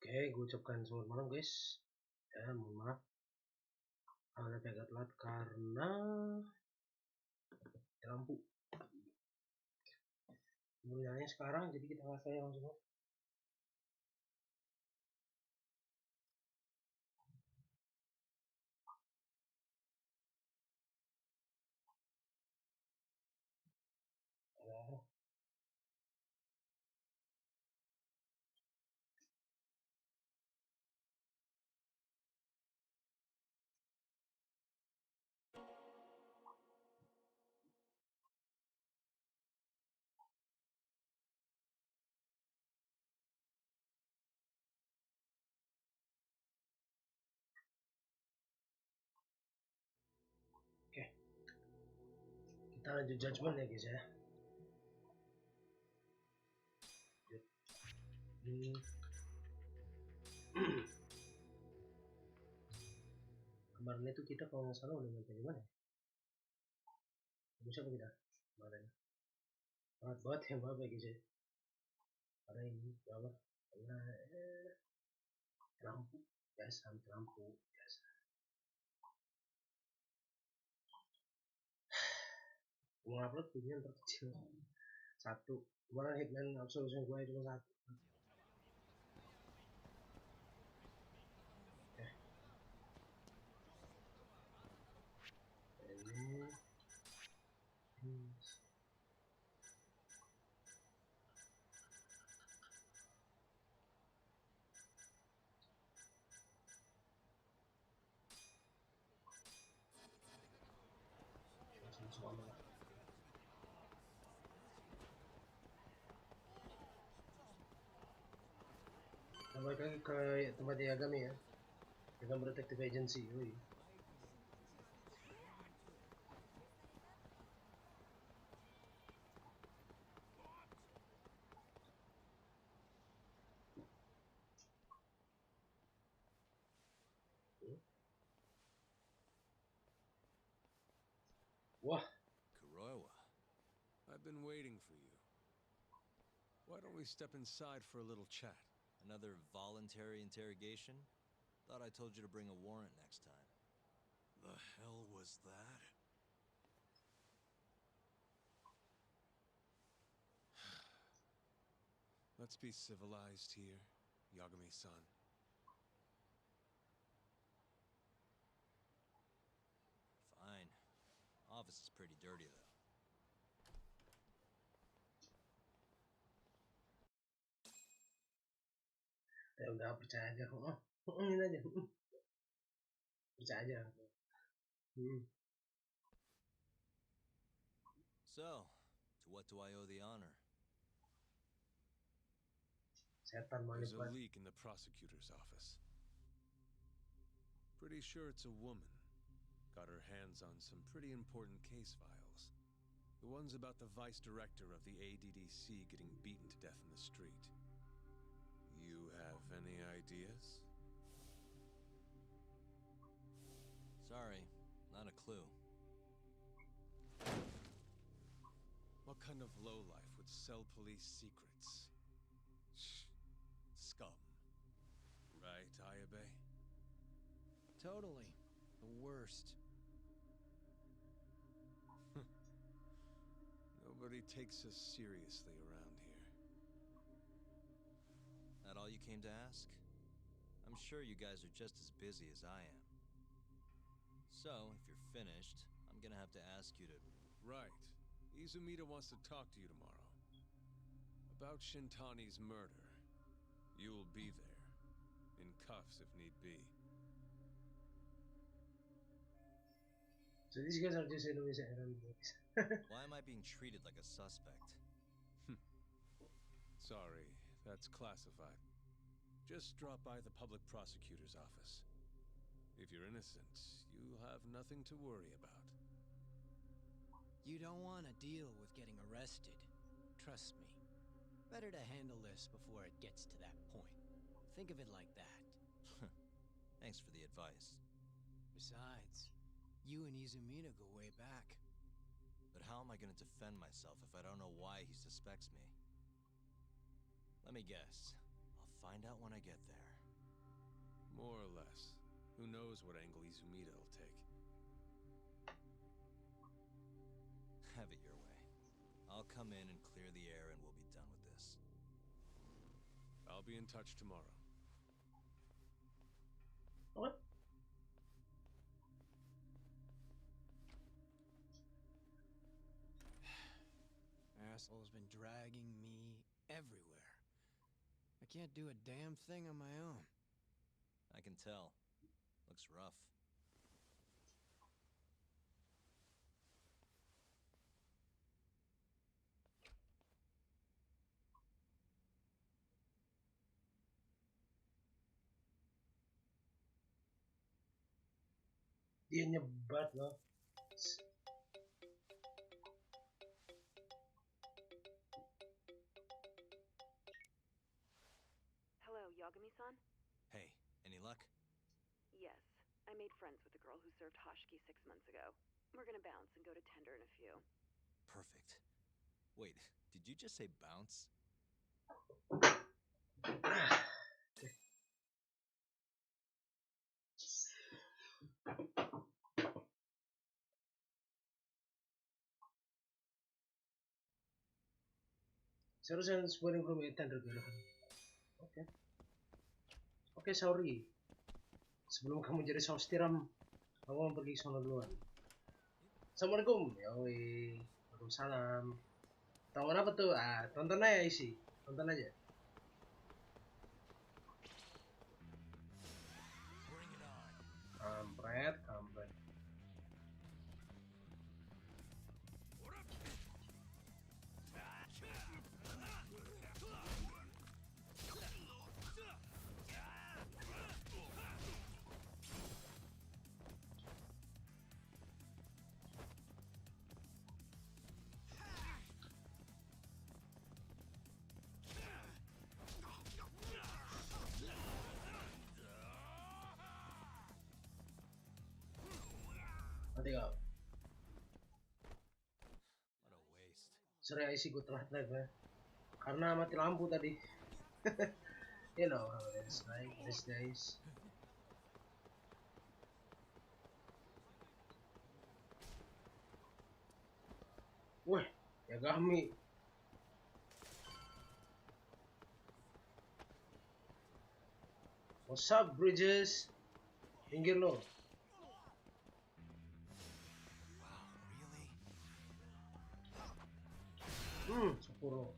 Oke, gue ucapkan selamat malam guys. Ya, mohon maaf agak telat karena lampu. Mulainya sekarang, jadi kita selesai langsung. Oke, kita lanjut judgement ya guys ya. Kemarin itu kita kalau nggak salah udah sampai mana? Bisa apa kita kemarin? Banget banget ya maaf ya guys ya. Karena ini apa? Karena lampu biasa, lampu biasa. Mau upload videonya terkecil satu. Kemarin hitman absolution gue cuma satu. Kita balik lagi ke tempat Yagami ya, dengan Detective Agency. Wih. Wah, Kuroiwa, I've been waiting for you. Why don't we step inside for a little chat? Another voluntary interrogation? Thought I told you to bring a warrant next time. The hell was that? Let's be civilized here, Yagami-san. Fine. Office is pretty dirty, though. ya udah percaya aja. Ini aja. Percaya aja. So, to what do I owe the honor? Setan There's a manipulatif. leak in the prosecutor's office. Pretty sure it's a woman. Got her hands on some pretty important case files. The ones about the vice director of the ADDC getting beaten to death in the street. You have any ideas? Sorry, not a clue. What kind of lowlife would sell police secrets? Scum. Right, Ayabe? Totally. The worst. Nobody takes us seriously around here. That all you came to ask? I'm sure you guys are just as busy as I am. So, if you're finished, I'm gonna have to ask you to... Right. Izumida wants to talk to you tomorrow. About Shintani's murder. You'll be there. In cuffs if need be. So these guys are just Indonesia errand boys. Why am I being treated like a suspect? Sorry, that's classified. Just drop by the public prosecutor's office. If you're innocent, you'll have nothing to worry about. You don't want to deal with getting arrested. Trust me. Better to handle this before it gets to that point. Think of it like that. Thanks for the advice. Besides, you and Izumida go way back. But how am I going to defend myself if I don't know why he suspects me? Let me guess. I'll find out when I get there. More or less. Who knows what angle Izumida will take. Have it your way. I'll come in and clear the air and we'll be done with this. I'll be in touch tomorrow. What? Asshole's been dragging me everywhere. I can't do a damn thing on my own. I can tell. Looks rough. Dia nyebat loh. Hello, Yagami-san? Hey, any luck? Yes. I made friends with the girl who served Hashiki 6 months ago. We're gonna bounce and go to Tender in a few. Perfect. Wait, did you just say bounce? Seharusnya sebuah belum tender gitu. Oke. Oke, sorry. Sebelum kamu jadi saus tiram, kamu mau pergi ke sana duluan. Assalamualaikum. Yoi. Waalaikumsalam. Tonton apa tuh? Tonton aja isi. Tonton aja. Kampret, kampret. Mati kau. What a waste. Sorry isi gue telat ya. Karena mati lampu tadi. You know how it is like these days. Wah, ya kami. What's up, Bridges? Pinggir lo. Wow, really? Sepuro.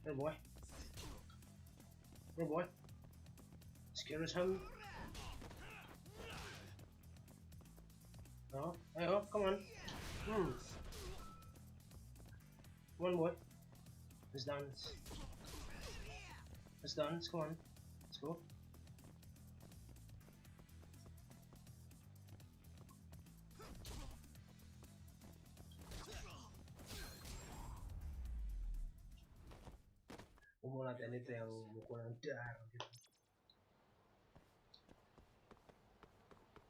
Here, boy. Here, boy. Scare him. Oh, hey, oh, come on. Come on, boy. Let's dance. Let's dance. Come on. Let's go. Mau latihan itu yang mukulan dar gitu.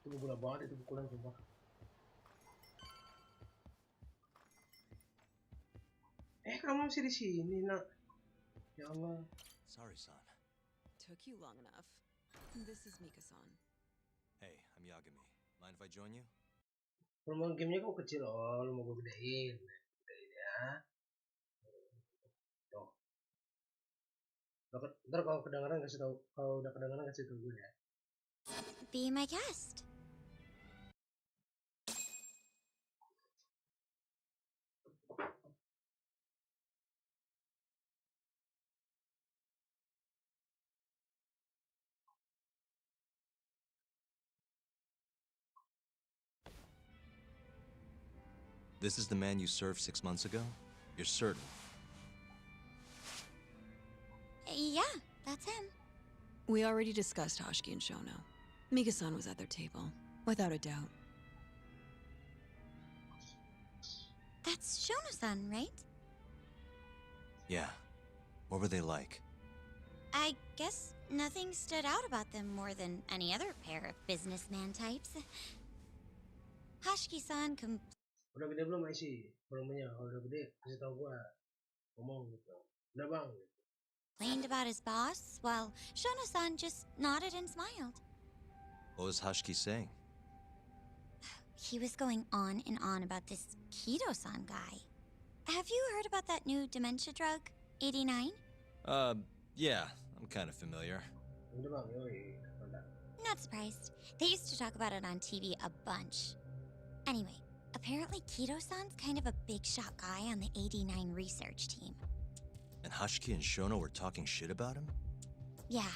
Itu gula banget itu pukulan sumpah. Kamu masih di sini, Nak. Ya Allah. Sorry, son. Took you long enough. This is Mika-san. Hey, I'm Yagami. Mind if I join you? Permainan gamenya kok kecil loh, lu mau gue gedein. Gedein ya. Tuh. Ntar kalau kedengaran kasih tahu, kalau udah kedengaran kasih tahu gue ya. Be my guest. This is the man you served 6 months ago? You're certain? Yeah, that's him. We already discussed Hashiki and Shono. Mika-san was at their table, without a doubt. That's Shono-san, right? Yeah. What were they like? I guess nothing stood out about them more than any other pair of businessman types. Hashiki-san Udah gede belum isi? Belum punya. Kalau udah gede kasih tahu gue. Ngomong gitu. Udah bang. complained about his boss, while Shono-san just nodded and smiled. What was Hashiki saying? He was going on and on about this Keto-san guy. Have you heard about that new dementia drug, 89? Yeah, I'm kind of familiar. Udah bang, yoi. Mantap. Not surprised. They used to talk about it on TV a bunch. Anyway, apparently Keto-san's kind of a big shot guy on the 89 research team. And Hashiki and Shono were talking shit about him? Yeah.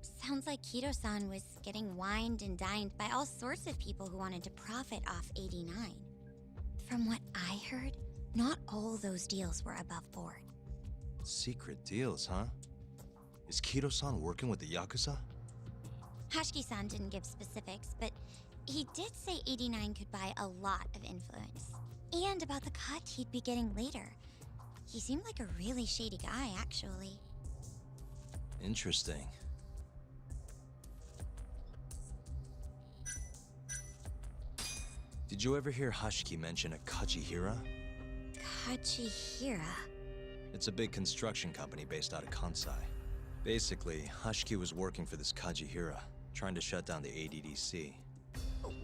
Sounds like Keto-san was getting wined and dined by all sorts of people who wanted to profit off 89. From what I heard, not all those deals were above board. Secret deals, huh? Is Keto-san working with the yakuza? Hashiki-san didn't give specifics, but he did say 89 could buy a lot of influence. And about the cut he'd be getting later. He seemed like a really shady guy, actually. Interesting. Did you ever hear Hashiki mention a Kajihira? Kajihira? It's a big construction company based out of Kansai. Basically, Hashiki was working for this Kajihira, trying to shut down the ADDC.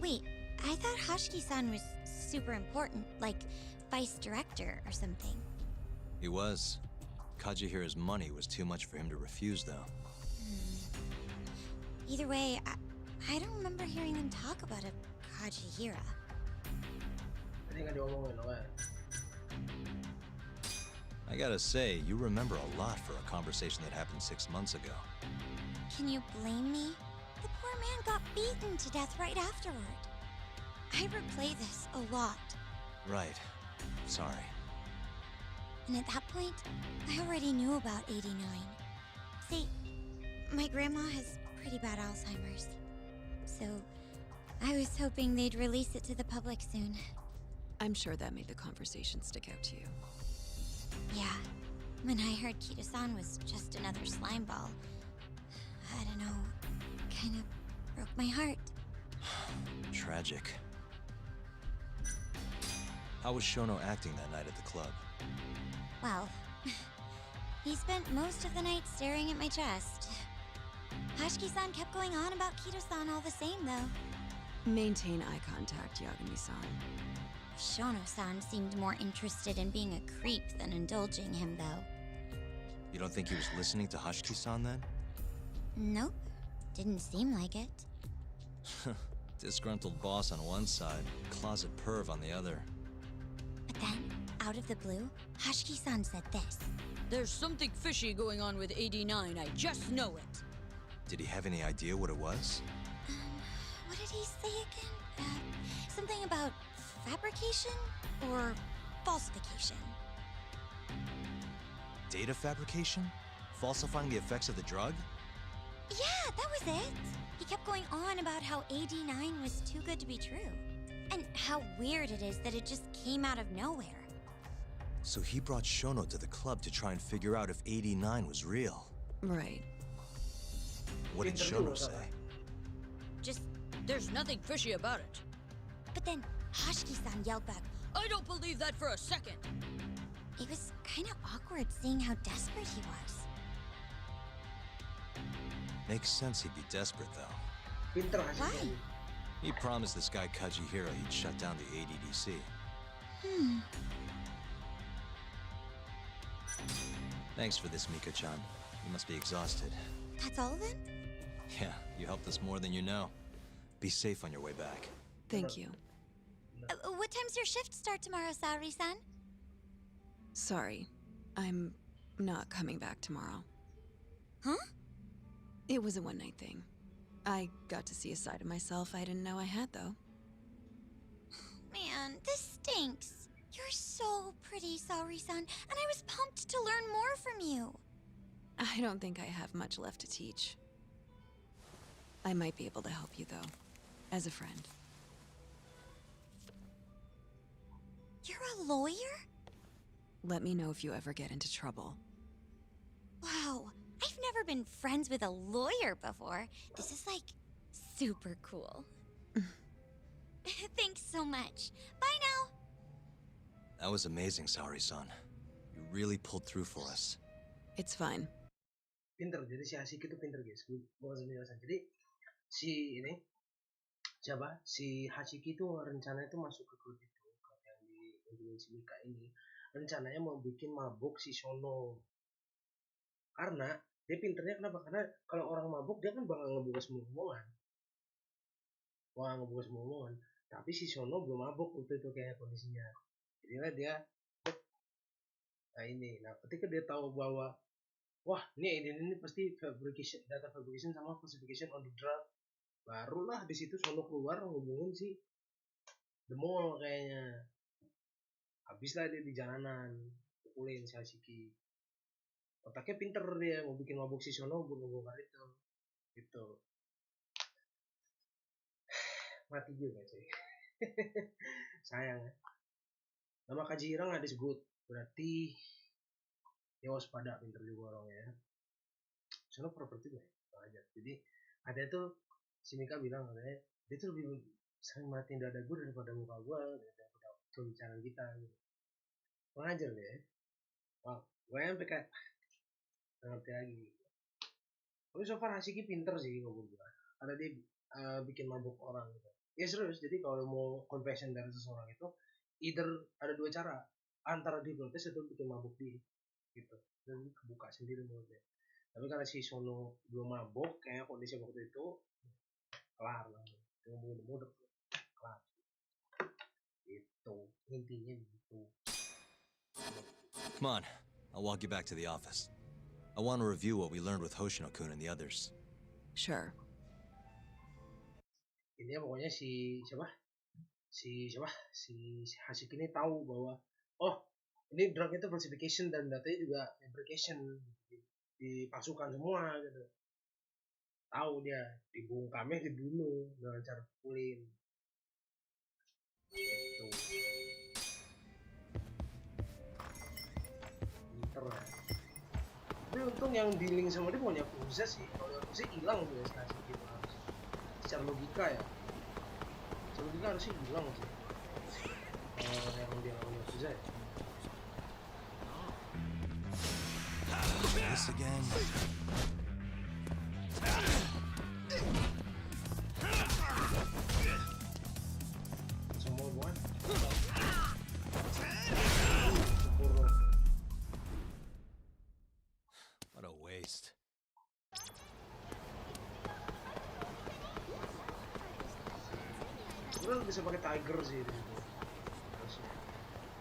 Wait, I thought Hashiki-san was super important, like vice director or something. He was. Kajihira's money was too much for him to refuse, though. Either way, I don't remember hearing them talk about a Kajihira. Tadi nggak diomongin loh kan? I gotta say, you remember a lot for a conversation that happened 6 months ago. Can you blame me? The poor man got beaten to death right afterward. I replay this a lot. Right. Sorry. And at that point, I already knew about 89. See, my grandma has pretty bad Alzheimer's. So, I was hoping they'd release it to the public soon. I'm sure that made the conversation stick out to you. Yeah, when I heard Keto-san was just another slime ball, I don't know, kind of broke my heart. Tragic. How was Shono acting that night at the club? Well, he spent most of the night staring at my chest. Hashiki-san kept going on about Keto-san all the same, though. Maintain eye contact, Yagami-san. Shono-san seemed more interested in being a creep than indulging him, though. You don't think he was listening to Hashiki-san then? Nope, didn't seem like it. Disgruntled boss on one side, closet perv on the other. But then, out of the blue, Hashiki-san said this. There's something fishy going on with 89, I just know it. Did he have any idea what it was? What did he say again? Something about fabrication or falsification? Data fabrication? Falsifying the effects of the drug? Yeah, that was it. He kept going on about how 89 was too good to be true. And how weird it is that it just came out of nowhere. So he brought Shono to the club to try and figure out if 89 was real. Right. What did Shono say? Just, there's nothing fishy about it. But then Hashiki-san yelled back, I don't believe that for a second. it was kind of awkward seeing how desperate he was. Makes sense he'd be desperate, though. Pinter Hashiki. Why? He promised this guy Kajihira he'd shut down the ADDC. Thanks for this, Mika-chan. You must be exhausted. That's all then? Yeah, you helped us more than you know. Be safe on your way back. Thank you. What time's your shift start tomorrow, Saori-san? Sorry. I'm not coming back tomorrow. Huh? It was a one-night thing. I got to see a side of myself I didn't know I had, though. Man, this stinks. You're so pretty, Saori-san, and I was pumped to learn more from you. I don't think I have much left to teach. I might be able to help you, though, as a friend. You're a lawyer? Let me know if you ever get into trouble. Wow, I've never been friends with a lawyer before. This is like super cool. Thanks so much. Bye now. That was amazing, Saori-san. You really pulled through for us. It's fine. Pinter, jadi si Hashiki itu pinter guys. Gua ngasih penjelasan. Jadi si ini siapa si Hashiki itu rencananya tuh masuk ke klub itu yang di si Mika ini rencananya mau bikin mabuk si Sono karena dia pinternya kenapa karena kalau orang mabuk dia kan bakal ngebuka semua omongan tapi si Sono belum mabuk waktu itu kayak kondisinya jadilah dia nah ketika dia tahu bahwa wah ini pasti data fabrication sama classification on the drug barulah di situ Sono keluar ngomongin si The Mall kayaknya habislah dia di jalanan pukulin si Hashiki otaknya pinter dia mau bikin mabuk si Sono buat ngebongkar itu gitu mati juga cuy sayang ya nama Kajira nggak disebut berarti ya waspada pinter juga orangnya Sono properti lah aja jadi ada tuh si Mika bilang katanya dia tuh lebih sering matiin dada gue daripada muka gue daripada pembicaraan kita gitu. Pengajar deh ya. Wah gue sampai kayak ngerti lagi tapi so far Hashiki pinter sih ngomong gue karena dia bikin mabuk orang gitu ya serius jadi kalau mau confession dari seseorang itu either ada dua cara antara diprotes atau bikin mabuk dia gitu dan kebuka sendiri mulutnya tapi karena si Sono belum mabuk kayak kondisi waktu itu kelar lah ngomongin mudah kelar itu intinya gitu. Come on, I'll walk you back to the office. I want to review what we learned with Hoshino-kun and the others. Sure. Ini pokoknya si Hashiki ini tahu bahwa oh ini drug itu falsification dan datanya juga fabrication dipasukan semua gitu tahu dia dibungkamnya dibunuh dengan cara pukulin gitu pinter ya tapi untung yang dealing sama dia punya yakuza sih kalau yakuza hilang tuh ya gitu secara logika harusnya hilang sih yang dia lawan yakuza ya This again? Semuanya. What a waste. Gue bisa pakai tiger sih di situ.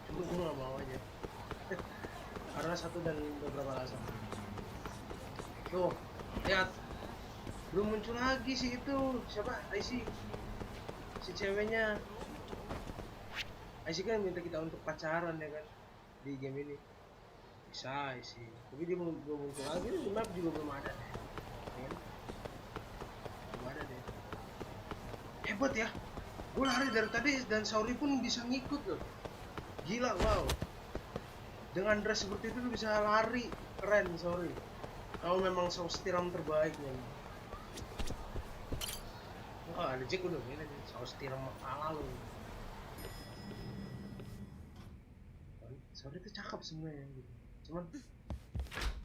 Cuma gue nggak mau aja. Karena satu dan beberapa alasan. Tuh, lihat. Belum muncul lagi sih itu. Siapa? Aisyah. Si ceweknya. Aisyah kan minta kita untuk pacaran ya kan di game ini. Bisa Aisyah. Tapi dia belum muncul lagi. Di map juga belum ada deh. Ya. Belum ada deh. Hebat ya. Gue lari dari tadi dan Sauri pun bisa ngikut loh. Gila, wow. Dengan dress seperti itu lu bisa lari. Keren, Sauri. Kau memang saus tiram terbaik nih. Wah, ada Jack udah gini saus tiram ala lu. Sauri itu cakep sebenarnya gitu. Cuman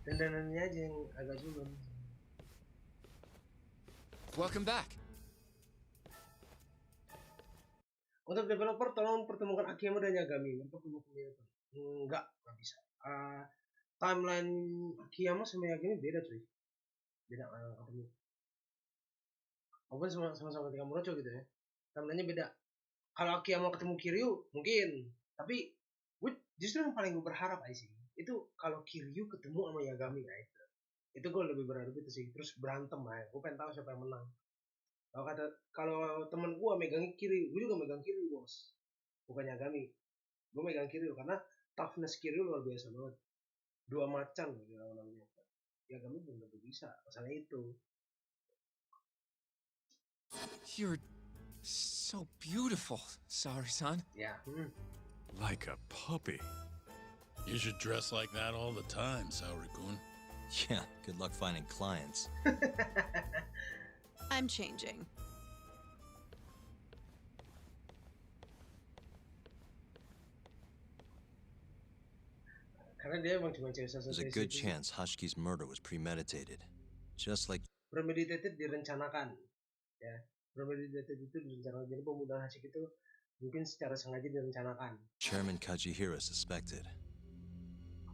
dandanannya aja yang agak sulit. Welcome back. Untuk developer tolong pertemukan Akiyama dan Yagami untuk pembukuan itu. Enggak bisa. Timeline Akiyama sama Yagami beda cuy. Beda ketemu. Walaupun sama-sama ketika Murocho gitu ya. Timelinenya beda. Kalau Akiyama ketemu Kiryu mungkin. Tapi gue justru yang paling gue berharap sih itu kalau Kiryu ketemu sama Yagami ya itu gue lebih berharap itu sih. Terus berantem aja. Gue pengen tahu siapa yang menang. Kalau temen gue megang Kiryu, gue juga megang Kiryu bos, bukan Yagami. Gue megang Kiryu karena toughness Kiryu luar biasa banget. Dua macan gitu namanya. Yagami belum tentu bisa, masalah itu. You're so beautiful, Saori-san. Ya. Like a puppy. You should dress like that all the time, Saori-kun. Yeah, good luck finding clients. I'm changing. Karena dia emang cuma cewek satu. There's a good chance Hashki's murder was premeditated. Just like premeditated direncanakan. ya. Premeditated itu direncanakan. Jadi pembunuhan Hashiki itu mungkin secara sengaja direncanakan. Chairman Kajihira suspected.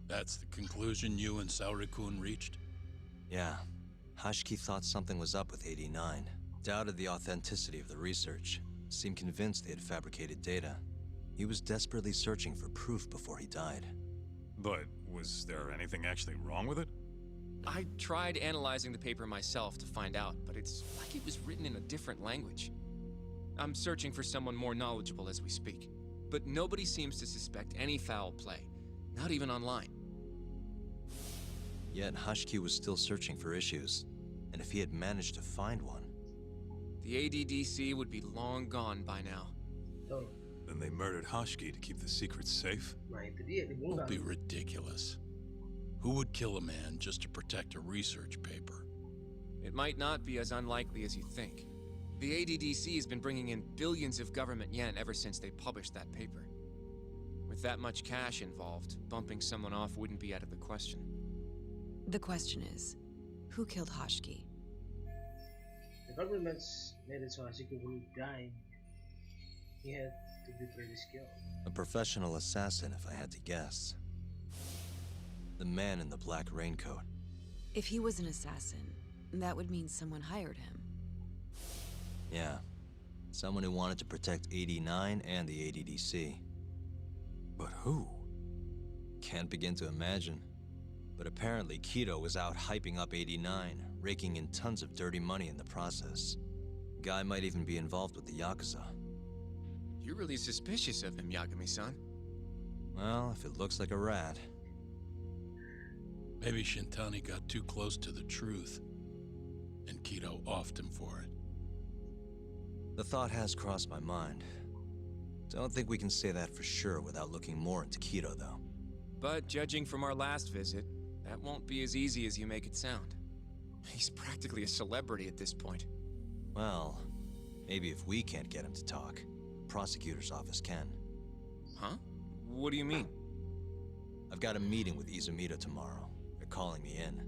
That's the conclusion you and Saori-kun reached? Yeah. Hashiki thought something was up with 89. Doubted the authenticity of the research. Seemed convinced they had fabricated data. He was desperately searching for proof before he died. But was there anything actually wrong with it? I tried analyzing the paper myself to find out, but it's like it was written in a different language. I'm searching for someone more knowledgeable as we speak, but nobody seems to suspect any foul play, not even online. Yet Hashiki was still searching for issues, and if he had managed to find one... The ADDC would be long gone by now. Tuh. Then they murdered Hashiki to keep the secret safe? Nah itu dia Don't dibungkam. be ridiculous. Who would kill a man just to protect a research paper? It might not be as unlikely as you think. The ADDC has been bringing in billions of government yen ever since they published that paper. With that much cash involved, bumping someone off wouldn't be out of the question. The question is, who killed Hashiki? The government made it so Hashiki wouldn't die. He had to betray the skill. A professional assassin, if I had to guess. The man in the black raincoat. If he was an assassin, that would mean someone hired him. Yeah. Someone who wanted to protect 89 and the ADDC. But who? Can't begin to imagine. But apparently Kido was out hyping up 89, raking in tons of dirty money in the process. Guy might even be involved with the yakuza. You're really suspicious of him, Yagami-san. Well, if it looks like a rat. Maybe Shintani got too close to the truth, and Kido offed him for it. The thought has crossed my mind. Don't think we can say that for sure without looking more into Kido, though. But judging from our last visit, that won't be as easy as you make it sound. He's practically a celebrity at this point. Well, maybe if we can't get him to talk, the prosecutor's office can. Huh? What do you mean? I've got a meeting with Izumida tomorrow. They're calling me in.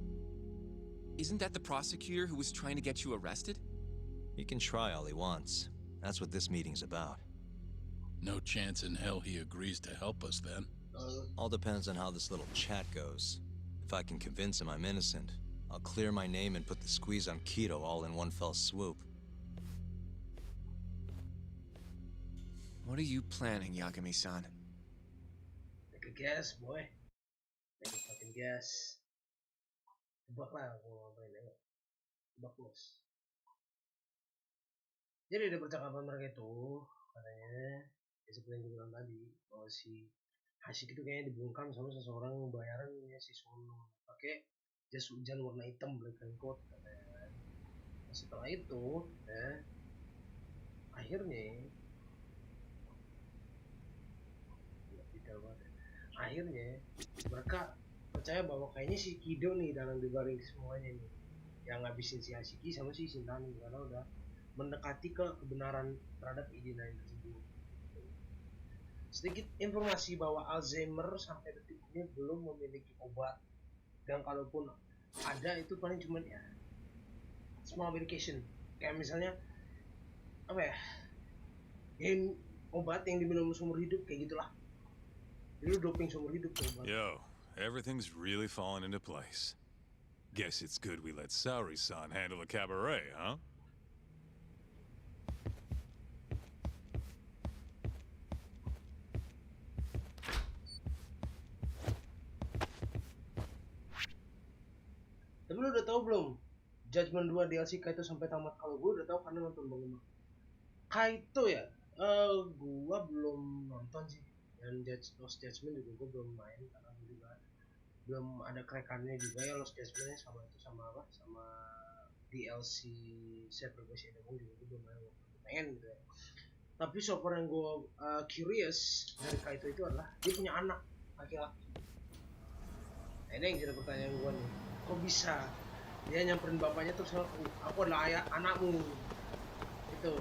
Isn't that the prosecutor who was trying to get you arrested? He can try all he wants. That's what this meeting's about. No chance in hell he agrees to help us then. All depends on how this little chat goes. If I can convince him I'm innocent, I'll clear my name and put the squeeze on Kido all in one fell swoop. What are you planning, Yagami-san? Take a guess, boy. Take a fucking guess. Tebak lah aku ngapain ya. Tebak bos. Jadi ada percakapan mereka itu katanya ya seperti yang gue bilang tadi bahwa si Hashiki itu kayaknya dibungkam sama seseorang bayaran ya si Sono pakai jas hujan warna hitam black raincoat katanya. Nah, setelah itu ya akhirnya mereka percaya bahwa kayaknya si Kido nih dalam dibalik semuanya nih yang ngabisin si Hashiki sama si Shintani karena udah mendekati ke kebenaran terhadap ide lain tersebut. Sedikit informasi bahwa Alzheimer sampai detik ini belum memiliki obat, dan kalaupun ada itu paling cuman ya small medication, kayak misalnya apa ya, yang obat yang diminum seumur hidup kayak gitulah. Jadi doping seumur hidup tuh obat. Yo, everything's really falling into place. Guess it's good we let Saori-san handle the cabaret, huh? Tapi lu udah tahu belum? Judgement 2 DLC Kaito sampai tamat. Kalau gue udah tahu karena nonton Bang. Kaito ya? Gua belum nonton sih. Dan Lost Judgement juga gue belum main karena gue juga belum ada krekannya juga ya. Lost Judgement sama itu sama apa? Sama DLC set berbahasa Indonesia juga gue belum main gitu ya. Tapi so far yang gue curious dari Kaito itu adalah dia punya anak laki-laki. Nah, ini yang jadi pertanyaan gue nih. Kok bisa dia nyamperin bapaknya terus aku adalah ayah anakmu itu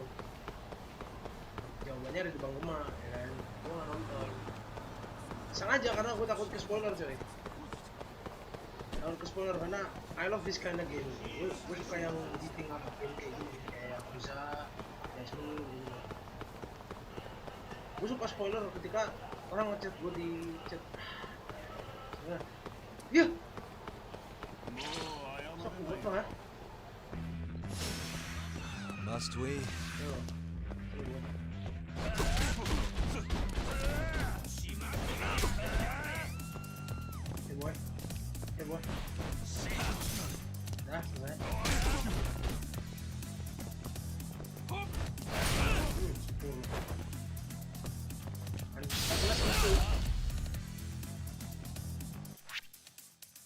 jawabannya ada di Bang Gema ya kan. Gue gak nonton sengaja karena gue takut ke spoiler coy. Jangan ke spoiler karena I love this kind of game. Gue suka yang editing apa game kayak gini, kayak yakuza, Judgement gitu. Gue suka spoiler ketika orang ngechat gue di chat. Iya. Sok gue ya. Must we? Hey boy. Dah, selesai.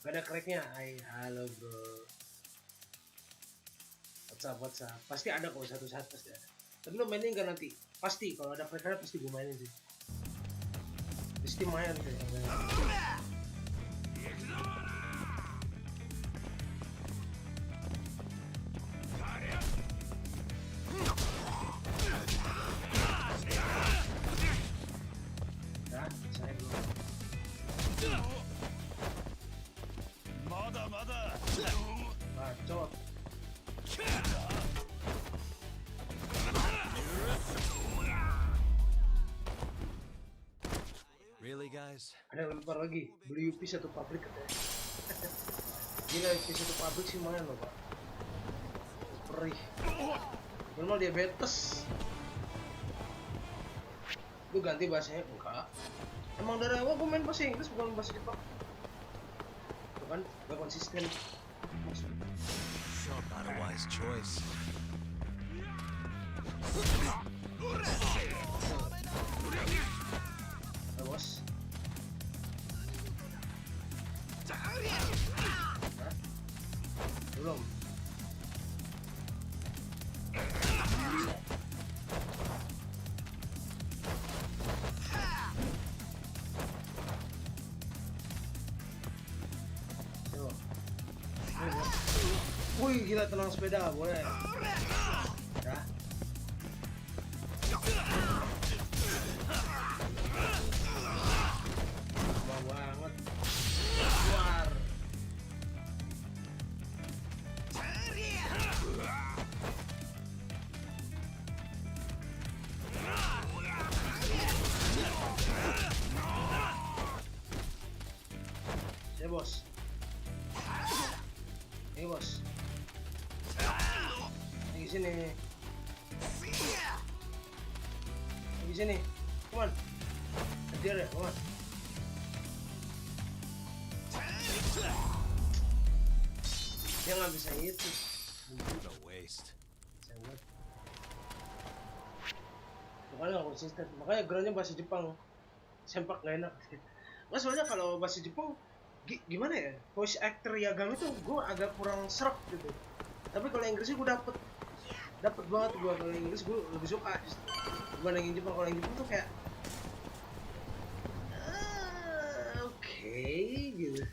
Gak ada cracknya. Halo bro. What's up? Pasti ada kok, satu saat pasti ada. Tapi lo mainin gak nanti? Pasti, kalau ada cracknya pasti gue mainin sih. Pasti main sih. Bacot. Really, guys? Ada yang lempar lagi, beli UP satu pabrik katanya. Gila, UP satu pabrik sih lumayan loh pak. Perih. Normal diabetes. Lu ganti bahasanya? Enggak. Emang dari awal gue main bahasa Inggris bukan bahasa Jepang. Tuh kan, gak konsisten. Not a wise choice. Bos. Belum. Wih, gila, tenang sepeda, boleh. Dah. Lama banget. Keluar. Ya bos. Ini bos. Di sini. Di sini. Come on. Atelier ya, come on. Dia nggak bisa itu. What a waste. Sangat. Makanya nggak konsisten. Makanya geraknya bahasa Jepang. Sempak nggak enak. Nggak, soalnya kalau bahasa Jepang gimana ya? Voice actor Yagami tuh gue agak kurang serak gitu. Tapi kalau Inggrisnya gue dapet banget. Gue kalau Inggris gue lebih suka dibandingin Jepang. Kalau yang Jepang tuh kayak oke gitu.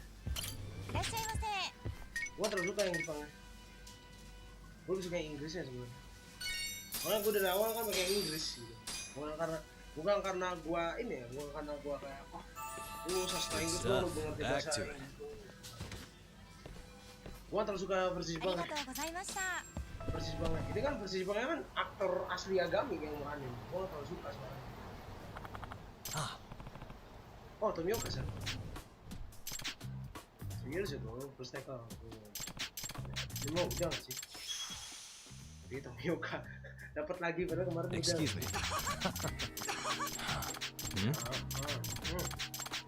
Gue terlalu suka yang Jepangnya. Gue lebih suka yang Inggrisnya sebenarnya. Makanya gue dari awal kan pakai Inggris gitu. Bukan karena gue ini ya, bukan karena gue kayak apa. Sastra Inggris gue lebih ngerti bahasa Inggris. Gue terlalu suka versi Jepang. Versi Jepangnya. Ini kan versi Jepangnya kan aktor asli Yagami yang meranin. Gue terlalu suka sekarang. Oh, Tomioka sih. Serius itu, first tackle. Ini mau udah nggak sih? Jadi Tomioka dapat lagi padahal kemarin udah. Excuse me.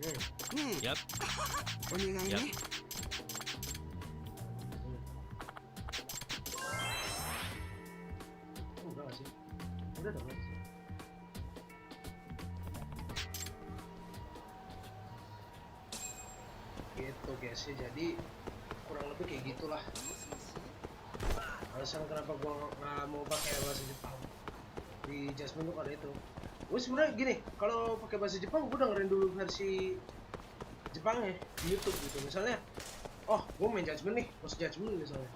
Yep. Yep. Udah nggak sih? Udah dong. Gitu guys ya, jadi kurang lebih kayak gitulah alasan kenapa gua nggak mau pakai bahasa Jepang di Judgement tuh karena itu. Gue sebenarnya gini, kalau pakai bahasa Jepang gue dengerin dulu versi Jepangnya di YouTube gitu. Misalnya, oh gue main Judgement nih, Lost Judgement misalnya.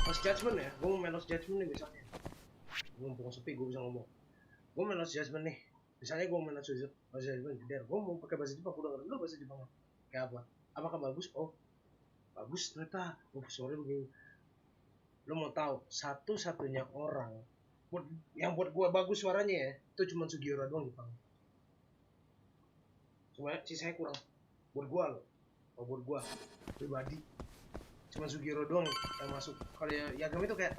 Lost Judgement ya, gue mau main Lost Judgement nih misalnya. Gue mumpung sepi, gue bisa ngomong. Gue main Lost Judgement nih, misalnya gue main Lost Judgement, gue mau pakai bahasa Jepang, gue dengerin dulu bahasa Jepangnya. Kayak apa? Apakah bagus? Oh, bagus ternyata. Sorry begini. Lo mau tahu satu-satunya orang yang buat gua bagus suaranya ya, itu cuma Sugiura doang Jepang. Cuma sisanya kurang. Buat gua loh. Oh, buat gua pribadi cuma Sugiura doang yang masuk. Kalau Yagami itu kayak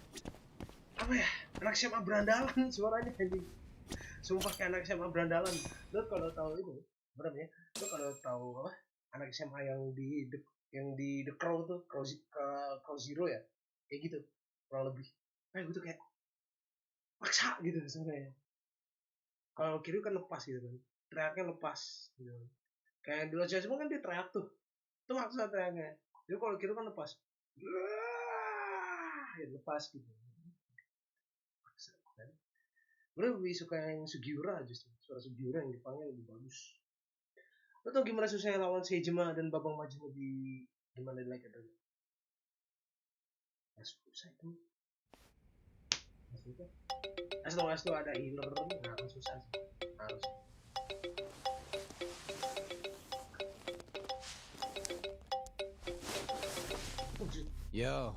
apa ya, anak SMA berandalan suaranya anjing. Sumpah kayak anak SMA berandalan. Lo kalau tahu itu berapa ya? Lo kalau tahu apa anak SMA yang di The Crow tuh, Crow Zero ya, kayak gitu kurang lebih. Kayak gitu kayak paksa gitu sebenarnya. Kalau Kiryu kan lepas gitu kan, teriaknya lepas gitu. Kayak dulu Judgement kan dia teriak tuh, itu maksa teriaknya. Jadi kalau Kiryu kan lepas, ya lepas gitu. Paksa kan. Gue lebih suka yang Sugiura, justru suara Sugiura yang Jepangnya lebih bagus. Lo tau gimana susahnya lawan Seijima dan Babang Majin di gimana di like Atelier? Susah itu. As long as tuh ada healer, nah kan susah sih. Harus. Yo.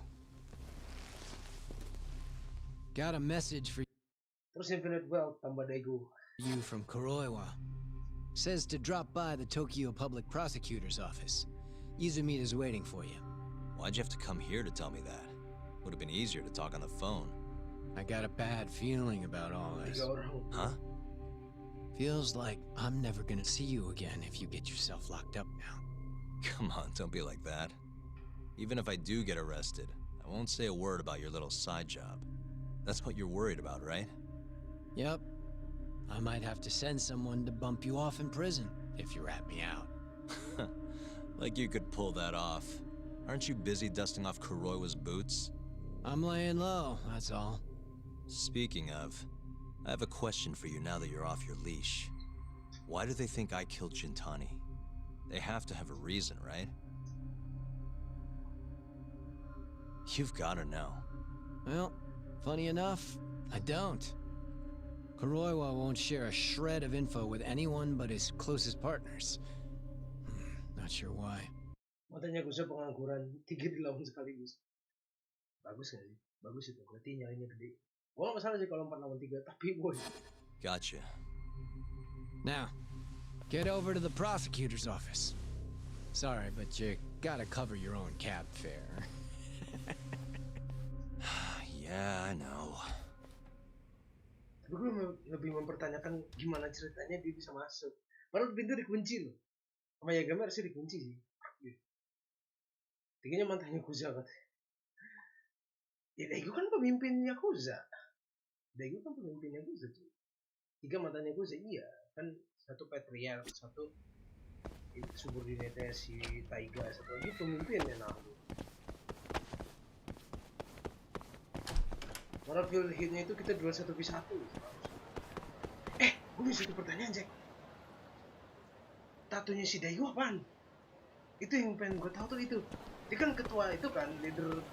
Got a message for Terus Infinite Wealth tambah Daigo. you from Kuroiwa. Says to drop by the Tokyo Public Prosecutor's office. Izumi is waiting for you. Why'd you have to come here to tell me that? Would have been easier to talk on the phone. I got a bad feeling about all this. Huh? Feels like I'm never gonna see you again if you get yourself locked up now. Come on, don't be like that. Even if I do get arrested, I won't say a word about your little side job. That's what you're worried about, right? Yep. I might have to send someone to bump you off in prison if you rat me out. Like you could pull that off. Aren't you busy dusting off Kuroiwa's boots? I'm laying low, that's all. Speaking of, I have a question for you now that you're off your leash. Why do they think I killed Shintani? They have to have a reason, right? You've gotta know. Well, funny enough, I don't. Kuroiwa won't share a shred of info with anyone but his closest partners. Not sure why. Matanya Yakuza pengangguran, 3 dilawan sekaligus. Bagus gak sih? Bagus itu, berarti nyalinya gede. Gua gak masalah sih kalau 4 lawan 3, tapi boy. Gotcha. Now, get over to the prosecutor's office. Sorry, but you gotta cover your own cab fare. Yeah, I know. Tapi gue lebih mempertanyakan gimana ceritanya dia bisa masuk. Padahal pintu dikunci loh. Sama Yagami harusnya dikunci sih. Tiganya mantan Yakuza kan. Ya Daigo kan pemimpin Yakuza. Daigo kan pemimpin Yakuza cuy. 3 mantan Yakuza, iya. Kan satu patriarch, satu subordinate si Taiga, satu lagi pemimpinnya Naruto. Moral kill hitnya itu kita duel 1v1. Gue punya satu pertanyaan, Jack. Tatunya si Daigo apaan? Itu yang pengen gue tahu tuh itu. Dia kan ketua itu kan, leader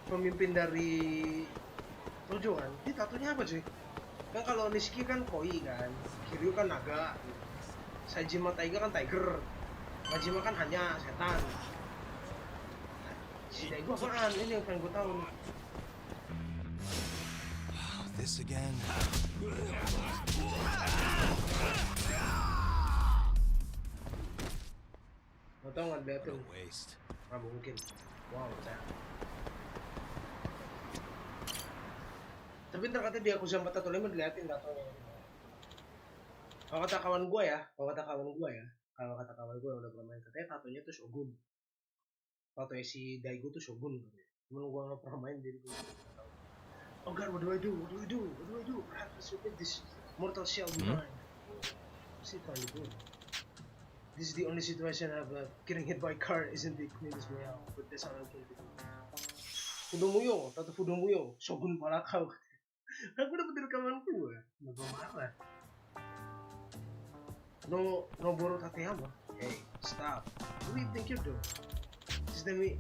pemimpin dari Tojo kan. Dia tatunya apa cuy? Kan kalau Nishiki kan koi kan, Kiryu kan naga, Saejima Taiga kan tiger, Majima kan hanya setan. Si Daigo apaan? Ini yang pengen gue tahu. This again. Mau tau nggak liatin? No waste. Nggak mungkin. Wow, saya. Tapi ntar katanya di Yakuza 4 atau 5 diliatin nggak tau yang itu. Kalau kata kawan gue ya, kalau kata kawan gue yang udah pernah main, katanya tatonya tuh Shogun. Tatonya si Daigo tuh Shogun katanya. Cuman gue nggak pernah main jadi gue. Oh God, what do I do? Perhaps this mortal shell be mine. What's he trying to do? This is the only situation I've getting hit by a car isn't the cleanest way out, but that's how I'm going to do. Fudomuyo, tato Fudomuyo, Shogun Palakau. Aku dapet dari kawan gue, nggak gue marah. No Boru Tateyama. Hey, stop. What do you think you're doing? Just let me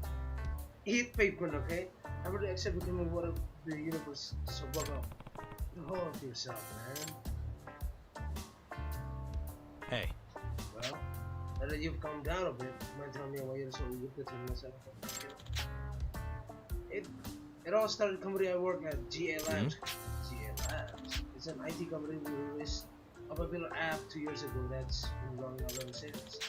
eat paper, okay? How about you accept becoming one of the universe semoga? The whole of yourself, man. Hey. Well, Now that you've calmed down a bit, mind telling me why you're so eager to turn yourself in? It all started company I work at, GA Labs. GA Labs. It's an IT company we released a popular app 2 years ago that's been going on ever since.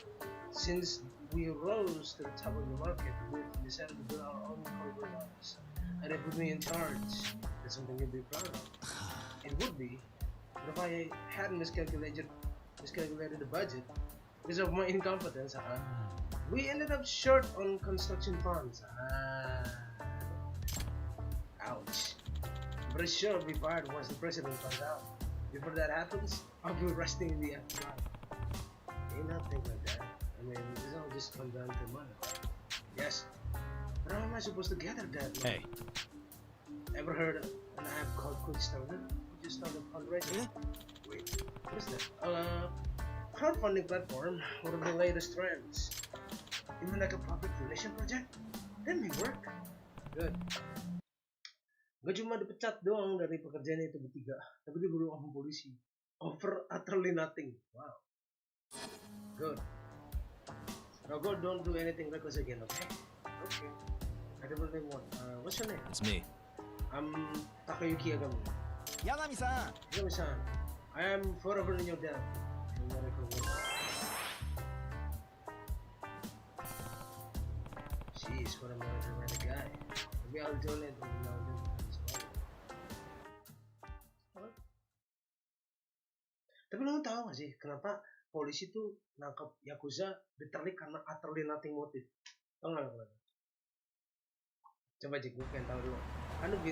Since we rose to the top of the market, we decided to build our own corporate office. And they put me in charge. That's something you'd be proud of. It would be, but if I hadn't miscalculated the budget because of my incompetence, we ended up short on construction funds. Ouch. I'm pretty sure I'll be fired once the president finds out. Before that happens, I'll be resting in the afterlife. Ain't nothing like that. I mean, it's all just come down to money. Yes. But how am I supposed to gather that? Hey. Ever heard of an app called Quickstarter? Just started fundraising. Wait, what is that? Crowdfunding platform. One of the latest trends. You mean like a public relation project? That may work. Good. Gak cuma dipecat doang dari pekerjaannya itu bertiga, tapi diburu sama polisi. Over utterly nothing. Wow. Good. Now go, don't do anything reckless again, okay? Okay. I don't really want. What's your name? It's me. I'm Takayuki Agami. Yagami-san! Yagami-san, I am forever in your debt. Jeez, what a melodramatic guy. Maybe I'll donate when you know this. Tapi lo tau gak sih kenapa polisi tuh nangkap yakuza literally karena utterly nothing motive? Tau gak lo? Coba cek, gue pengen tau dulu. Kan lu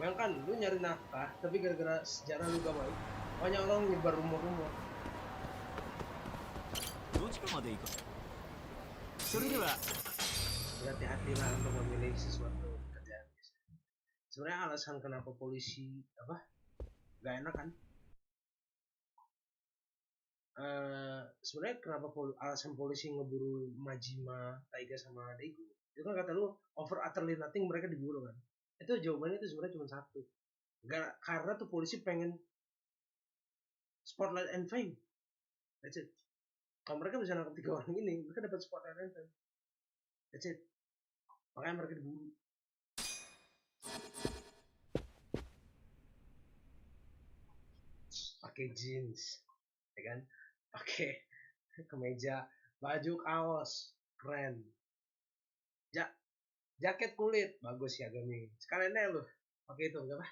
bayangkan lu nyari nafkah tapi gara-gara sejarah lu gak baik, banyak orang nyebar rumor-rumor. Berhati-hatilah untuk memilih sesuatu pekerjaan. Sebenarnya alasan kenapa polisi gak enak kan? Sebenarnya kenapa alasan polisi ngeburu Majima, Taiga sama Daigo? Itu kan kata lu over utterly nothing mereka diburu kan? Itu jawabannya itu sebenarnya cuma satu. Karena tuh polisi pengen spotlight and fame. That's it. Kalau mereka bisa nangkap 3 orang ini, mereka dapat spotlight and fame. That's it. Makanya mereka diburu. Pakai jeans, ya kan? Pakai kemeja, baju kaos, keren. Jaket kulit, bagus ya Gami. Sekalian aja lu, pakai itu apa?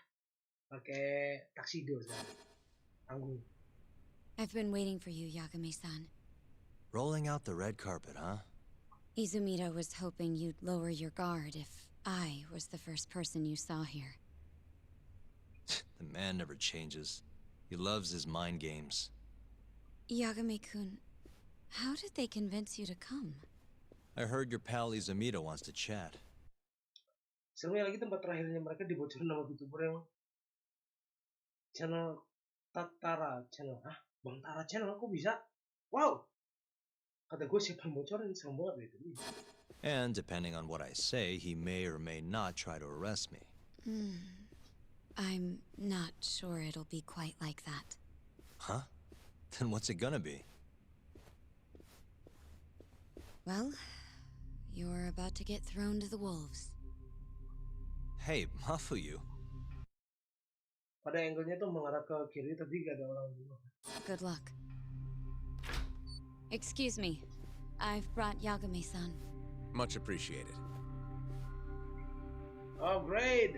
Pakai tuxedo sekarang. Tanggung. I've been waiting for you, Yagami-san. Rolling out the red carpet, huh? Izumida was hoping you'd lower your guard if I was the first person you saw here. The man never changes. He loves his mind games. Yagami-kun, how did they convince you to come? I heard your pal Izumida wants to chat. Sebenarnya lagi tempat terakhirnya mereka dibocorin nama YouTuber yang channel Tatara channel. Bang Tara channel kok bisa? Wow! Kata gue siapa yang bocorin, serem banget itu. And depending on what I say, he may or may not try to arrest me. I'm not sure it'll be quite like that. Huh? Then what's it gonna be? Well, you're about to get thrown to the wolves. Hey, Mafuyu. Pada angle-nya tuh mengarah ke kiri tapi gak ada orang dulu. Good luck. Excuse me. I've brought Yagami-san. Much appreciated. Oh, great!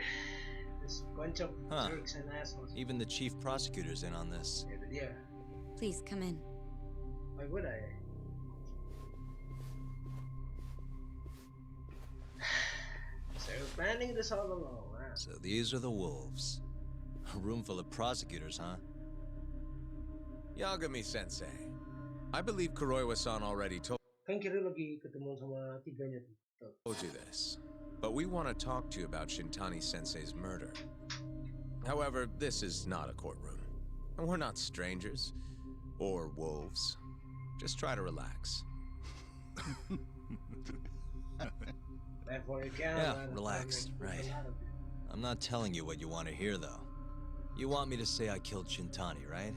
This bunch of jerks and assholes. Even the chief prosecutor's in on this. Yeah. Please come in. Why would I? So you're planning this all along, huh? So these are the wolves. A room full of prosecutors, huh? Yagami-sensei, I believe Kuroiwa-san already told lagi ketemu sama tiganya you this, but we want to talk to you about Shintani-sensei's murder. However, this is not a courtroom. And we're not strangers. Or wolves. Just try to relax. Yeah, relax, right. I'm not telling you what you want to hear, though. You want me to say I killed Shintani, right?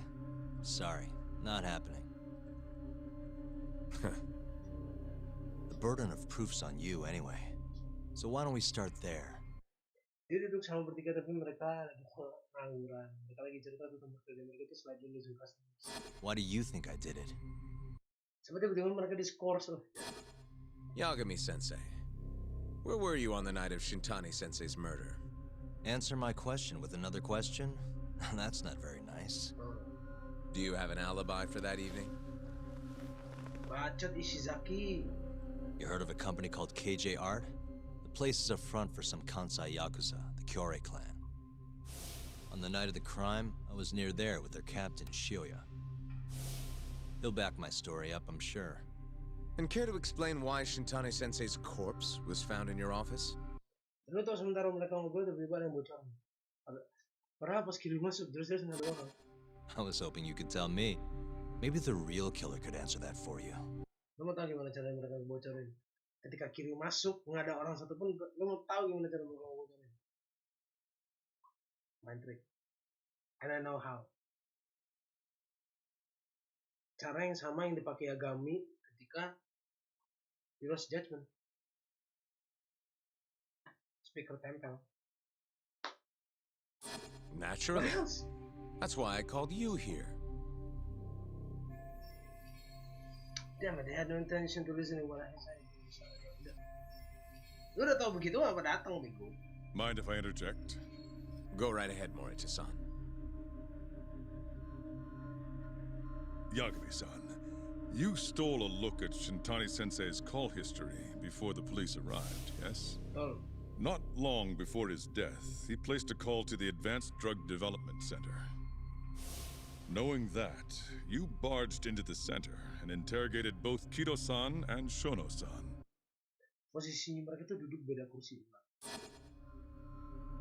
Sorry, not happening. The burden of proof's on you anyway. So why don't we start there? Dia duduk sama bertiga tapi mereka lagi pengangguran. Mereka lagi cerita tentang kerja mereka itu selain lulus universitas. Why do you think I did it? Sampai tiba-tiba mereka diskors loh. Yagami-sensei, where were you on the night of Shintani-sensei's murder? Answer my question with another question? That's not very nice. Do you have an alibi for that evening? Bacot Ishizaki. You heard of a company called KJ Art? The place is a front for some Kansai yakuza, the Kyorei clan. On the night of the crime, I was near there with their captain, Shioya. He'll back my story up, I'm sure. And care to explain why Shintani-sensei's corpse was found in your office? Lu tau sementara mereka ngobrol tiba-tiba ada yang bocor. Padahal pas kirim masuk terus nggak ada orang. I was hoping you could tell me. Maybe the real killer could answer that for you. Lu mau tahu gimana caranya mereka bocorin? Ketika kirim masuk nggak ada orang satupun. Lu mau tahu gimana cara mereka bocorin? Mind trick. And I know how. Cara yang sama yang dipakai Yagami ketika Hero's Judgement. Speaker tempel. Naturally. That's why I called you here. Damn it, they had no intention to listen to what I said. Lu udah tahu begitu apa datang, bego? Mind if I interject? Go right ahead, Morichi-san. Yagami-san, you stole a look at Shintani-sensei's call history before the police arrived, yes? Oh. Not long before his death, he placed a call to the Advanced Drug Development Center. Knowing that, you barged into the center and interrogated both Kido-san and Shono-san. Posisi mereka tuh duduk beda kursi.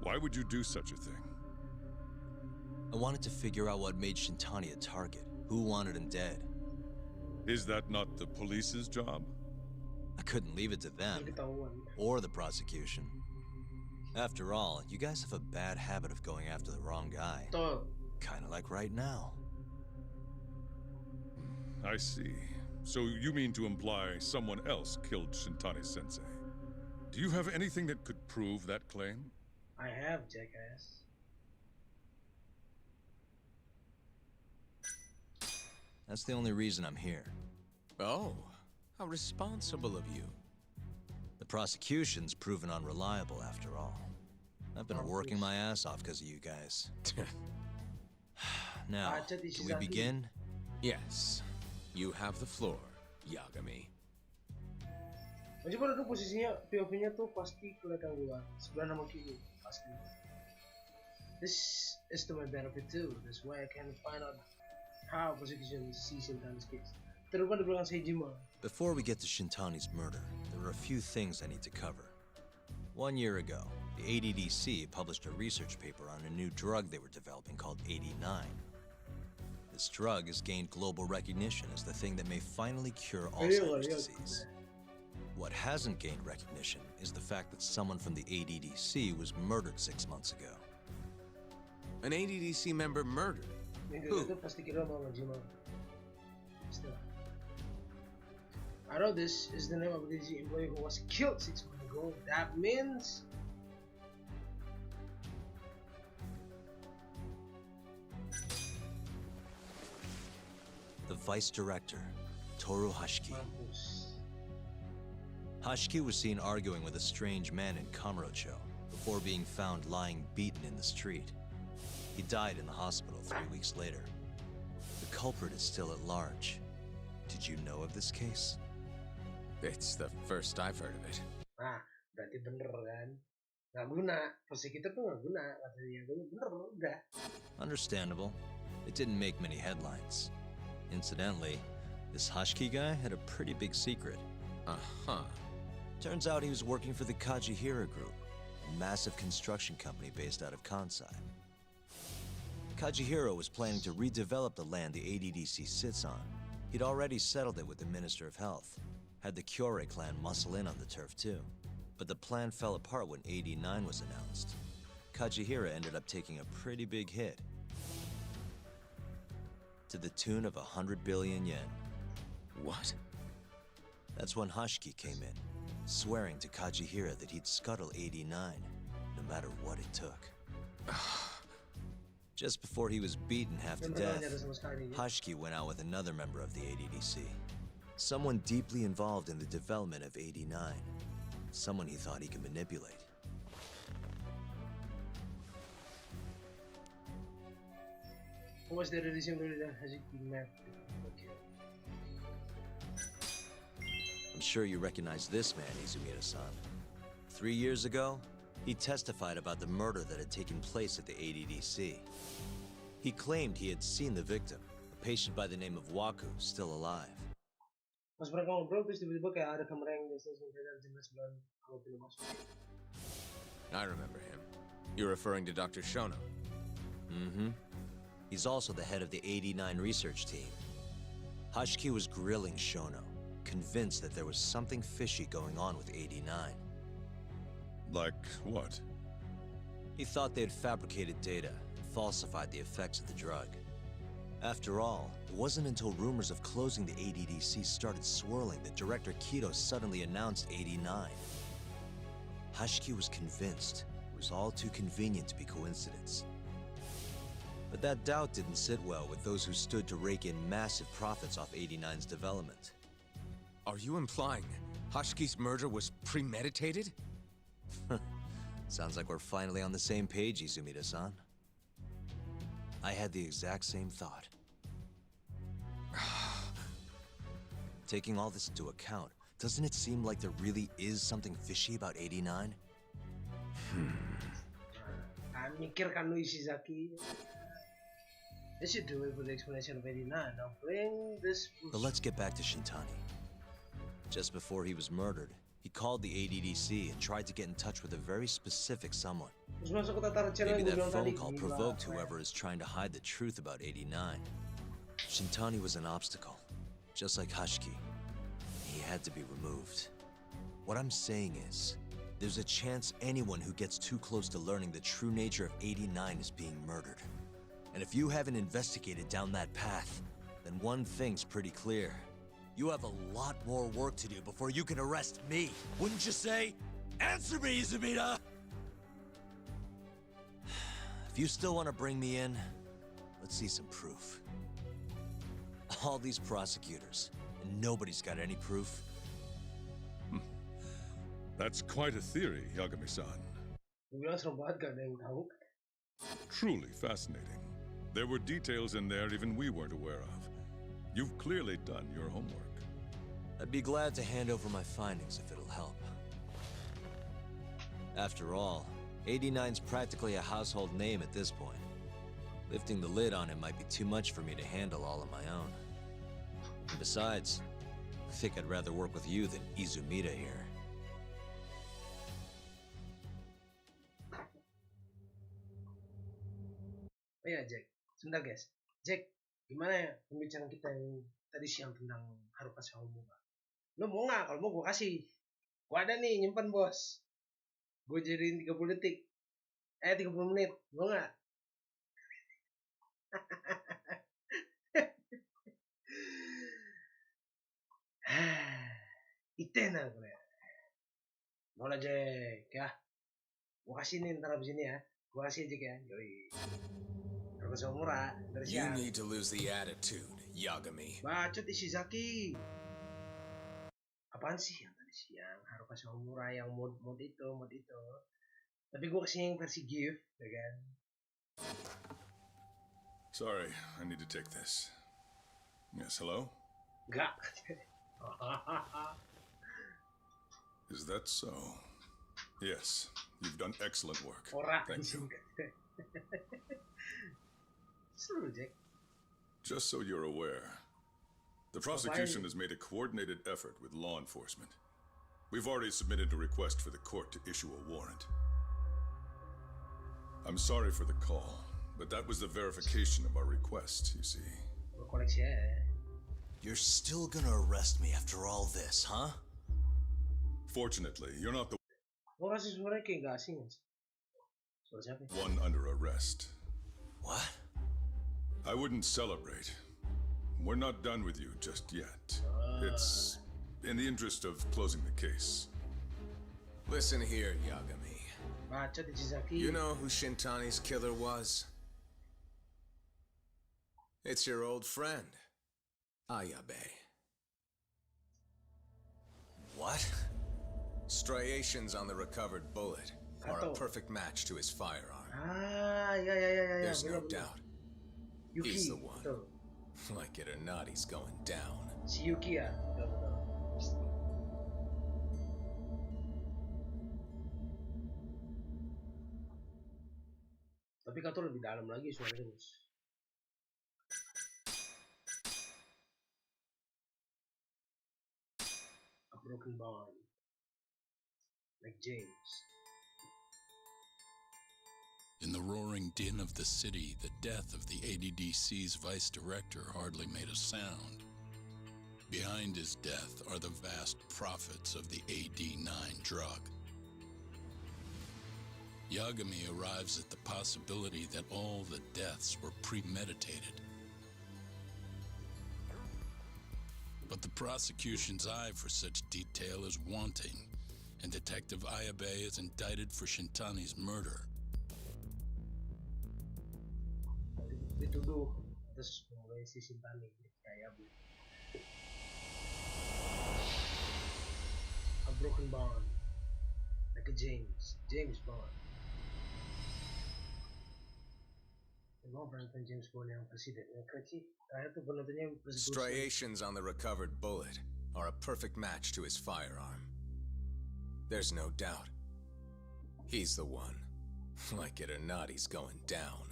Why would you do such a thing? I wanted to figure out what made Shintani a target. Who wanted him dead? Is that not the police's job? I couldn't leave it to them, or the prosecution. After all, you guys have a bad habit of going after the wrong guy. Kinda like right now. I see. So you mean to imply someone else killed Shintani-sensei? Do you have anything that could prove that claim? I have, jackass. That's the only reason I'm here. Oh, how responsible of you. The prosecution's proven unreliable, after all. I've been working my ass off because of you guys. Now, can we begin? Yes. You have the floor, Yagami. Coba duduk posisinya, POV-nya tuh pasti kelihatan luar. Sebelah nama kiri, pasti. This is to my benefit too. That's why I can find out how prosecution sees Shintani's case. Terlupa di belakang Seijima. Before we get to Shintani's murder, there are a few things I need to cover. 1 year ago, the ADDC published a research paper on a new drug they were developing called 89. This drug has gained global recognition as the thing that may finally cure Alzheimer's disease. What hasn't gained recognition is the fact that someone from the ADDC was murdered 6 months ago. An ADDC member murdered? Who? I know this is the name of the ADDC employee who was killed 6 months ago. That means... the vice director, Toru Hashiki. Hashiki was seen arguing with a strange man in Kamurocho before being found lying beaten in the street. He died in the hospital 3 weeks later. The culprit is still at large. Did you know of this case? It's the first I've heard of it. Ah, berarti bener kan? Nggak guna, prosecutor tuh nggak guna. Katanya bener, udah. Understandable. It didn't make many headlines. Incidentally, this Hashiki guy had a pretty big secret. Uh-huh. Turns out he was working for the Kajihira Group, a massive construction company based out of Kansai. Kajihira was planning to redevelop the land the ADDC sits on. He'd already settled it with the Minister of Health, had the Kyorei clan muscle in on the turf too. But the plan fell apart when 89 was announced. Kajihira ended up taking a pretty big hit, to the tune of 100 billion yen. What? That's when Hashiki came in, swearing to Kajihira that he'd scuttle 89, no matter what it took. Just before he was beaten half to death, Hashiki went out with another member of the ADDC. Someone deeply involved in the development of 89. Someone he thought he could manipulate. What was the reason that Hashiki met? I'm sure you recognize this man, Izumida-san. 3 years ago, he testified about the murder that had taken place at the ADDC. He claimed he had seen the victim, a patient by the name of Waku, still alive. Pas mereka ngobrol terus tiba-tiba kayak ada kamera yang langsung beda jam 9 kalau film masuk. I remember him. You're referring to Dr. Shono. Mm-hmm. He's also the head of the 89 research team. Hashiki was grilling Shono, convinced that there was something fishy going on with 89. Like what? He thought they had fabricated data and falsified the effects of the drug. After all, it wasn't until rumors of closing the ADDC started swirling that Director Kido suddenly announced 89. Hashiki was convinced it was all too convenient to be coincidence. But that doubt didn't sit well with those who stood to rake in massive profits off 89's development. Are you implying Hashiki's murder was premeditated? Sounds like we're finally on the same page, Izumida-san. I had the exact same thought. Taking all this into account, doesn't it seem like there really is something fishy about 89? Mikir kan lu Ishizaki. They should do it with the explanation of 89. Now bring this. But let's get back to Shintani. Just before he was murdered, he called the ADDC and tried to get in touch with a very specific someone. Maybe that phone call provoked whoever is trying to hide the truth about 89. Shintani was an obstacle, just like Hashiki. He had to be removed. What I'm saying is, there's a chance anyone who gets too close to learning the true nature of 89 is being murdered. And if you haven't investigated down that path, then one thing's pretty clear. You have a lot more work to do before you can arrest me, wouldn't you say? Answer me, Izumida! If you still want to bring me in, let's see some proof. All these prosecutors, and nobody's got any proof. That's quite a theory, Yagami-san. Truly fascinating. There were details in there even we weren't aware of. You've clearly done your homework. I'd be glad to hand over my findings if it'll help. After all, 89's practically a household name at this point. Lifting the lid on it might be too much for me to handle all on my own. And besides, I think I'd rather work with you than Izumida here. Oh ya Jack, sebentar guys. Jack, gimana ya pembicaraan kita yang tadi siang tentang Haruka Semoga? Lo mau nggak? Kalau mau gue kasih. Gue ada nih nyimpan bos. Gue jadiin 30 detik. 30 menit. Mau nggak? Itena gue. Mau lah Jack ya. Gue kasih nih ntar abis ini ya. Gue kasih Jack ya. Yoi. You need to lose the attitude, Yagami. Bacot Ishizaki. Apaan sih yang tadi siang? Haruka Semoga yang mod itu. Tapi gue kasih yang versi gift, ya kan? Sorry, I need to take this. Yes, hello? Enggak. Is that so? Yes, you've done excellent work. Thank you. Jack. Just so you're aware, the prosecution has made a coordinated effort with law enforcement. We've already submitted a request for the court to issue a warrant. I'm sorry for the call, but that was the verification of our request, you see. You're still gonna arrest me after all this, huh? Fortunately, you're not the one under arrest. What? I wouldn't celebrate. We're not done with you just yet. in the interest of closing the case. Listen here, Yagami. Baca di Chizaki. You know who Shintani's killer was? It's your old friend, Ayabe. What? Striations on the recovered bullet are a perfect match to his firearm. Ah, ya. There's no doubt. Yuki. He's the one. Betul. Like it or not, he's going down. Si Yuki ya. Betul. Tapi kau tuh lebih dalam lagi suaranya, Bos. A broken bond. Like James. In the roaring din of the city, the death of the ADDC's vice director hardly made a sound. Behind his death are the vast profits of the AD9 drug. Yagami arrives at the possibility that all the deaths were premeditated. But the prosecution's eye for such detail is wanting, and Detective Ayabe is indicted for Shintani's murder. Dituduh terus mulai si Shintani kayak a broken bond like a James Bond. Emang penonton James Bond yang presiden ya kaki kayak tuh penontonnya yang presiden. Striations on the recovered bullet are a perfect match to his firearm. There's no doubt. He's the one. Like it or not, he's going down.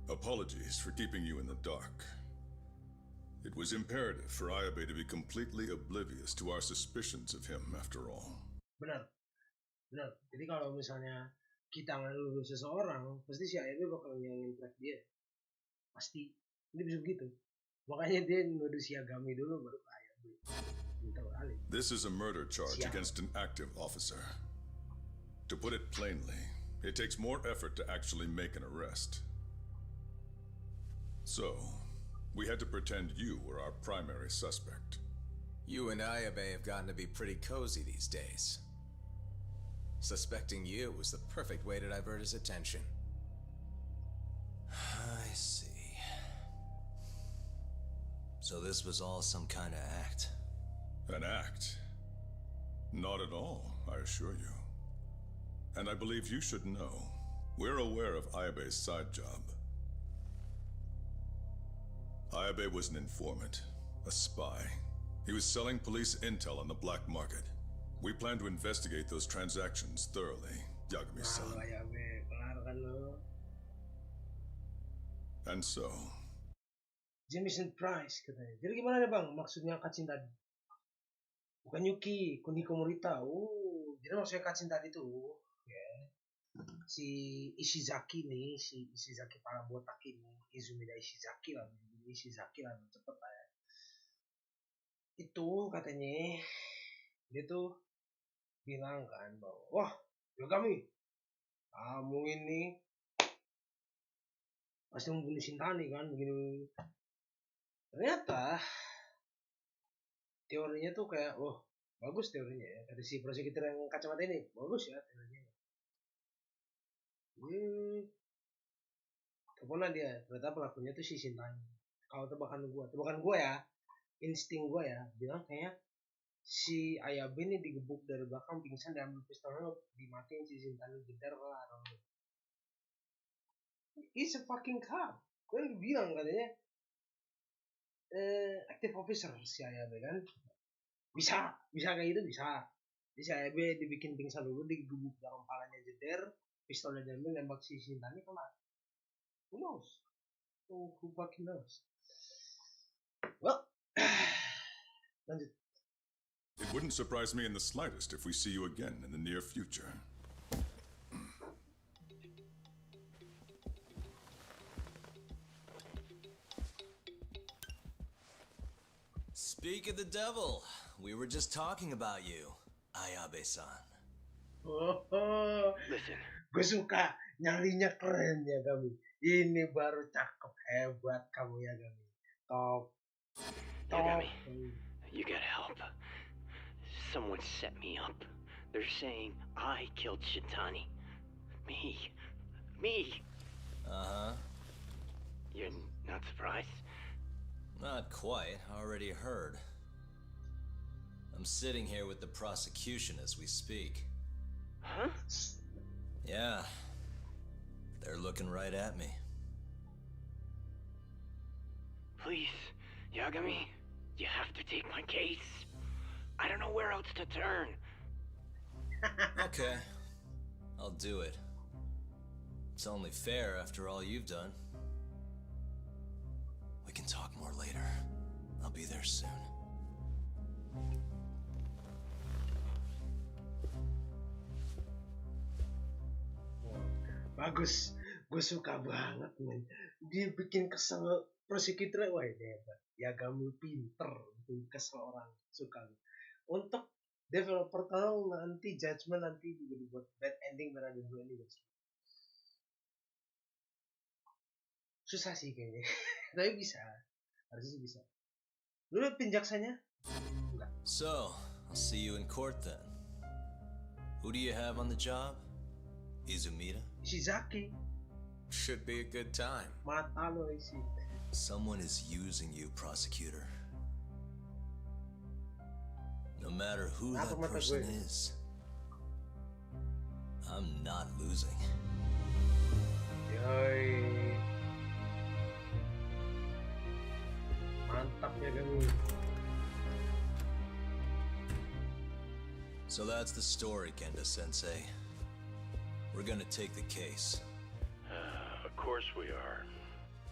Apologies for keeping you in the dark. It was imperative for Ayabe to be completely oblivious to our suspicions of him, after all. Benar. Jadi kalau misalnya kita ngeluh seseorang, pasti si Ayabe bakal nge-track dia. Pasti. Ini bisa begitu. Makanya dia nuduh si Yagami dulu baru ke Ayabe. This is a murder charge against an active officer. To put it plainly, it takes more effort to actually make an arrest. So, we had to pretend you were our primary suspect. You and Ayabe have gotten to be pretty cozy these days. Suspecting you was the perfect way to divert his attention. I see. So this was all some kind of act? An act? Not at all, I assure you. And I believe you should know, we're aware of Ayabe's side job. Ayabe was an informant, a spy. He was selling police intel on the black market. We plan to investigate those transactions thoroughly, Yagami-san. And so... Jameson Price katanya. Jadi gimana nih bang? Maksudnya Kacin tadi? Bukan Yuki, Kuniko Morita. Oh, jadi maksudnya Kacin tadi tuh, ya. Si Ishizaki nih, si Ishizaki para botak ini, Izumida Ishizaki lah, cepet lah ya. Itu katanya dia tuh bilang kan bahwa wah Yagami, kamu ini pasti membunuh Shintani kan begini. Ternyata teorinya tuh kayak wah bagus teorinya ya dari si prosecutor yang kacamata ini, bagus ya teorinya. Kemana dia? Ternyata pelakunya tuh si Shintani. Kalau tebakan gua ya, insting gua ya, bilang kayak si Ayabe ini digebuk dari belakang pingsan dan ambil pistolnya dimatiin si Shintani jedar lah. He's a fucking cop. Gue bilang katanya active officer si Ayabe kan. Bisa kayak gitu bisa. Jadi si Ayabe dibikin pingsan dulu, digebuk dalam kepalanya jeder, pistolnya diambil nembak si Shintani kena. Who knows? Who fucking knows? Well, lanjut. It wouldn't surprise me in the slightest if we see you again in the near future. Speak of the devil, we were just talking about you, Ayabe-san. Listen, gue suka nyarinya keren ya kami. Ini baru cakep, hebat kamu Yagami. Top. Yagami, you gotta help. Someone set me up. They're saying I killed Shitani. Me. Uh-huh. You're not surprised? Not quite. Already heard. I'm sitting here with the prosecution as we speak. Huh? Yeah. They're looking right at me. Please, Yagami, you have to take my case. I don't know where else to turn. Okay. I'll do it. It's only fair after all you've done. We can talk more later. I'll be there soon. Bagus, gue suka banget men. Dia bikin kesel prosecutor, wah ini hebat. Yagami pinter, bikin kesel orang, suka. Untuk developer tahu nanti Judgement nanti juga dibuat bad ending berada dua ini guys. Susah sih kayaknya, tapi bisa, harusnya bisa. Lu liat penjaksanya? Enggak. So, I'll see you in court then. Who do you have on the job? Izumida? Shizaki. Should be a good time. Mata lo isi. Someone is using you, prosecutor. No matter who that person is, I'm not losing. Yoi. Mantap ya kamu. So that's the story, Kenda-sensei. We're gonna take the case. Of course we are.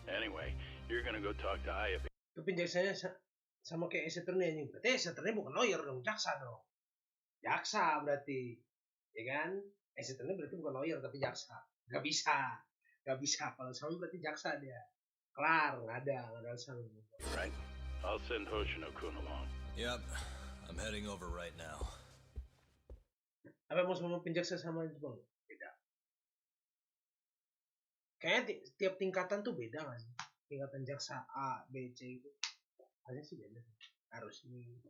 Anyway, you're gonna go talk to Ayabe. Tapi jaksanya sama kayak seterusnya ini. Berarti seterusnya bukan lawyer dong, jaksa dong. Jaksa berarti, ya kan? Seterusnya berarti bukan lawyer tapi jaksa. Gak bisa. Kalau sama berarti jaksa dia. Kelar, nggak ada alasan. Right. I'll send Hoshino-kun along. Yep, I'm heading over right now. Apa mau sama penjaksa sama Jepang? Beda. Kayaknya tiap tingkatan tuh beda nggak sih? Tingkatan jaksa A, B, C itu. Harusnya sih beda. Harusnya. Gitu.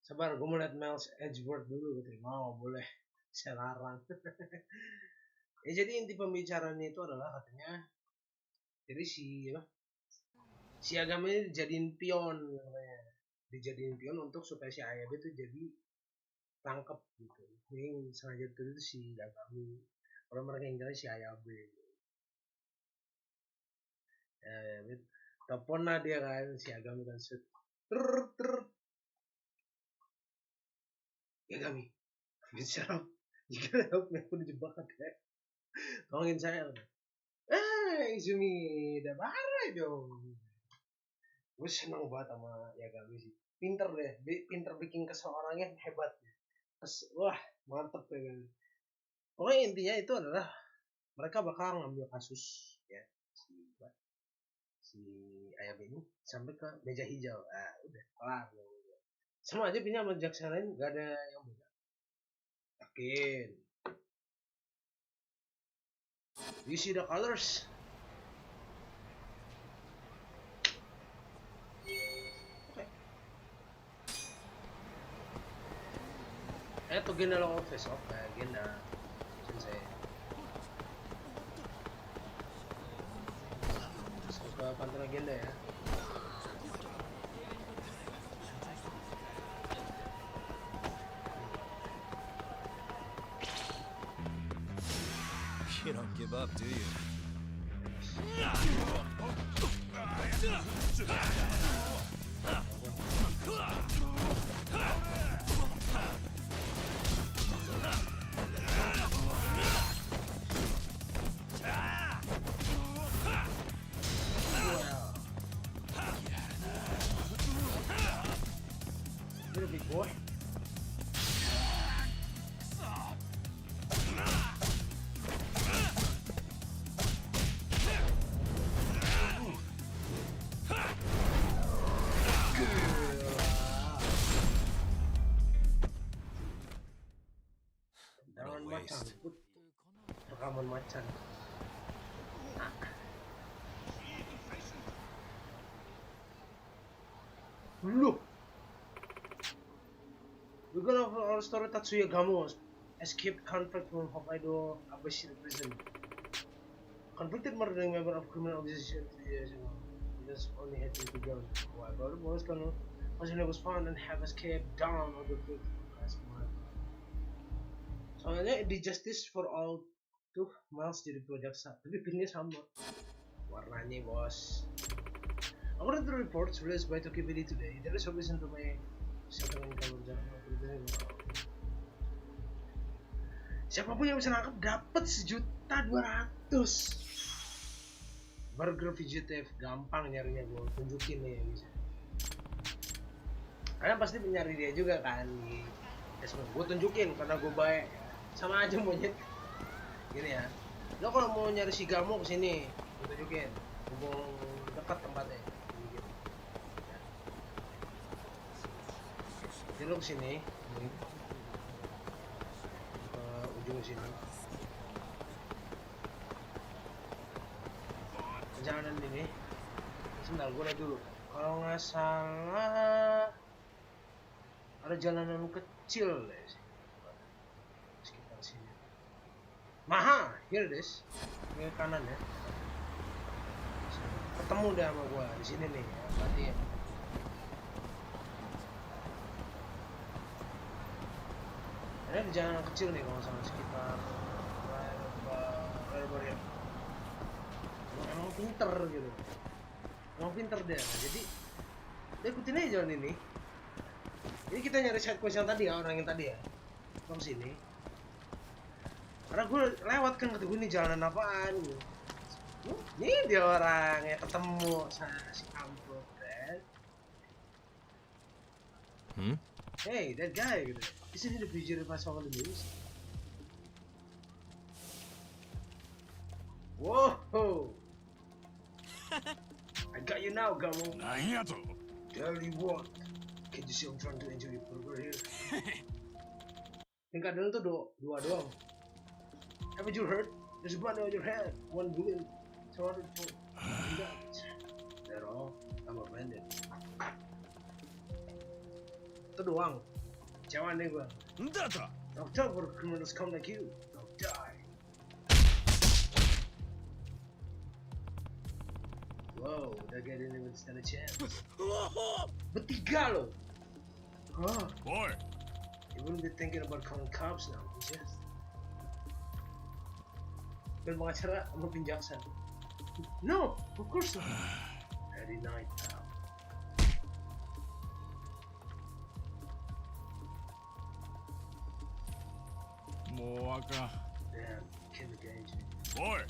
Sabar, gue mau liat Miles Edgeworth dulu. Mau, boleh. Saya larang. Ya, jadi inti pembicaraannya itu adalah katanya, jadi si Yagami ini dijadiin pion katanya. Dijadiin pion untuk supaya si Ayabe itu jadi tangkep gitu. Ini sengaja itu si Yagami. Kalau mereka yang jalan si Ayabe. Ya, telepon lah dia kan, si Yagami kan Yagami, bisa jika aku dijebak kayak tolongin saya. Izumi, udah parah dong. Gue seneng banget sama Yagami sih. Pinter deh, pinter bikin kesel orangnya hebat. Wah, mantep ya kan. Pokoknya intinya itu adalah mereka bakal ngambil kasus ya si Ayabe ini sampai ke meja hijau. Udah kelar. Sama aja pindah sama jaksa lain, gak ada yang beda. Yakin. You see the colors? Okay. Genda lang office. Okay, genda. Sensei. Suka pantang agenda ya. You don't give up, do you? waste. Rekaman macan. Look! We're gonna have our story Tatsuya Gamo escaped conflict from Hokkaido Abashi prison. Convicted murdering member of criminal organization 3 years ago. He just only had to go. However, was found and have escaped down on the field last month. Soalnya di Justice for All tuh Miles jadi ketua jaksa, tapi pinnya sama warnanya bos. According to the reports released by Tokyo PD today, there is a reason to my settlement kalau siapapun yang bisa nangkep dapat 1.200.000. Burger fugitive gampang nyarinya, gue tunjukin nih bisa. Kalian pasti mencari dia juga kan di Judgement. Gue tunjukin karena gue baik. Sama aja monyet. Gini ya. Lo kalau mau nyari si Gamo kesini, gue tunjukin. Hubung dekat tempatnya. Jadi lo kesini, ke ujung sini. Perjalanan ini, sebentar gue lihat dulu. Kalau nggak salah ada jalanan kecil deh sekitar sini. Maha, here it is. Ini kanan ya. Ketemu deh sama gue di sini nih. Ya. Berarti ya. Ada di jalanan kecil nih kalau salah sekitar ya. Emang pinter gitu. Emang pinter deh. Jadi dia ikutin aja jalan ini. Ini kita nyari side quest yang tadi ya, orang yang tadi ya. Ke sini. Karena gue lewat kan kata gue ini jalanan apaan gitu. Ini dia orang yang ketemu sama si kampung kan. Hey, that guy gitu. Isn't he the fugitive I saw on the news? Whoa! I got you now, Gamo. Dari what? Can you see I'm trying to enjoy your burger here? Tingkat dulu tuh dua doang. Haven't you heard? There's blood on your head. 1 billion. 200 for that all? I'm a bandit. Itu doang. Jangan nih gua. Don't tell for criminals come like you. They'll die. Whoa, that guy didn't even stand a chance. Bertiga loh. Huh? Boy. You wouldn't be thinking about calling cops now, just. Ben pengacara sama penjaksa. No, of course not. Very night, pal. Damn, kill the game. Boy.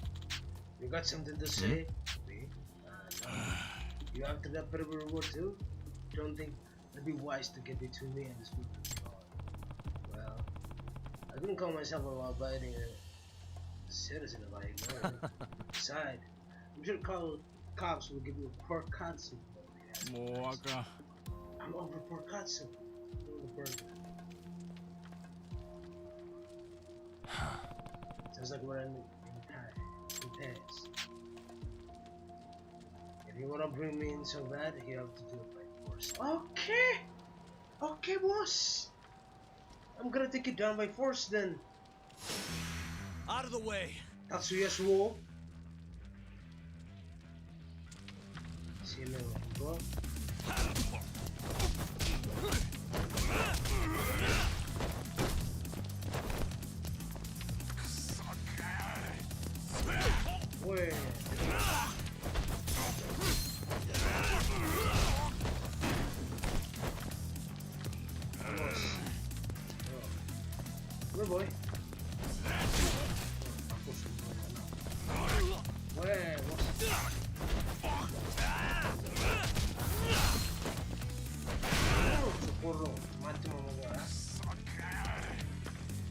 You got something to say? Me? No. You after that terrible reward too? Don't think it'd be wise to get between me and this people. Well, I wouldn't call myself a law-abiding citizen if I ignored it. Besides, I'm sure cops will give you a pork katsu. I'm over pork katsu. Over burger. Sounds like we're in Paris. If you wanna bring me in so bad, you have to do it by force. Okay! Okay, boss! I'm gonna take you down by force then. Out of the way! Tatsuya Suo. Sino ko? Wait. Where boy? Where? Syukur macam apa?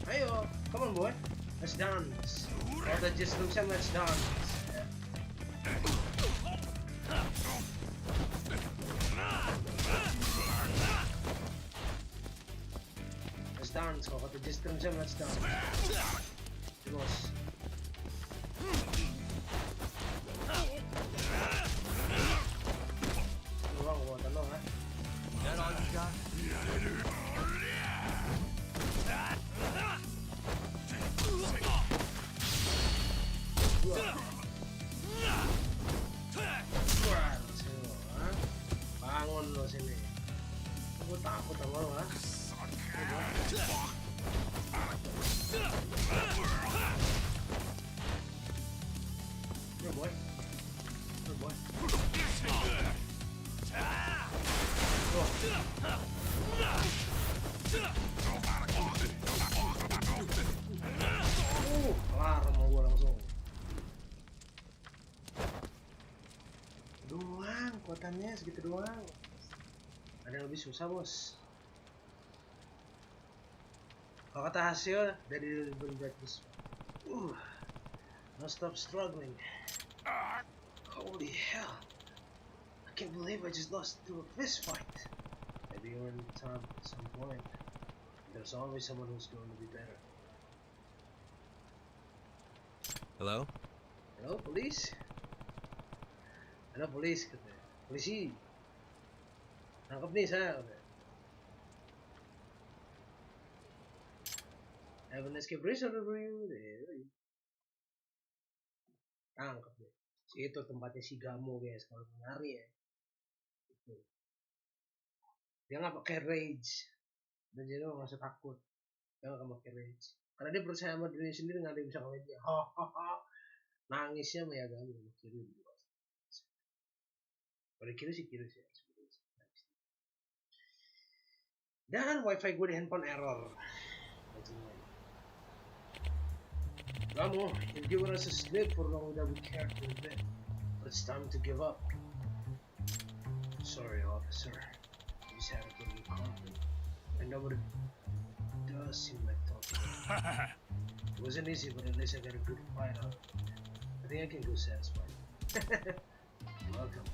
Ayo, come on boy, let's dance. Or just looks like let's dance. Let's dance. Or just looks like let's dance. Bos. Tolong gua tolong ah. That all you got? Bangun lo sini. Gue takut sama lo ah. Ya boy. Ya boy. Kelar sama gue langsung. Doang, kuatannya segitu doang. Ada yang lebih susah bos. Kalau kata hasil dari berbagai no stop struggling. Holy hell, I can't believe I just lost to a fist fight. Maybe you're in time at some point. There's always someone who's going to be better. Hello? Hello, police? Halo, police katanya. Polisi. Nangkep nih saya katanya. I have an escape result for you. Tangkep nih. Itu tempatnya si Gamo guys kalau nyari ya. Itu. Dia nggak pakai rage dan jadi nggak usah takut. Dia nggak pakai rage karena dia percaya sama dirinya sendiri, nggak ada yang bisa ngalahin dia. Nangisnya sama ya Gamo kiri. Pada kiri sih ya. Dan wifi gue di handphone error. Gamo, you've given us a slip for long that we cared for a bit. But it's time to give up. Sorry, officer. You just had to be confident. I know what it does seem like talking. It wasn't easy, but at least I got a good fight out of it. I think I can go satisfied. Welcome.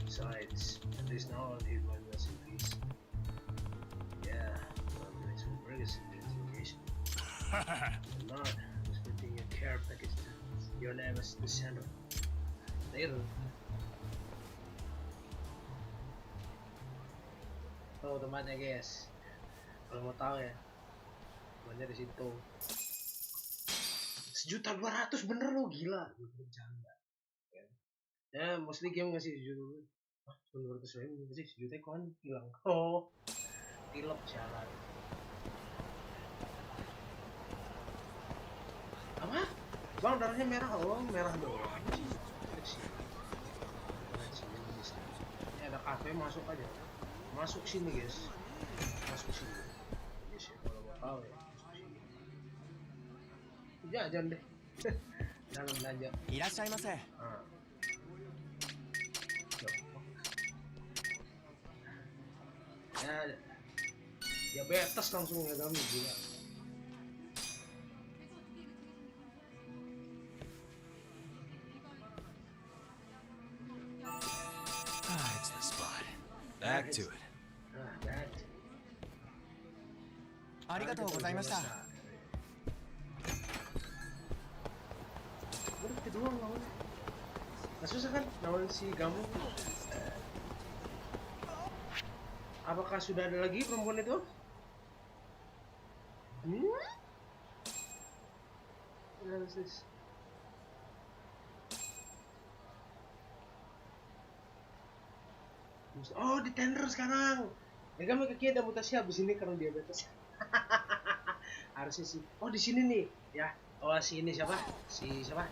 Besides, at least now I'll leave my mess in peace. Yeah, I'm doing some burgers in the interrogation. I'm not. Your care package to your name is the center. Later. Oh, tempatnya guys. Kalau mau tahu ya, tempatnya di situ. 1.200.000 bener lo, gila. Bercanda. Ya, mostly game ngasih 1.200.000. Wah, 200.000 sih 1 juta kan hilang. Oh, tilep jalan. Apa? Bang, darahnya merah. Oh, merah doang. Ini ada kafe, masuk aja. Masuk sini guys. Masuk sini. Guys ya, kalau mau tahu ya. Jajan deh. Jangan belanja. Irashaimase. Ya, diabetes langsung ya kami gila. It's the spot. Back to it. Back. ありがとうございました。Udah itu doang lawan. Nggak susah kan lawan si Gamo? Apakah sudah ada lagi perempuan itu? Oh, di tender sekarang. Ya kan kayaknya ada mutasi habis ini karena diabetes. Harusnya sih. Oh, di sini nih, ya. Oh, si ini siapa? Si siapa?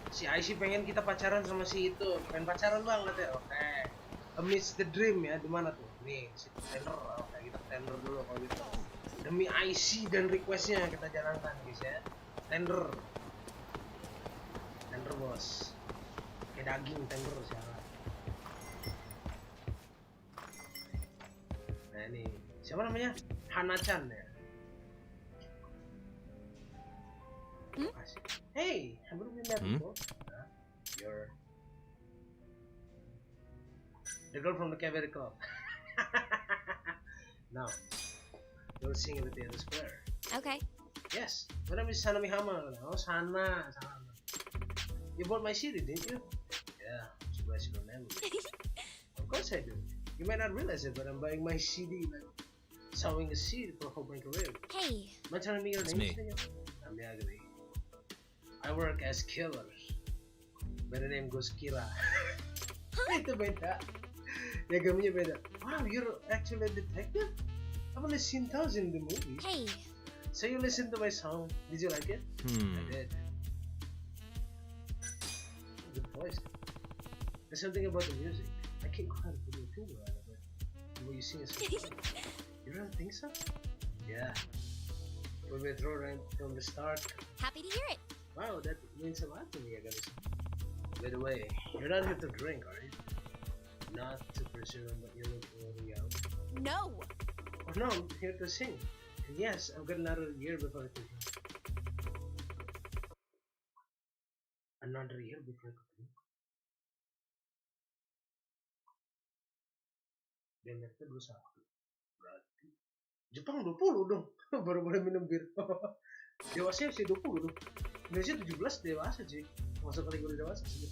Si IC pengen kita pacaran sama si itu. Pengen pacaran bang katanya. Oke. Amidst the dream ya, di mana tuh? Nih, si tender. Oke, kita tender dulu kalau gitu. Demi IC dan requestnya kita jalankan guys ya. Tender. Tender bos. Kayak daging tender siapa? Nah ini siapa namanya? Hana-chan ya. Hey, haven't we met before? You're the girl from the cabaret club. Now, you'll sing with the other square. Okay. Yes, my name is Sana Mihama. Oh, Sana. You bought my CD, didn't you? Yeah, I'm surprised you remember. Of course I do. You might not realize it, but I'm buying my CD, like sowing a seed for hope my career. Hey. Am I telling me your It's name? me. I'm Yagami. I work as killer. But the name goes Kira. Itu beda. Yagaminya beda. Wow, you're actually a detective? I've only seen those in the movie. Hey. So you listened to my song. Did you like it? I did. Good voice. There's something about the music. I can't quite put my finger on it, but the way you sing is so funny. You don't think so? Yeah. We withdraw right from the start. Happy to hear it. Wow, that means a lot to me, I gotta say. By the way, you're not here to drink, are you? Not to presume, but you look really young. No. Oh no, I'm here to sing. And yes, I've got another year before I can drink. Another year before I can drink. Denmark itu 21. Berarti Jepang 20 dong. Baru boleh minum bir. Dewasa sih 20 dong. Indonesia 17 dewasa sih. Masuk kategori dewasa sih.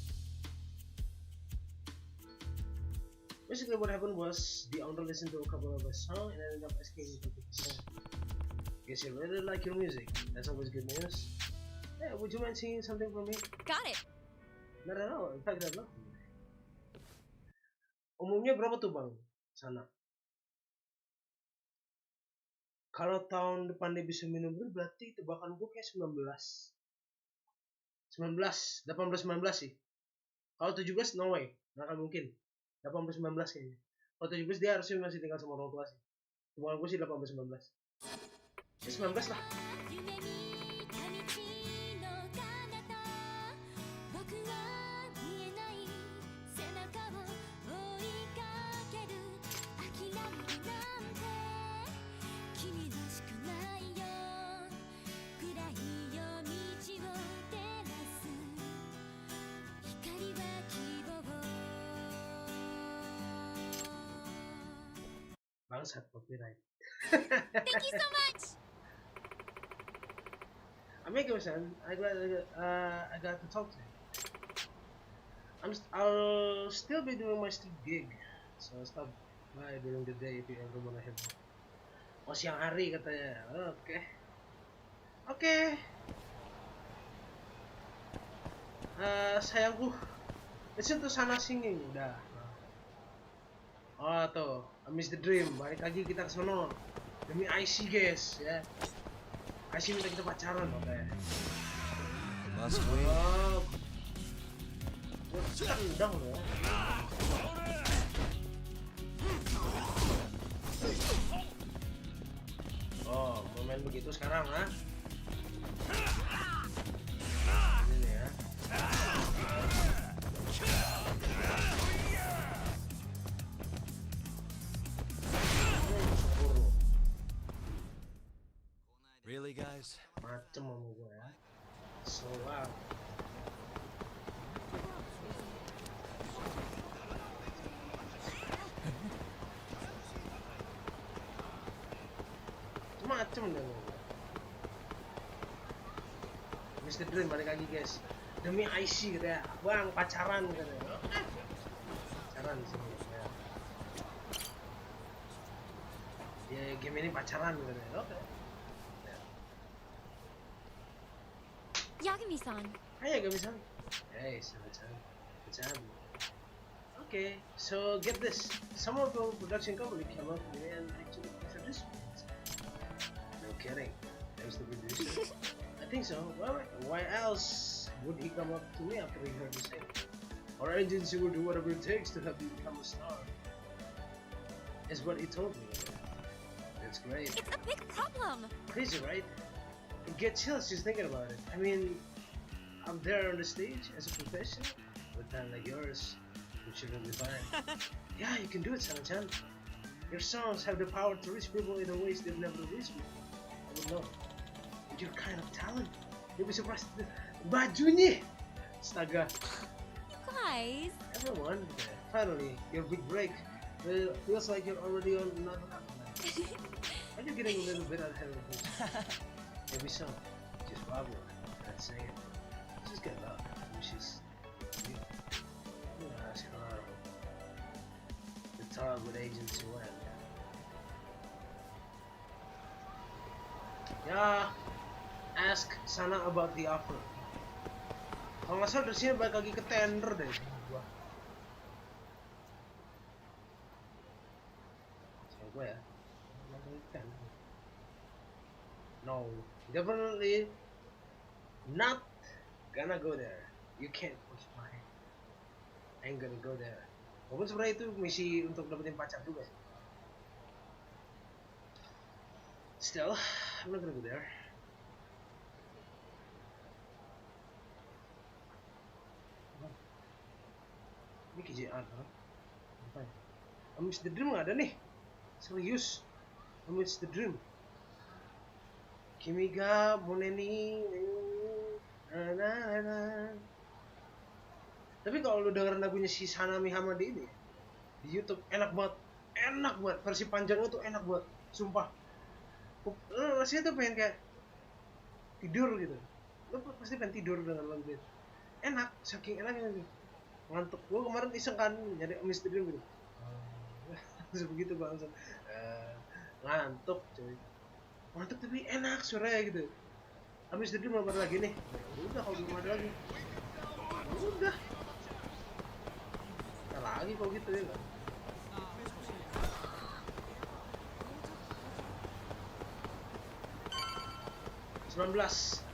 Basically what happened was the owner listened to a couple of a song and ended up asking me to pick a song. Guess you really like your music. That's always good news. Yeah, would you mind singing something for me? Got it. Not at all. In fact, I'd love to. Umumnya berapa tuh bang? Sana. Kalau tahun depan dia bisa minum bir, berarti tebakan gue kayak 19, 18, 19 sih. Kalau 17 no way, nggak akan mungkin. 18, 19 kayaknya. Kalau 17 dia harusnya masih tinggal sama orang tua sih. Tebakan gue sih 18, 19. Ya 19 lah. Bangsat copyright. Thank you so much. Amigo, son, I got to talk to you. I'll still be doing my street gig, so stop by during the day if you ever wanna hit me. Oh siang hari katanya. Oke. Sayangku, listen to Sana singing udah. Oh tuh, I miss the dream. Balik lagi kita ke sono. Demi IC guys, ya. IC minta kita pacaran, oke. Must we? Tendang loh. Oh, mau main begitu sekarang, ha? Ini ya. Really, guys? Macem sama gue ya. So loud. Macem deh gue. Mr. Dream balik lagi guys. Demi IC gitu ya. Bang pacaran gitu ya. Pacaran di sini ya. Ya game ini pacaran gitu ya. Oke. Yagami-san. Hi, Yagami-san. Hey, Sana-chan. Okay, so get this. Some of the production company came up with me and actually introduced me. No kidding. That was the producer. I think so. Well, why else would he come up to me after he heard me say, our agency will do whatever it takes to help you become a star. Is what he told me. That's great. It's a big problem. Crazy, right? It gets chills just thinking about it. I mean, I'm there on the stage as a professional with time like yours, which shouldn't be fine. Yeah, you can do it, Sana-chan. Your songs have the power to reach people in ways they've never reached before. I don't know. With your kind of talent, you'll be surprised. Bajunya! Astaga. You guys. Everyone, finally, your big break. Feels like you're already on another level. Are you getting a little bit ahead of me? Maybe so. Just Rabu. That's saying. She's good luck. She's. Ask her. The talk with Agent Suan. Ya, ask sana about the offer. Kalau nggak salah dari sini balik lagi ke tender deh. Gue ya. No, definitely not gonna go there. You can't push my. Ain't gonna go there. Walaupun sebenarnya itu misi untuk dapetin pacar juga sih. Still, I'm not gonna go there. Ini KJR kan? Apa ya? Amidst the Dream nggak ada nih. Serius. Amidst the Dream. Kimi ga moneni. Tapi kalau lu denger lagunya si Sanami Hamadi ini di YouTube enak banget. Enak banget. Versi panjangnya tuh enak banget. Sumpah. Rasanya tuh pengen kayak tidur gitu. Lu pasti pengen tidur dengan lagu itu. Enak, saking enaknya gitu. Ngantuk. Gua kemarin iseng kan nyari Amidst the Dream gitu. Terus begitu gua langsung ngantuk coy. Ngantuk tapi enak suaranya gitu. Amidst the Dream baru lagi nih. Udah kalau belum ada lagi. Udah. Kita lagi kalau gitu ya kan. 19.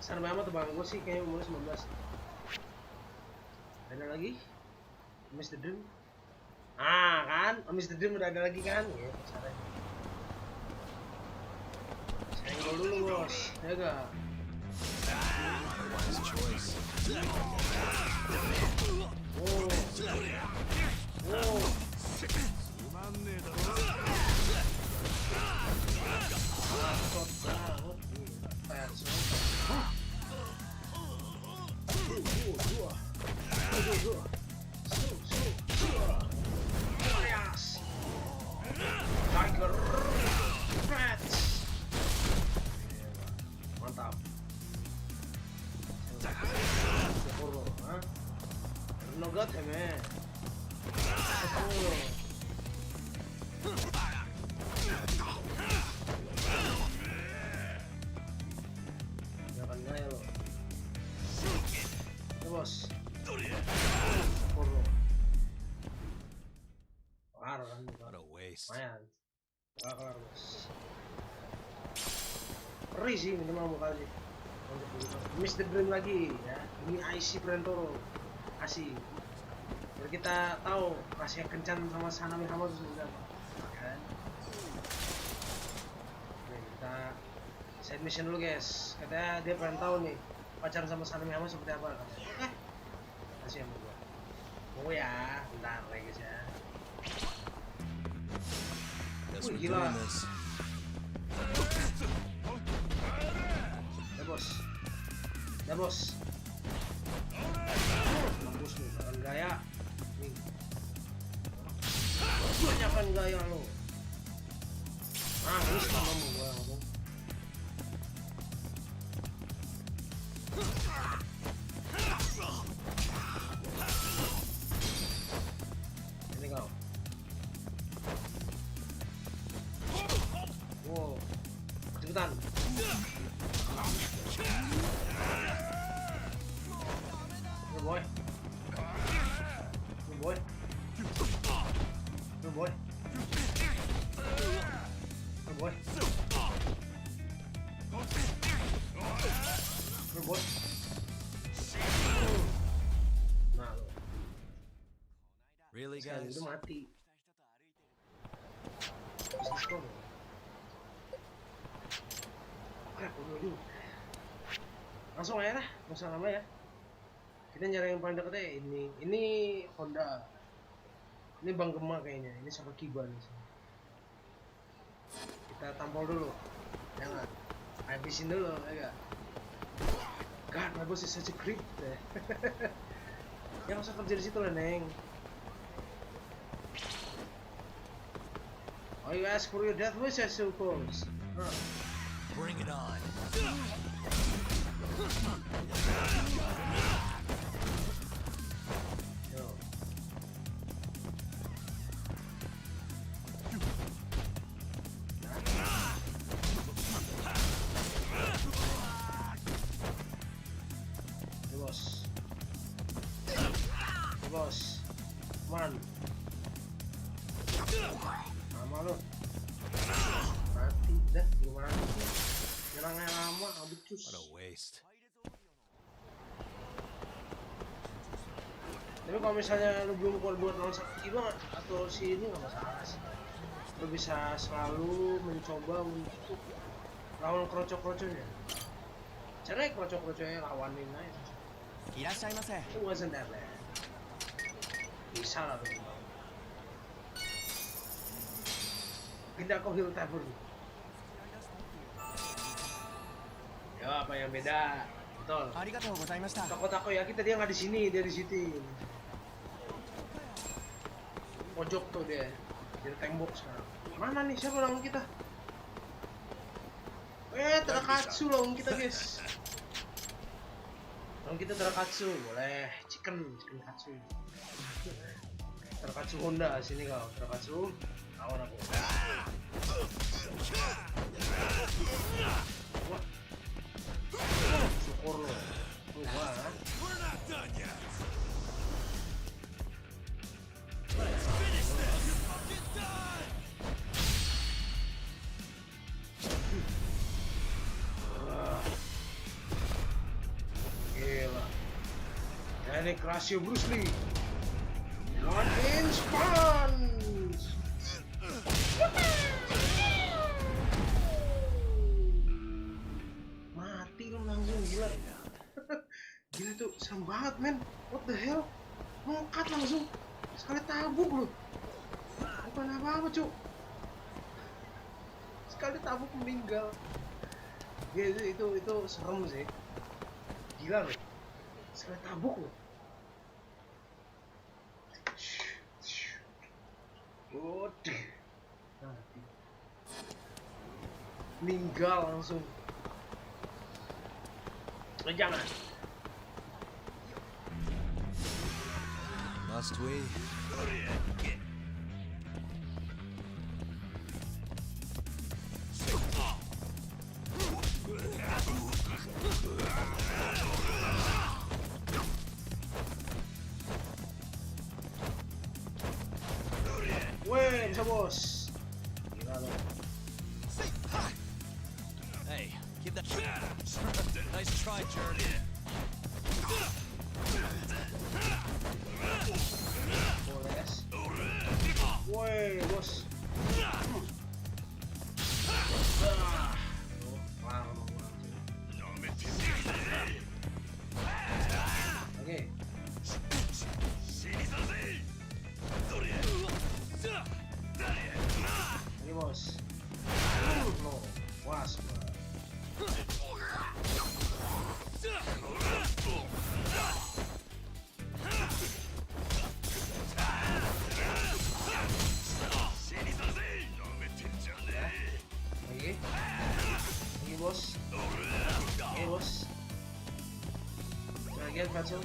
Sana Mama terbang gue sih kayaknya umurnya 19. Ada lagi? Amidst the Dream. Ah kan, Amidst the Dream udah ada lagi kan? Ya, caranya. Senggol dulu bos, ya gak? Wow. Wow. Mantap. Nogat है मैं. Jangan gaya lo. Bos. Parah kan? What a waste. Lumayan. Kelar bos. Perih sih minimal muka sih. Miss the Dream lagi ya. Ini IC Prentoro. Kasih. Biar kita tahu rasanya kencan sama Sanami Hama itu seperti apa. Kan? Oke, kita side mission dulu guys. Katanya dia pengen tahu nih pacaran sama Sanami Hama seperti apa. Oke. Kasih sama gua. Oh ya, bentar lagi guys ya. Gila. Ya bos. Ya bos. Mampus nih, jangan gaya. Nih. Banyakan gaya lo. Nah, ini sama gua ngomong. Ini kau. Wow. Cepetan. Good boy. Good boy. Good boy. Good boy. Good boy. Nah, lo. Really, Sekali guys? itu mati. Bisnis kok. Langsung aja lah, nggak usah lama ya. Kita nyari yang paling deket ya ini Honda, ini Bang Gema kayaknya, ini sama Kiba nih. Kita tampol dulu, ya nggak? Habisin dulu, ya nggak? God, my boss is such a creep deh. Ya nggak usah kerja di situ lah, Neng. Oh, you ask for your death wish, I suppose. Huh. Bring it on. Yo. Bos. Bos. Man. Lama lu. Mati dah gimana? Nyerangnya lama, abicus. What a waste. Tapi kalau misalnya lu belum kuat buat lawan sakti banget atau si ini nggak masalah sih. Lu bisa selalu mencoba untuk lawan kroco-kroconya. Caranya kroco-kroconya lawanin aja. It wasn't that bad. Bisa lah tuh. Pindah ke Hill Tavern. Ya apa yang beda? Betul. Toko-toko kita dia nggak di sini, dia di situ. Pojok tuh dia, di tembok sekarang. Mana nih siapa lawan kita? Terakatsu lawan kita guys. Lawan kita terakatsu, boleh chicken katsu. Terakatsu Honda sini kau, terakatsu lawan aku. Wah. Syukur lo. Wah. Gila. Ini Crasio Bruce Lee. One inch punch. Mati lo langsung gila. Gila tuh serem banget men. What the hell? Ngangkat langsung. Sekali tabuk lo. Bukan apa-apa cuk. Sekali tabuk meninggal. Ya, itu serem sih. Gila lo. Sekali tabuk lo. Waduh. Mati. Meninggal langsung. Jangan. Must we? Weh, bisa bos. Gila lo. Hey, keep that. Nice try, jerk. Boles. Woi, bos. Oke. Ini bos. No, was. Lagi bos. Oke bos. Bagian kacau.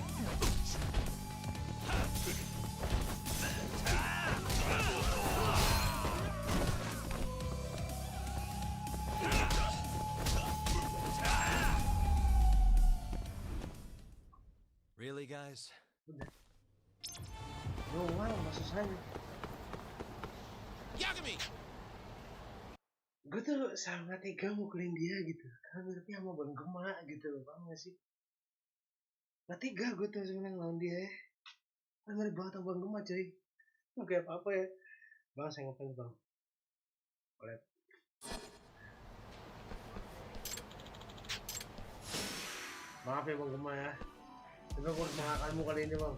Really, guys? Udah. Doang maksudnya. Gue tuh sangat tega mukulin dia gitu. Karena miripnya sama Bang Gema gitu loh, paham gak sih? Gak tega gue tuh sebenernya ngelawan dia ya. Kan mirip banget sama Bang Gema coy. Gak kayak apa-apa ya. Bang, saya ngefans bang. Boleh. Maaf ya Bang Gema ya. Tapi aku harus mengakalmu kali ini bang.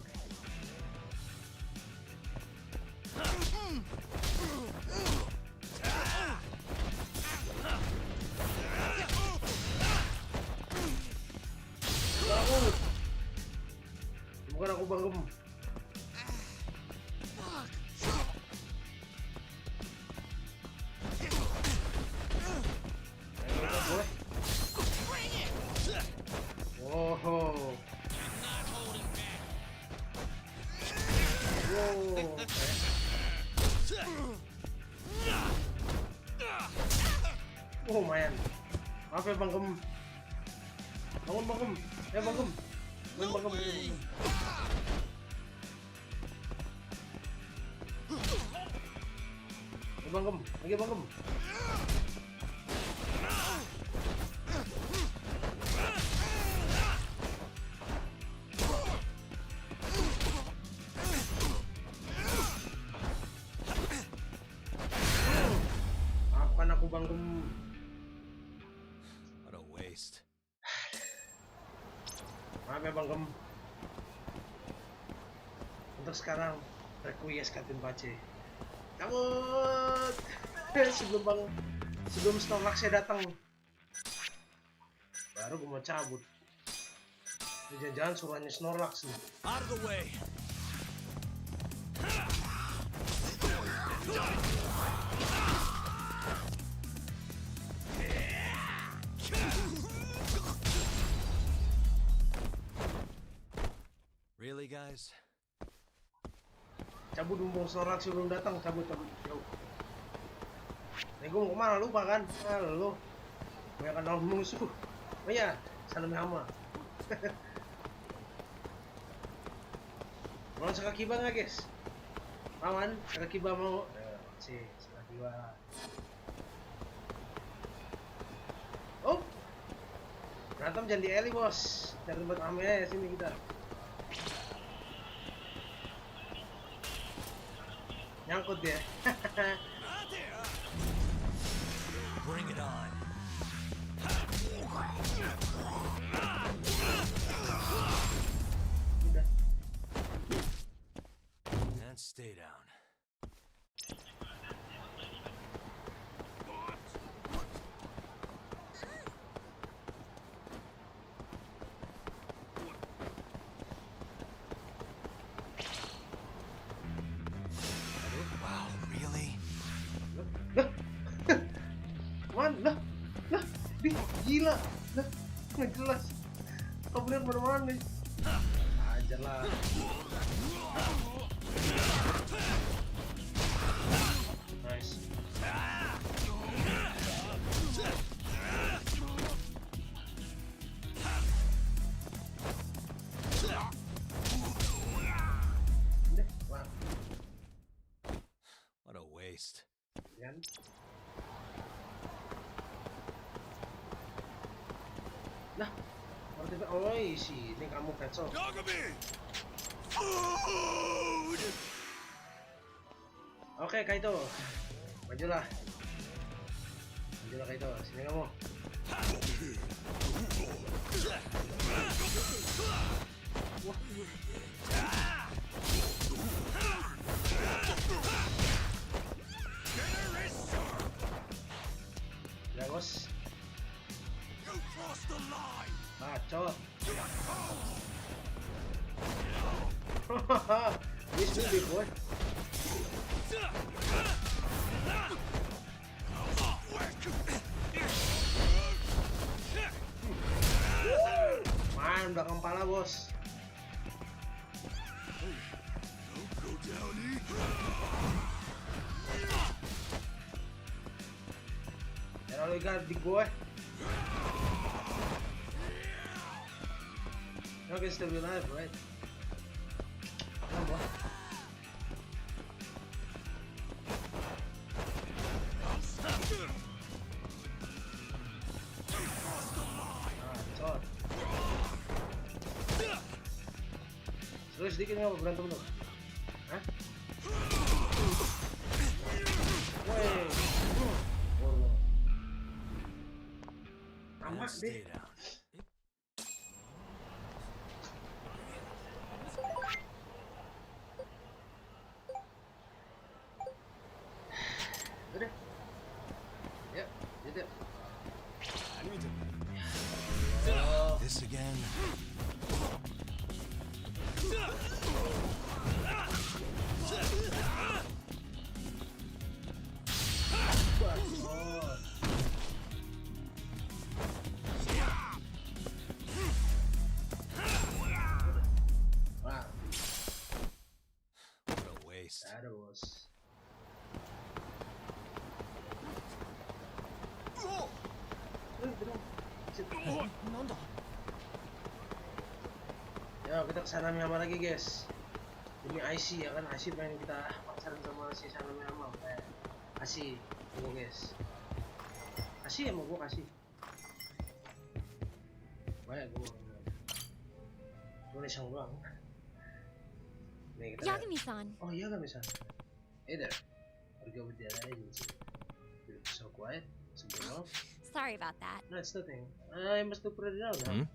Bukan aku Bang Gem. Boleh. Apa ya Bang Gem? Bangun Bang Gem. Bang Gem. Bangun Bang Gem. Bang Gem, lagi Bang Gem. Maafkan aku Bang Gem. What a waste. Maaf ya Bang Gem. Untuk sekarang, request Katin Pace. Cabut. Sebelum Snorlaxnya datang, baru gue mau cabut. Jangan-jangan suruhannya Snorlax nih. Out of the way. Really, guys? Cabut mumpung Snorlax belum datang, cabut. Yuk. Nih gue mau kemana, lupa kan? Lu banyak lawan musuh. Oh iya, salam hama. Mau Sakakiba nggak guys? Aman, Sakakiba mau? Sih, Sakakiba. Oh, berantem jangan di Eli bos. Cari tempat rame ya sini kita. Nyangkut dia. Bring it on. Udah. And stay down. Wow, really? Lah, gila, nggak jelas. Kau lihat mana nih? Ajar lah. Nice. What a waste. Kan? Nah, oh isi ini kamu Petso. Oke Kaito, majulah Kaito, sini kamu. Wah. Ya bos. Bacot. This will be boy. Man, belakang kepala bos. Ya lo ikat di gue. You can still be alive, right? Come on. Azoth. Terus sedikit nggak berantem tuh? Hah? Woi. Amat deh. This again. Ya, kita kesana Miyama lagi guys. Demi IC ya kan, IC pengen kita pacaran sama si sana Miyama. Kasih, tunggu guys. Kasih ya mau gua kasih. Banyak gua. Gua iseng doang. Nih kita. Yagami-san. Oh Yagami-san. Hey there. I'll go with the agency. So quiet. Something wrong? Sorry about that. No, it's nothing. I must look pretty down now.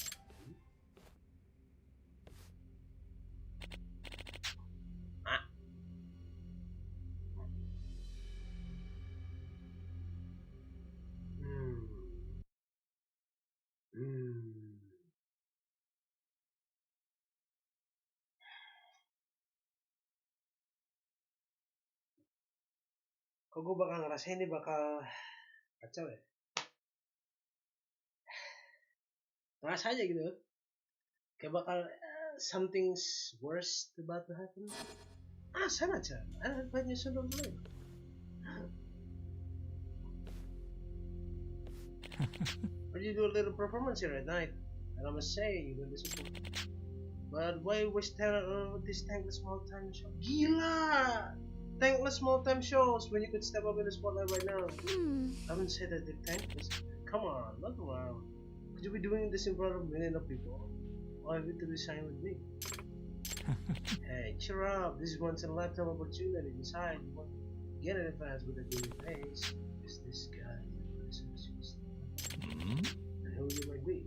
Kok gue bakal ngerasain ini bakal kacau ya? Ngerasa aja gitu. Kayak bakal something's worse about to happen. Sana aja. Banyak sundul dulu. Or you do a little performance here at night, and I must say you don't disappoint. But why waste this thankless small time show? Gila! Thankless small time shows when you could step up in the spotlight right now. I haven't said that they're thankless. Come on, look around. Could you be doing this in front of millions of people? Or have you to resign with me? Hey, cheer up. This is once in a lifetime opportunity. Besides, you won't get an advance with a good face. Is this guy? And who you might be?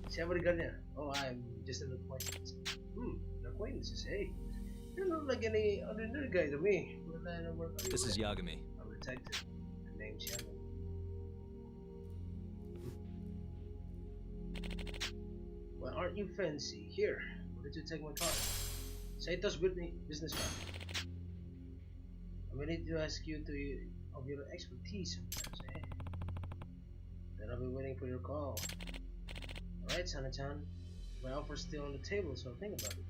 Siapa regardnya? Oh, I'm just an acquaintance. An acquaintance, hey. You don't look like any ordinary guy to me. This is Yagami. I'm a detective. My name's Yagami. Well, aren't you fancy? Here, why don't you take my card? Saito's business card. I'm ready to ask you of your expertise sometimes, eh? Then I'll be waiting for your call. Alright, Sana-chan. My offer's still on the table, so think about it.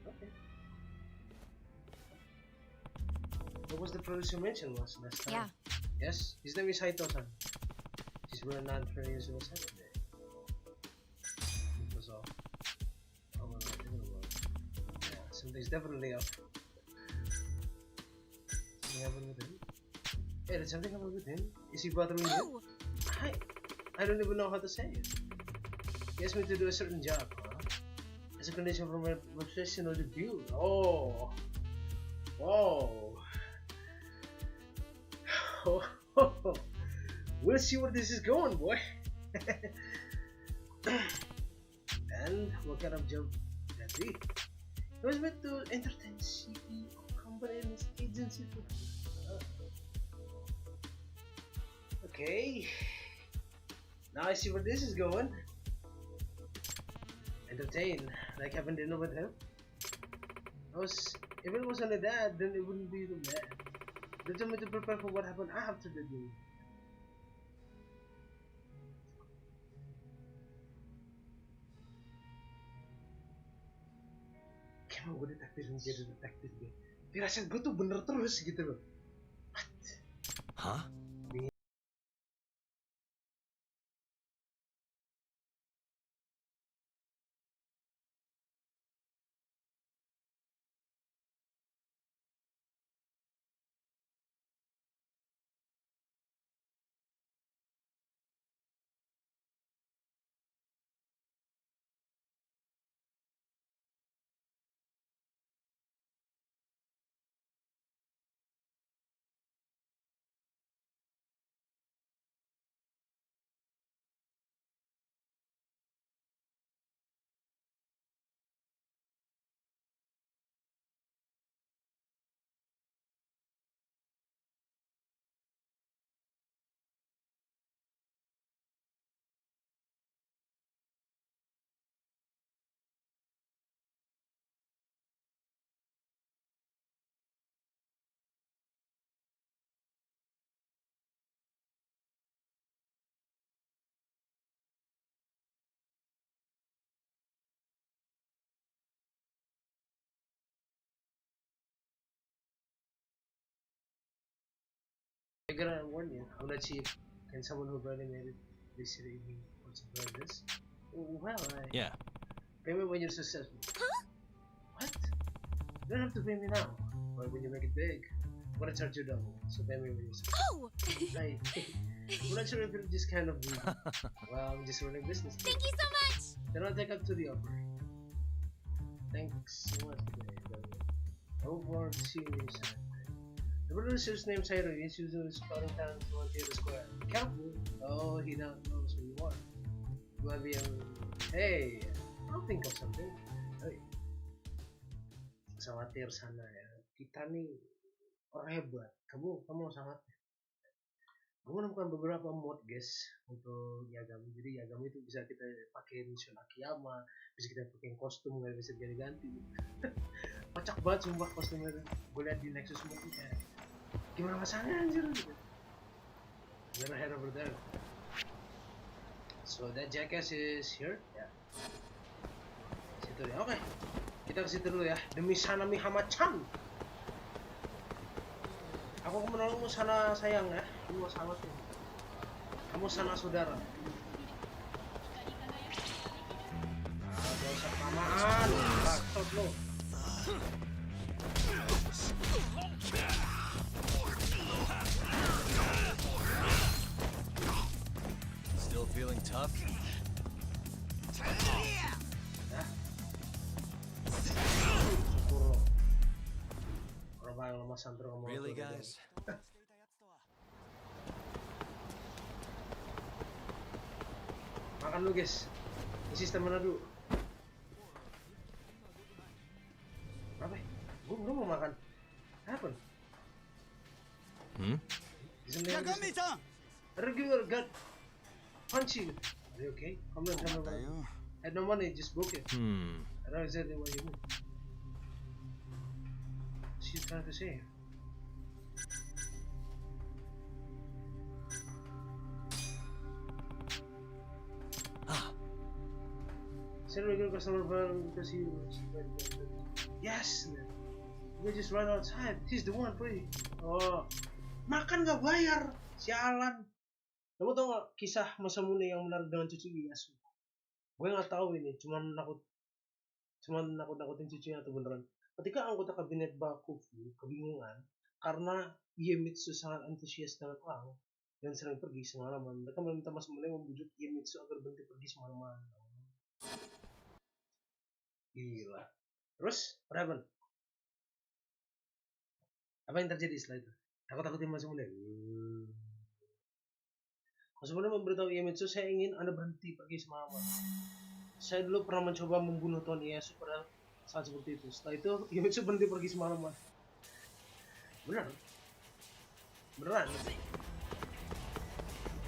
Okay. What was the producer mentioned last time? Yeah. Yes? His name is Saito-san. He's well known for his Saturday. That was all. Oh, well, yeah, something's definitely up. Something happened with him? Hey, did something happen with him? Is he bothering you? I don't even know how to say it. He asked me to do a certain job, huh? As a condition for my professional debut. Oh! Whoa! We'll see where this is going, boy. And what kind of job that be? It was meant to entertain CEO company and his agency. Okay. Now I see where this is going. Entertain, like having dinner with him. If it was only that, then it wouldn't be too bad. They told me to prepare for what happened after the deal. Emang gue detektif jadi detektif deh. Firasat gue tuh bener terus gitu loh. What? Huh? I gotta warn you, I'm not cheap. And someone who barely made it this city or something like this. Well, Yeah. pay me when you're successful. Huh? What? You don't have to pay me now. But when you make it big, I'm gonna charge you double. So pay me when you're successful. Oh! Hey, I'm not sure if you're just kind of rude. Well, I'm just running business. Thank you so much! Then I'll take up to the offer. Thanks so much today. I look forward to seeing you Saturday. The producer's name Sairo is usually scouting talent to Atelier Square. Be careful! Oh, he now knows who you are. You might be able... Hey, I'll think of something. Hey. Sama Atelier sana ya. Kita nih orang hebat. Kamu sangat. Aku menemukan beberapa mod guys untuk Yagami. Jadi Yagami itu bisa kita pakai mission Akiyama, bisa kita pakai kostum nggak bisa ganti-ganti. Kocak banget sumpah kostumnya. Gue liat di Nexus mod itu kayak gimana masanya anjir gitu. Gonna head over there. So that jackass is here. Ya. Situ ya. Oke. Kita ke situ dulu ya. Demi Sanami Hama-chan. Aku menolongmu sana sayang ya. Kamu sahabat ya. Kamu sana saudara. Gak usah kelamaan. Baksot lo. Still feeling tough? Ya. Orang lemah santro ngomong. Really, guys? Makan dulu guys. Ini sistem mana dulu? Apa? Gue mau makan. Apa? Yagami-san! Regular got punchy. Are you okay? Come on. Had no money, just book it. I don't know exactly what you mean. She's trying to say. Send regular customer file because he was yes, man. We just run outside. He's the one, please. Oh, makan gak bayar, sialan. Kamu tau gak kisah masa muda yang menarik dengan cucu Ieyasu? Gue nggak tahu ini, cuman nakut-nakutin cucunya atau beneran. Ketika anggota kabinet Bakufu kebingungan karena Iemitsu sangat antusias dengan Lang dan sering pergi semalaman, mereka meminta Mas Mune membujuk Iemitsu agar berhenti pergi semalaman. Gila. Terus, what apa yang terjadi setelah itu? Takut-takutin Mas Mune. Mas Mune memberitahu Iemitsu, saya ingin Anda berhenti pergi semalaman. Saya dulu pernah mencoba membunuh Tuan Ieyasu pada saat seperti itu. Setelah itu, Iemitsu berhenti pergi semalaman. Beneran?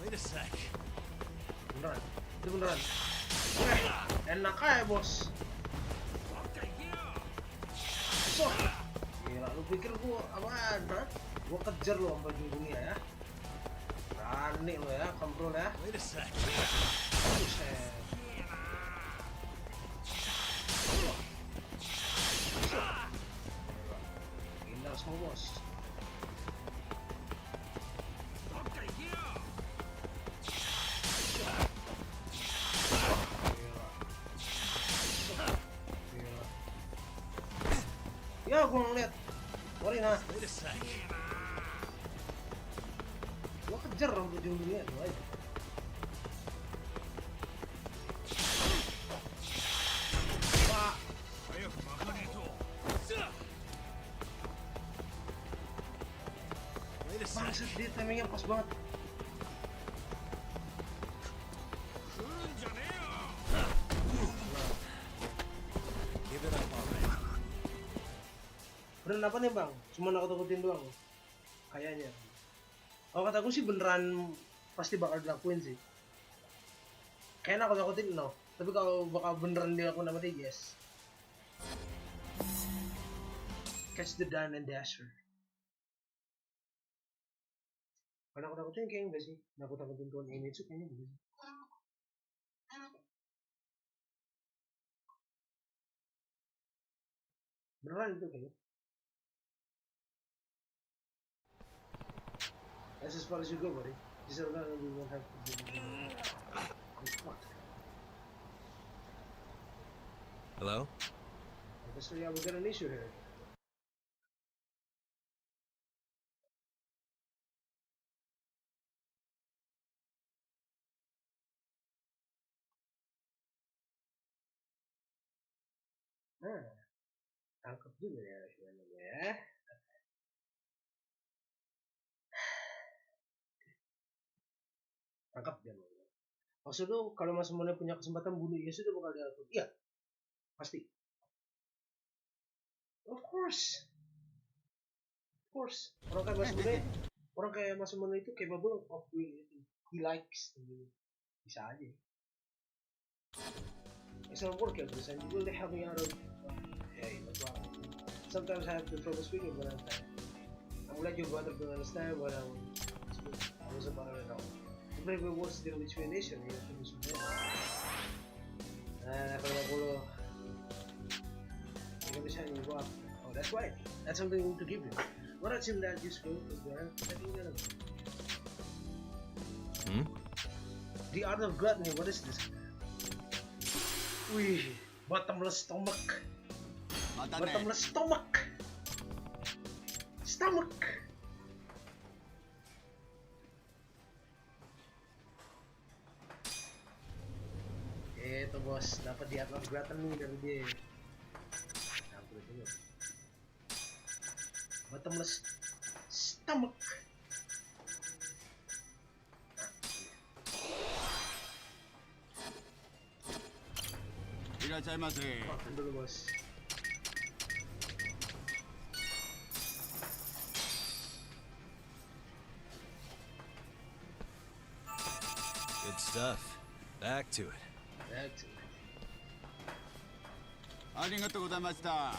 Wait a sec. Beneran? Itu beneran? Enak aja bos. So, gila, lu pikir gua apaan? Gua kejar lu sampai ujung dunia ya. Berani lu ya, kontrol ya. Wait a sec. Buset. Indah semua bos. Ya, gua ngeliat. Warin ha. Gua kejar sampai ujung dunia tuh aja. Pak. Bangsat, dia timingnya pas banget. Beneran apa nih bang? Cuma nakut-nakutin doang kayaknya. Kalau kataku sih beneran pasti bakal dilakuin sih. Kayaknya nakut-nakutin no. Tapi kalau bakal beneran dilakuin sama dia yes. Catch the Diamond Dasher. Kalau nakut-nakutin kayaknya enggak sih. Nakut-nakutin Tuan Iemitsu kayaknya enggak sih. Beneran itu kayaknya. That's as far as you go, buddy. These are not we won't have to do. Hello? Obviously, we got an issue here. Nah, tangkap juga ya sebenarnya ya. Tangkap dia. Maksud lu kalau Mas Mone punya kesempatan bunuh Yesus itu bakal dilakukan? Iya, pasti. Of course. Orang kayak Mas Mone itu capable of doing it. He likes to do it. Bisa aja. It's not working because I will help me out of no problem. Sometimes I have to trouble speaking, but I'm glad you brother to understand what I was about to know. Even if it was still explanation, you have to do something. Kalau you bisa go up. Oh, that's right. That's something to give you. What else in that useful? The art of gluttony. What is this? Wih, bottomless stomach. Bottomless stomach. Stomach. Itu bos, dapat di art of gluttony dari dia. Bottomless stomach. Makan dulu bos. Good stuff. Back to it. Back to it. ありがとうございました。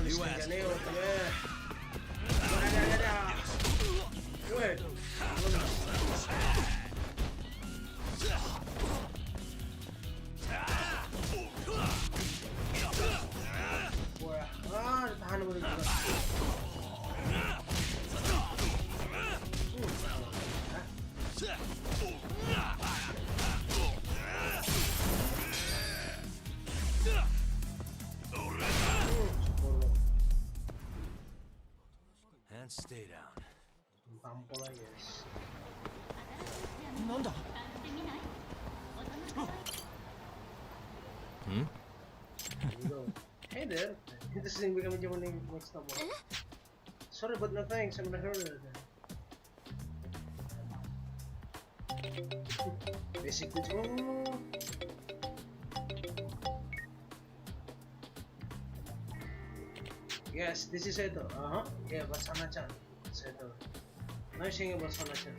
You asked for it. Good. Tahan dulu juga. And stay down. Tampol aja, guys. Hmm? Hey there. This thing become Judgement next time. Sorry, but no thanks. I'm gonna hurt it. Basic control. Yes, this is Seto. Yeah, but Sana-chan. Seto. Nice thing about Sana-chan.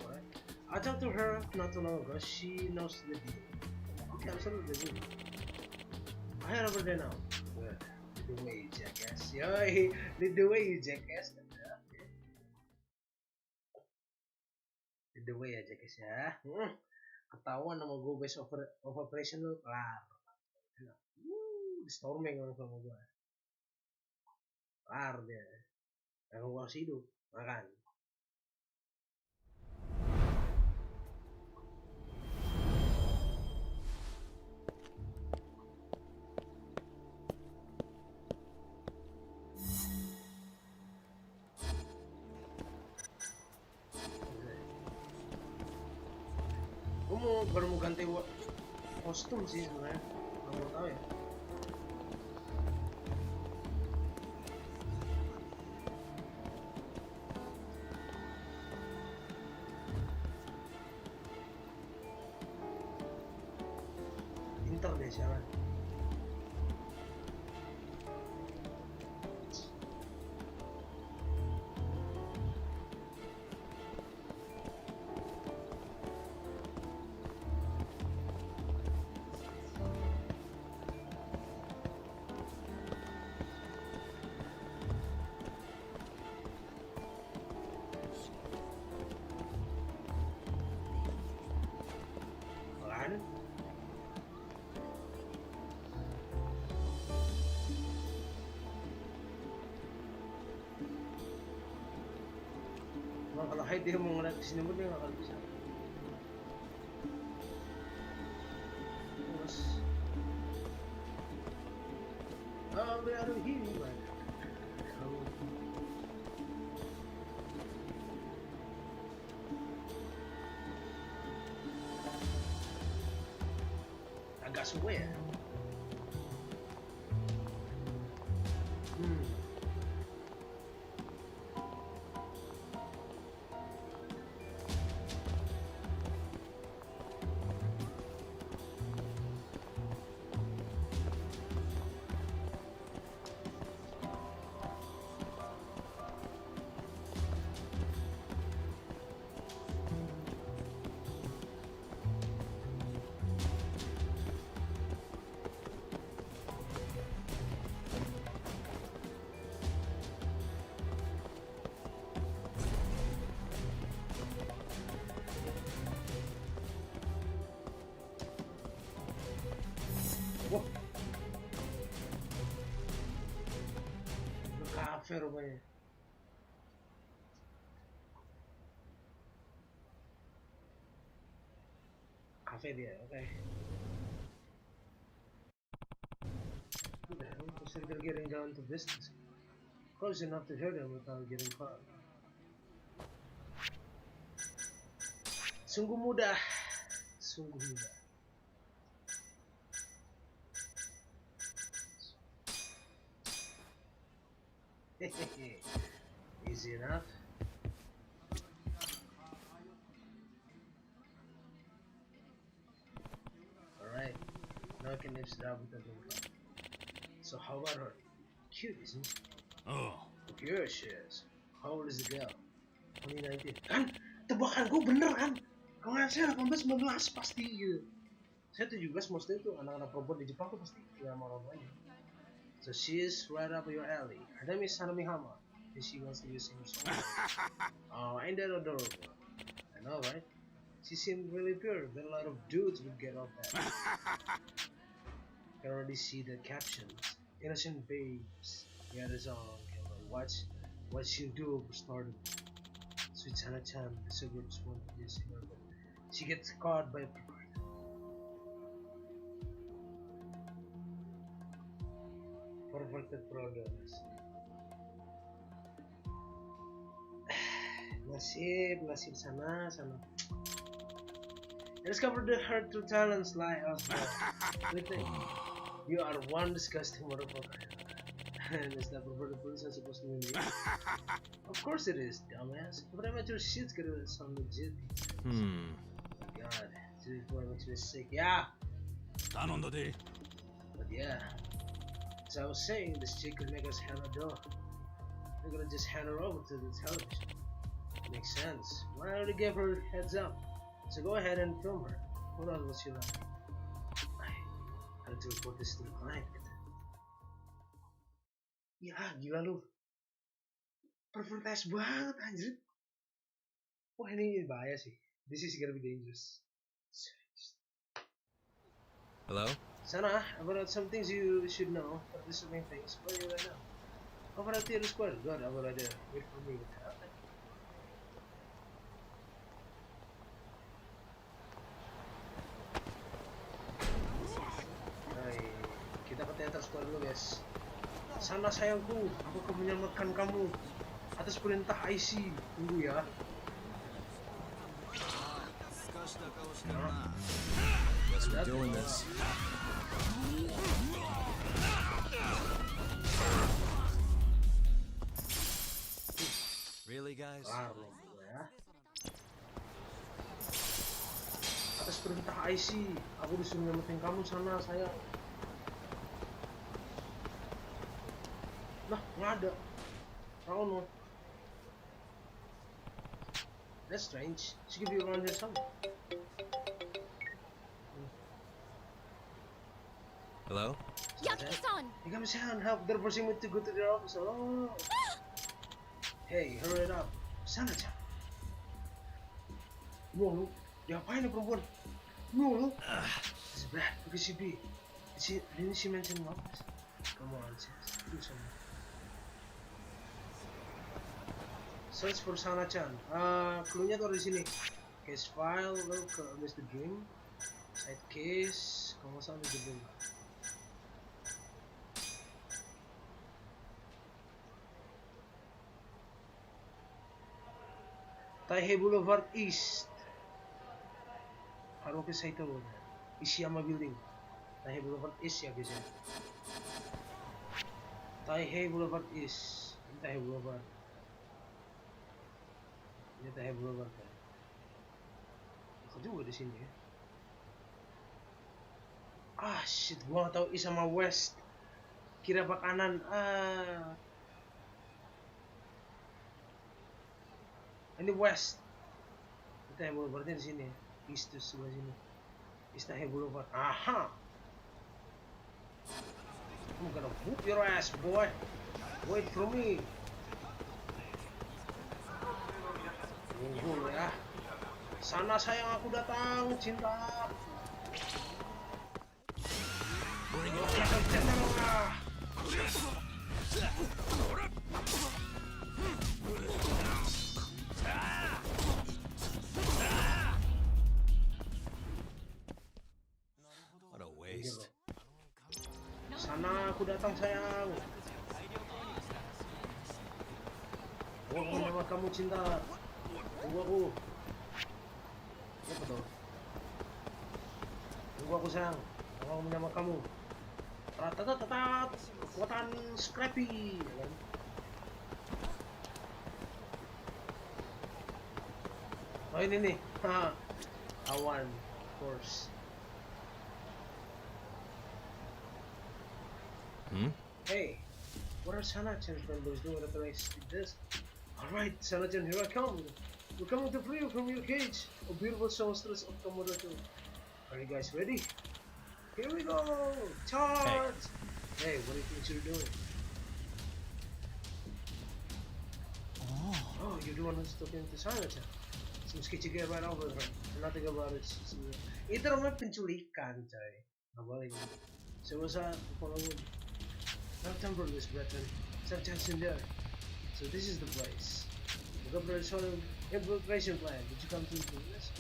Alright. I talked to her not too long ago. She knows the deal. Okay, absolutely. Good. I head over there now. Good. Lead the way, jackass. Yoi! Lead the way, you jackass. Lead the way ya, jackass ya. Ketahuan sama gue base of operation lu kelar. Di storming sama gue. Kelar dia. Yang gue harus hidup. Makan. Gue baru mau ganti kostum sih sebenarnya. Gak mau tahu ya. Pinter deh sialan. Cuma kalau Hyde dia mau ngeliat kesini pun dia nggak akan bisa. Terus, we are here, man. Agak suwe ya. Wah, kafe rupanya. Kafe dia, oke. Udah, terus they're getting down to business. Close enough to hear them without getting caught. Sungguh mudah, sungguh mudah. Easy enough. Alright, now I can lift Rabu to the top. So how about her? Cute, isn't she? Oh. Here she is. How old is the girl? 2019. Kan? Tebakanku bener kan? Kalau saya 18-19 pasti gitu. Saya 17 maksudnya itu anak-anak perempuan di Jepang tuh pasti tinggal sama orang tuanya. So she is right up your alley. Her name is Hanamihama, and she wants to use him so much. Oh, ain't that adorable? I know, right? She seemed really pure, but a lot of dudes would get off that. Can already see the captions. Innocent babes. Yeah, that's all. Watch what she'll do for starting. Sweet Hana-chan, the cigarettes want to use her, but she gets caught by a predator. Perverted products. Nasib sana. Discover her true talents lie elsewhere. You are one disgusting motherfucker. And is that perverted person supposed to be me? Of course it is, dumbass. But amateur shit's gonna sound legit. Oh God, this boy makes me sick. Yeah. But yeah. As I was saying, this chick could make us hand a door. We're gonna just hand her over to the television. Makes sense. Well, I already gave her heads up. So go ahead and film her. Who knows what she like. I had to report this to the client. Ya gila lu. Pervertis banget anjir. Wah ini bahaya sih. This is gonna be dangerous. Hello? Sana, about some things you should know. There's so many things. Where are you right now? Over at Atelier Square. Good, I'll go right there. Wait for me with that. Hai, kita ke Atelier Square dulu guys. Sana sayangku, aku akan menyelamatkan kamu atas perintah IC. Tunggu ya. Guess we're doing this. Really, guys? Ya. Atas perintah IC, aku disuruh nyelamatin kamu sana, sayang. Lah, nggak ada. Oh no. That's strange. She could be around here somewhere. Hello? Yakuza-san! You come down, help. They're forcing me to go to their office. Oh. Hey, hurry it up. Sana-chan. No, lu. Diapain nih perempuan? No, lu. It's bad. Look at she be. Didn't she mention office? Come on, sis. Do something. Search for Sana-chan. Cluenya tuh ada di sini. Case file, lo ke Miss the Game. Side case, kalau nggak salah di belum. Taihei Boulevard East. Haruki Saito. Ishiyama Building. Taihei Boulevard East ya guys ya. Taihei Boulevard East. Ini Taihei Boulevard. Ini Taihei Boulevard kan. Itu juga di sini ya. Ah shit, gua nggak tahu East sama West. Kira apa kanan? Ini West. Taihei Boulevardnya di sini. East tuh sebelah sini. East Taihei Boulevard. Aha. I'm gonna whoop your ass, boy. Wait for me. Tunggu ya. Sana sayang aku datang, cinta. What a waste. Sana aku datang sayang. Gua mau sama kamu cinta. Tunggu aku. Apa tuh? Tunggu aku sayang. Aku mau sama kamu. Tetap kekuatan Scrappy. Ya kan? Oh ini nih. Awan, of course. Hey, what are Sana-chan's members doing at a place like this? Alright, Sana-chan, here I come. We're coming to free you from your cage. A beautiful songstress of Komodo. Are you guys ready? Here we go! Charge! Hey, what do you think you're doing? Oh, you're the one who's talking to Sana-chan. Seems sketchy get right over her. Nothing about it. Itu namanya penculikan, coy. Nggak boleh. So what's up? Now temperless, brethren. Some chance in there. So this is the place. The governor is on an infiltration plan. Did you come to this?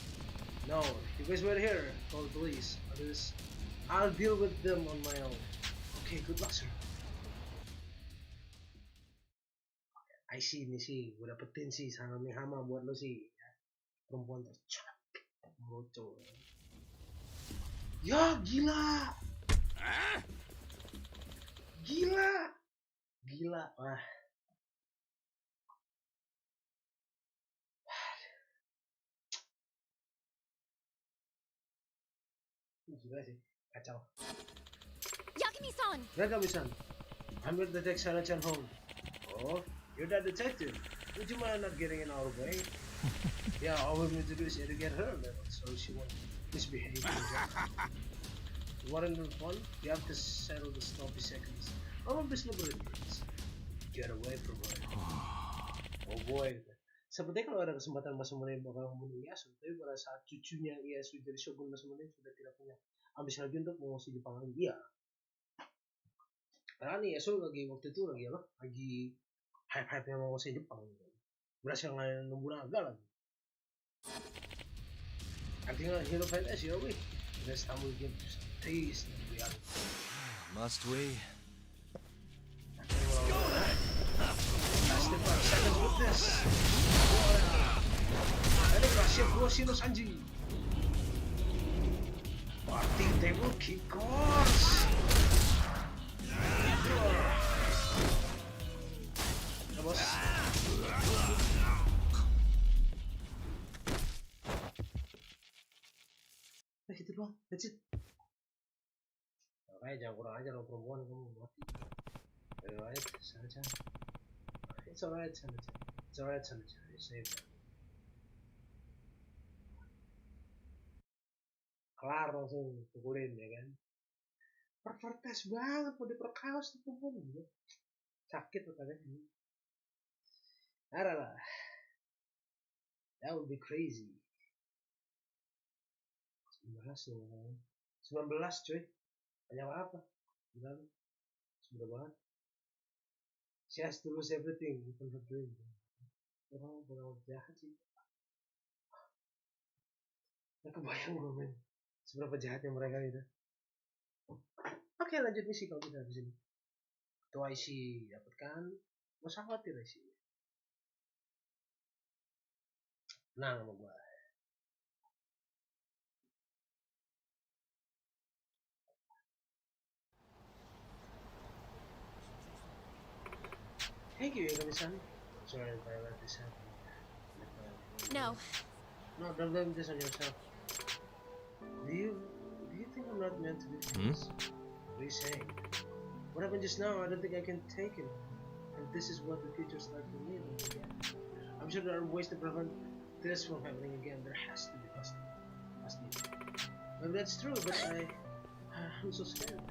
No. You guys wait here. Call the police. Others, I'll deal with them on my own. Okay, good luck, sir. I see nih sih, gue dapetin sih Hama buat lo sih. Perempuan tercantik, meroco. Ya gila. Gila, wah. Gila sih, kacau. Yakami-san, I'm with Detective Sana-chan home. Oh, you're that detective. Would you mind not getting in our way? Yeah, all we need to do is educate her a little, so she won't misbehave. You want to fun? You have to settle the sloppy seconds. All of this liberties. Get away from her. Oh boy. Sepertinya kalau ada kesempatan Masamune bakal membunuh Ieyasu, tapi pada saat cucunya Ieyasu jadi shogun, Masamune sudah tidak punya ambisi lagi untuk menguasai Jepang lagi. Iya. Karena Ieyasu lagi waktu itu lagi apa? Lagi hype-hype-nya menguasai Jepang. Berhasil ngalahin Nobunaga lagi. Artinya hero fantasy, are we? Next time we get taste of reality. Must we? Last 5 seconds with this. Ini rahasia gua Shino Sanji. Party table kickers. Ya bos. Gitu doang, that's it. Makanya jangan kurang ajar lo perempuan, kamu mati. Alright, Sana-chan. It's alright, Sana-chan. It's alright, Sana-chan. You saved her. Kelar langsung pukulin ya kan. Pervertes banget, mau diperkaos tuh perempuan gitu. Sakit tuh katanya. Ada lah. That would be crazy. 19 cuy. Banyak apa? Gimana? Sudah banget. She has to lose everything, even her dream. orang jahat sih. Nggak kebayang gue men, seberapa jahatnya mereka itu. Oke, lanjut misi kalau kita di sini. Ketua isi dapatkan, nggak usah khawatir isi. Tenang sama gue. Thank you, Kami-san. Sorry if I let this happen. No. No, don't blame this on yourself. Do you think I'm not meant to do this? What are you saying? What happened just now? I don't think I can take it. And this is what the future's like for me. I'm sure there are ways to prevent this from happening again. There has to be. Must be. Maybe that's true, but I'm so scared.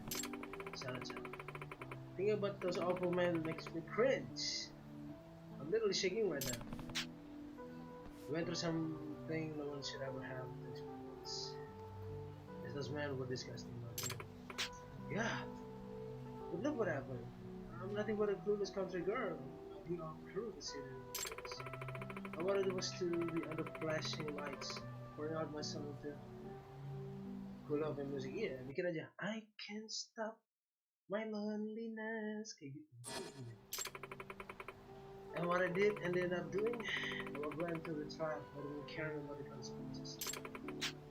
Silence. Thinking about those awful men makes me cringe. I'm literally shaking right now. We went through something no one should ever have to experience. As those men were disgusting. Yeah. But look what happened. I'm nothing but a clueless country girl. We all through the city. All I wanted was to be under flashing lights, pouring out my soul to cool off and music. Yeah, bikin aja. I can't stop my loneliness. Kayak gitu. And what I did ended up doing, I went to the trap, but I didn't care about the consequences.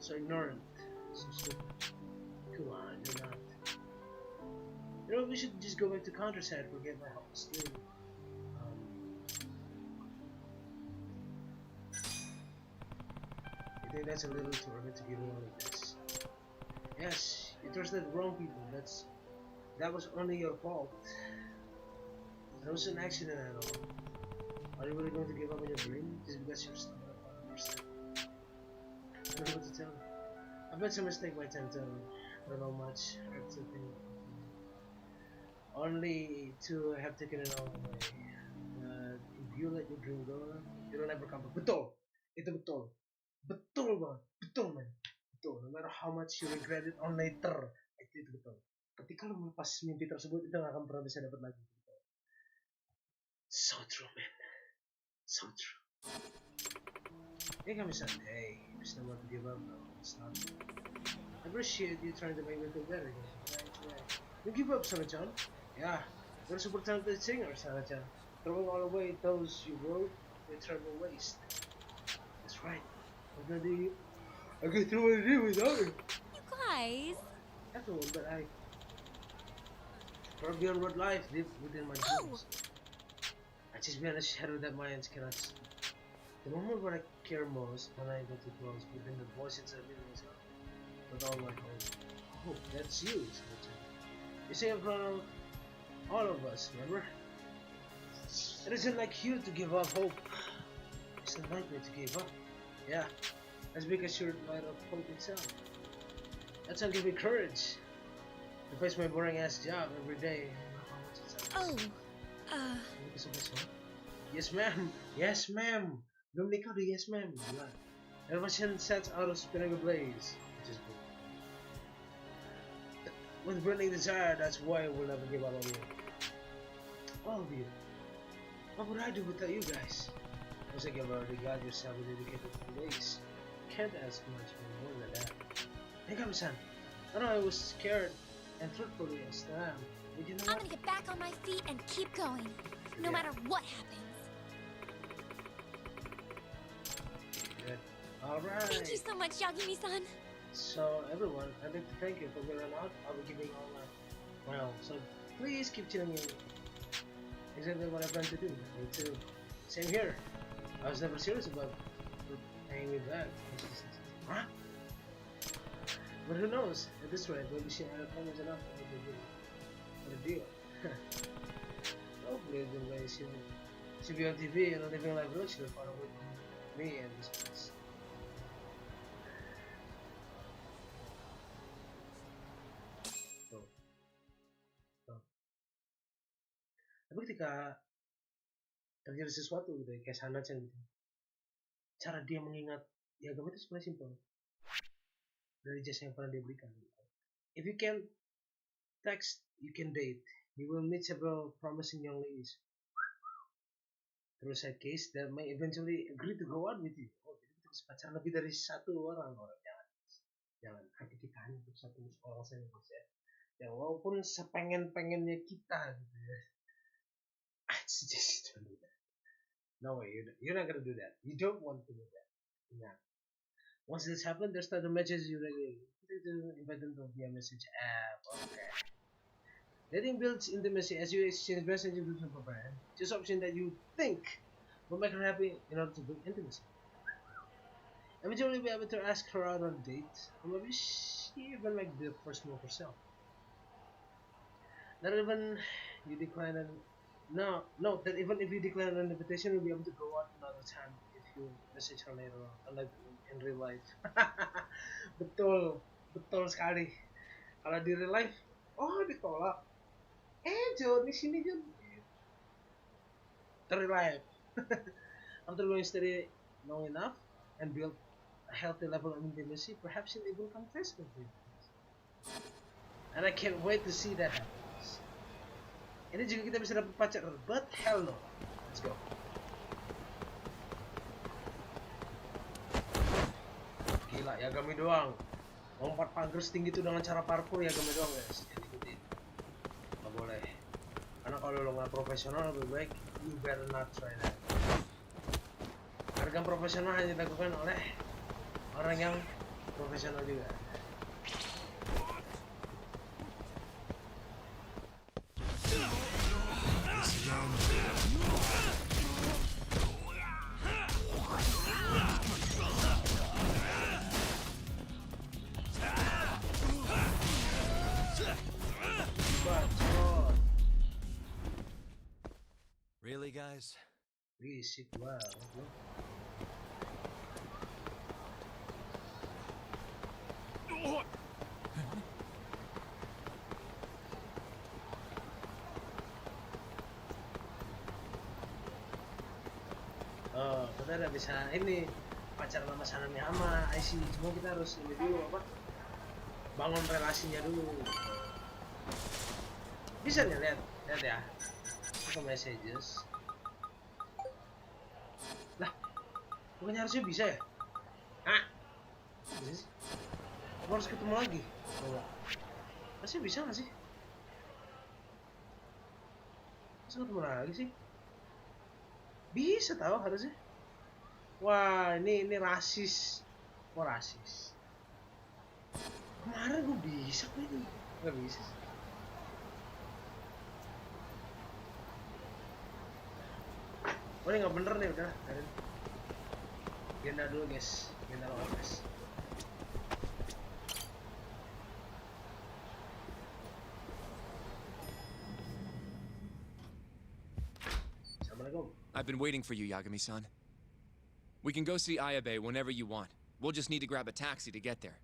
So ignorant, so stupid. Come on, you're not. You know, we should just go back to countryside, forget my whole stealing. I think that's a little too early to give all of this. Yes, you trusted wrong people. That was only your fault. There was an accident at all. Are you really going to give up on your dream just because you're stuck on 100%? I don't know what to tell you. I bet some mistake by 10 I don't know much. Hard to think. Only to have taken it all away. But if you let your dream go, you don't ever come back. Betul! Itu betul. Betul banget. Betul man. Betul. No matter how much you regret it on later. Itu betul. Ketika lo melepas mimpi tersebut, itu gak akan pernah bisa dapat lagi. Betul. So true man. So true. Hey Kami-san, hey, it's not to give up now. It's not. I appreciate you trying to make me feel better. Don't give up, Sana-chan. Yeah, you're a super talented singer, Sana-chan. Throwing all away those you wrote, they turn to waste. That's right. I can throw it in without it. You guys. Everyone, but far beyond what life deep within my dreams. I just be on a shadow that my hands cannot see. The moment when I care most, when I get too close, within the voice inside me myself, with all my hope. Oh, that's you, Sana-chan. You say in front of all of us, remember? It isn't like you to give up hope. It's not like me to give up. Yeah, that's because you're light of hope itself. That's how give me courage to face my boring ass job every day. Yes ma'am, yes ma'am. Belum nikah udah yes ma'am. Gila. Elevation sets out of spinning ablaze, which is good. With burning desire, that's why we'll never give up on you. All of you. What would I do without you guys? Looks like you've already got yourself a dedicated place. Can't ask much more than that. Hey Kami-san, I know I was scared and truthfully as I am, but you know what? I'm gonna get back on my feet and keep going, no matter what happens. Good. Alright. Thank you so much, Yagami-san. So everyone, I'd like to thank you for going out. I'll be giving all my well, so please keep tuning in. Exactly what I plan to do. Me too. Same here. I was never serious about paying me back. Huh? But who knows? At this rate, maybe she had comments enough to make a deal. Hopefully, the way she'll be on TV and living like virtually far away from me and this place. Tapi ketika terjadi sesuatu gitu ya, kayak Sana-chan gitu, cara dia mengingat agama itu sebenarnya simpel dari jasa yang pernah dia berikan gitu. If you can text, you can date. You will meet several promising young ladies. through a side case that may eventually agree to go on with you. Oh, jadi kita bisa pacaran lebih dari satu orang. Jangan hati kita hanya untuk satu orang saja, bos ya. Ya walaupun sepengen-pengennya kita gitu ya. I suggest don't do that. No way, you're not gonna do that. You don't want to do that. Nah, once this happens, there's the messages you regularly. Invite them to via message app. Okay. Dating builds intimacy as you exchange messages with your friend. Choose option that you think will make her happy in order to build intimacy. Eventually, you'll be able to ask her out on a date, or maybe she even make the first move herself. That even you decline an that even if you decline an invitation, you'll be able to go out another time if you message her later on, unlike in real life. betul sekali. Kalau di real life, oh ditolak. John, di sini John. The real life. After going steady long enough and build a healthy level of intimacy, perhaps you'll even confess with you. And I can't wait to see that happens. Ini juga kita bisa dapat pacar, but hell no. Let's go. Gila, Yagami doang. Lompat pagar setinggi itu dengan cara parkour, Yagami doang guys. Jangan ikutin. Gak boleh. Karena kalau lo nggak profesional, lebih baik you better not try that. Harga profesional hanya dilakukan oleh orang yang profesional juga. Really, guys? Risik banget lo. Oh, kita udah bisa ini pacaran sama Sanami sama IC. Cuma kita harus ini dulu apa? Bangun relasinya dulu. Bisa nih lihat ya. Ke messages. Lah, bukannya harusnya bisa ya? Hah? Bisa sih? Apa harus ketemu lagi? Oh, masih bisa nggak sih? Masa ketemu lagi sih? Bisa tahu harusnya. Wah, ini rasis. Wah, rasis. Kemarin gue bisa kok ini. Nggak bisa sih. Oh ini nggak bener nih, udah biarin. Genda dulu guys, genda lawan guys. Assalamualaikum. I've been waiting for you, Yagami-san. We can go see Ayabe whenever you want. We'll just need to grab a taxi to get there.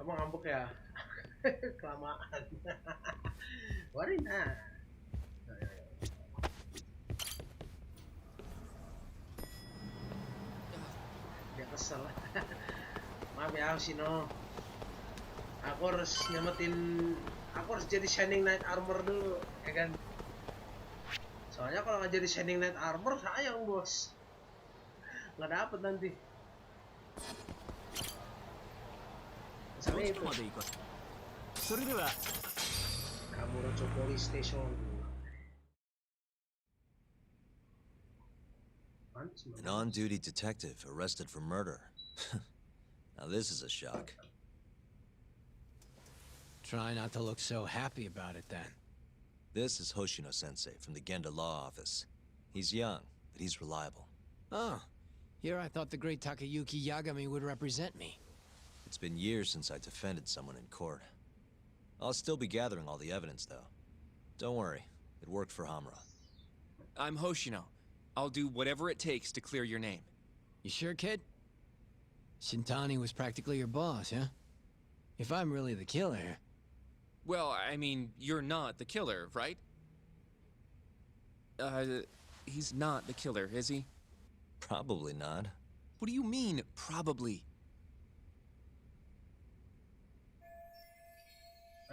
Kamu ngambek ya? Kelamaan. Warina. Dia kesel. Maaf ya Shino. Aku harus jadi Shining Knight Armor dulu, ya kan? Soalnya kalau nggak jadi Shining Knight Armor sayang bos, nggak dapet nanti. Misalnya itu. Kamurocho Police Station. An on-duty detective arrested for murder. Now this is a shock. Try not to look so happy about it then. This is Hoshino-sensei from the Genda Law Office. He's young, but he's reliable. Oh, here I thought the great Takayuki Yagami would represent me. It's been years since I defended someone in court. I'll still be gathering all the evidence, though. Don't worry, it worked for Hamura. I'm Hoshino. I'll do whatever it takes to clear your name. You sure, kid? Shintani was practically your boss, huh? If I'm really the killer... Well, I mean, you're not the killer, right? He's not the killer, is he? Probably not. What do you mean, probably?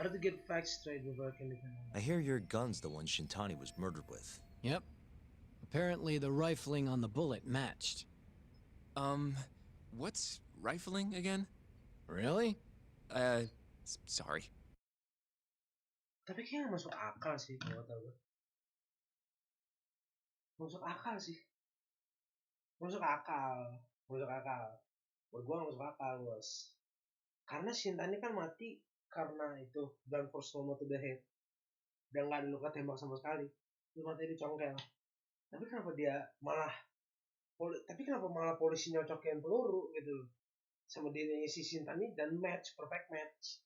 Hard to get facts straight before I can defend. I hear your gun's the one Shintani was murdered with. Yep. Apparently the rifling on the bullet matched. What's rifling again? Really? Sorry. Tapi kayaknya masuk akal sih kalau kata gue. Masuk akal sih. Masuk akal. Masuk akal. Buat gue masuk akal, bos. Karena Shintani kan mati karena itu gun force trauma to the head. Dan gak ada luka tembak sama sekali. Dia mati dicongkel. Tapi kenapa dia malah polisi nyocokin peluru gitu sama dirinya si Shintani dan match, perfect match.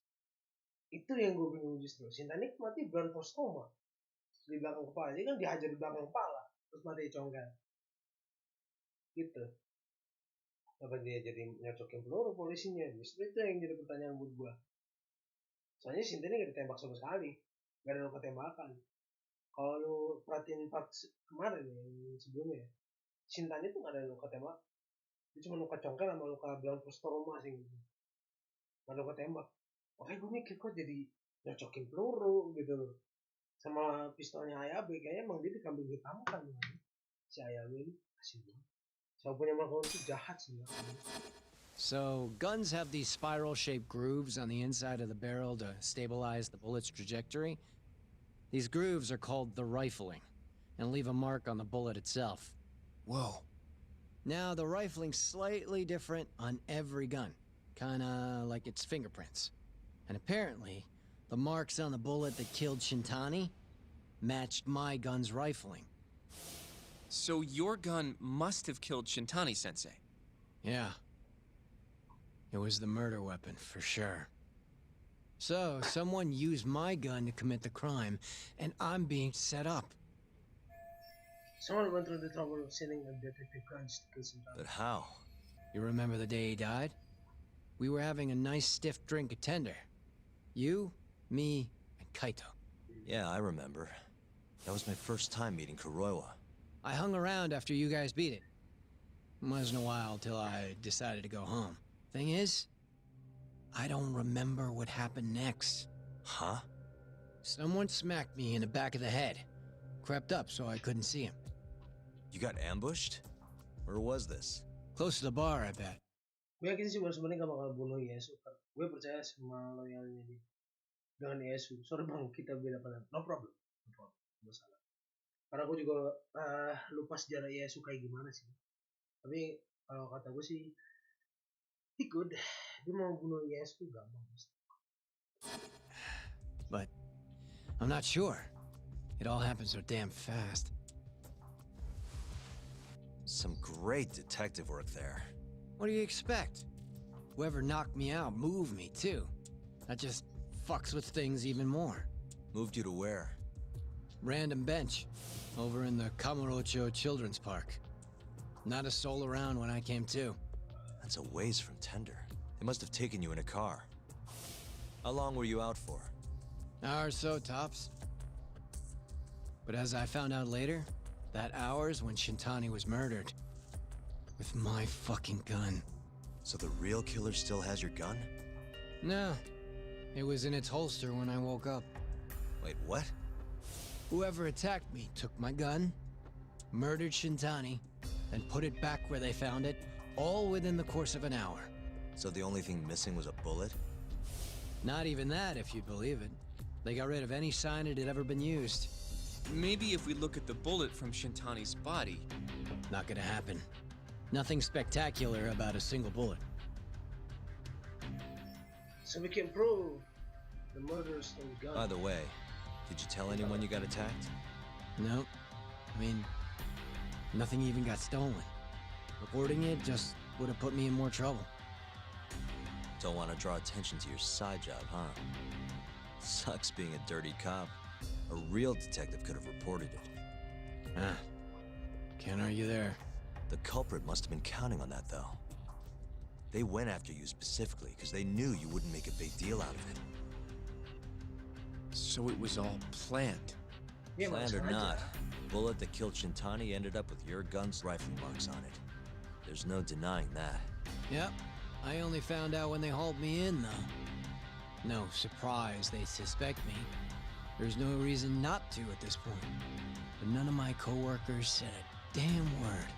Itu yang gue bingung justru. Shintani mati gun force trauma di belakang kepala. Dia kan dihajar di belakang kepala terus mati dicongkel. Gitu. Apa dia jadi nyocokin peluru polisinya? Justru itu yang jadi pertanyaan buat gue. Soalnya Shintani gak ditembak sama sekali. Gak ada luka tembakan. Kalau lu perhatiin part kemarin yang sebelumnya, Shintani tuh gak ada luka tembak. Dia cuma luka congkel sama luka blunt force trauma sih gitu. Gak ada luka tembak. Makanya gue mikir kok jadi nyocokin peluru gitu loh. Sama pistolnya Ayabe kayaknya emang dia dikambing hitamkan si Ayabe ini. Kasih banget. Siapa punya melakukan itu jahat sih. So, guns have these spiral-shaped grooves on the inside of the barrel to stabilize the bullet's trajectory. These grooves are called the rifling, and leave a mark on the bullet itself. Whoa. Now, the rifling's slightly different on every gun, kinda like its fingerprints. And apparently, the marks on the bullet that killed Shintani matched my gun's rifling. So your gun must have killed Shintani-sensei? Yeah. It was the murder weapon, for sure. So, someone used my gun to commit the crime, and I'm being set up. Someone went through the trouble of sending a detective guns to kill Shintani. But how? You remember the day he died? We were having a nice stiff drink at Tender. You, me, and Kaito. Yeah, I remember. That was my first time meeting Kuroiwa. I hung around after you guys beat it. Wasn't a while till I decided to go home. Thing is, I don't remember what happened next. Huh? Someone smacked me in the back of the head. Crept up so I couldn't see him. You got ambushed? Where was this? Close to the bar, I bet. Gue yakin sih sebenarnya gak bakal bunuh Yesu. Gue percaya sama loyalnya dia dengan Yesu. Sorry bang, kita beda pandangan. No problem. Masalah. Karena gue juga lupa sejarah Yesu kayak gimana sih. Tapi kalau kata gue sih, he good. Dia mau bunuh Yesu gampang. But I'm not sure. It all happened so damn fast. Some great detective work there. What do you expect? Whoever knocked me out moved me, too. That just fucks with things even more. Moved you to where? Random bench, over in the Kamurocho Children's Park. Not a soul around when I came to. That's a ways from Tender. They must have taken you in a car. How long were you out for? Hour or so, tops. But as I found out later, that hour's when Shintani was murdered. With my fucking gun. So the real killer still has your gun? No. It was in its holster when I woke up. Wait, what? Whoever attacked me took my gun, murdered Shintani, and put it back where they found it, all within the course of an hour. So the only thing missing was a bullet? Not even that, if you believe it. They got rid of any sign it had ever been used. Maybe if we look at the bullet from Shintani's body. Not gonna happen. Nothing spectacular about a single bullet. So we can prove the murderers stole the gun. By the way, did you tell anyone you got attacked? No. I mean, nothing even got stolen. Reporting it just would have put me in more trouble. Don't want to draw attention to your side job, huh? Sucks being a dirty cop. A real detective could have reported it. Ah, can't argue there. The culprit must have been counting on that, though. They went after you specifically because they knew you wouldn't make a big deal out of it. So it was all planned? Planned or not, the bullet that killed Shintani ended up with your gun's rifling marks on it. There's no denying that. Yep. I only found out when they hauled me in, though. no surprise they suspect me. There's no reason not to at this point. But none of my coworkers said a damn word.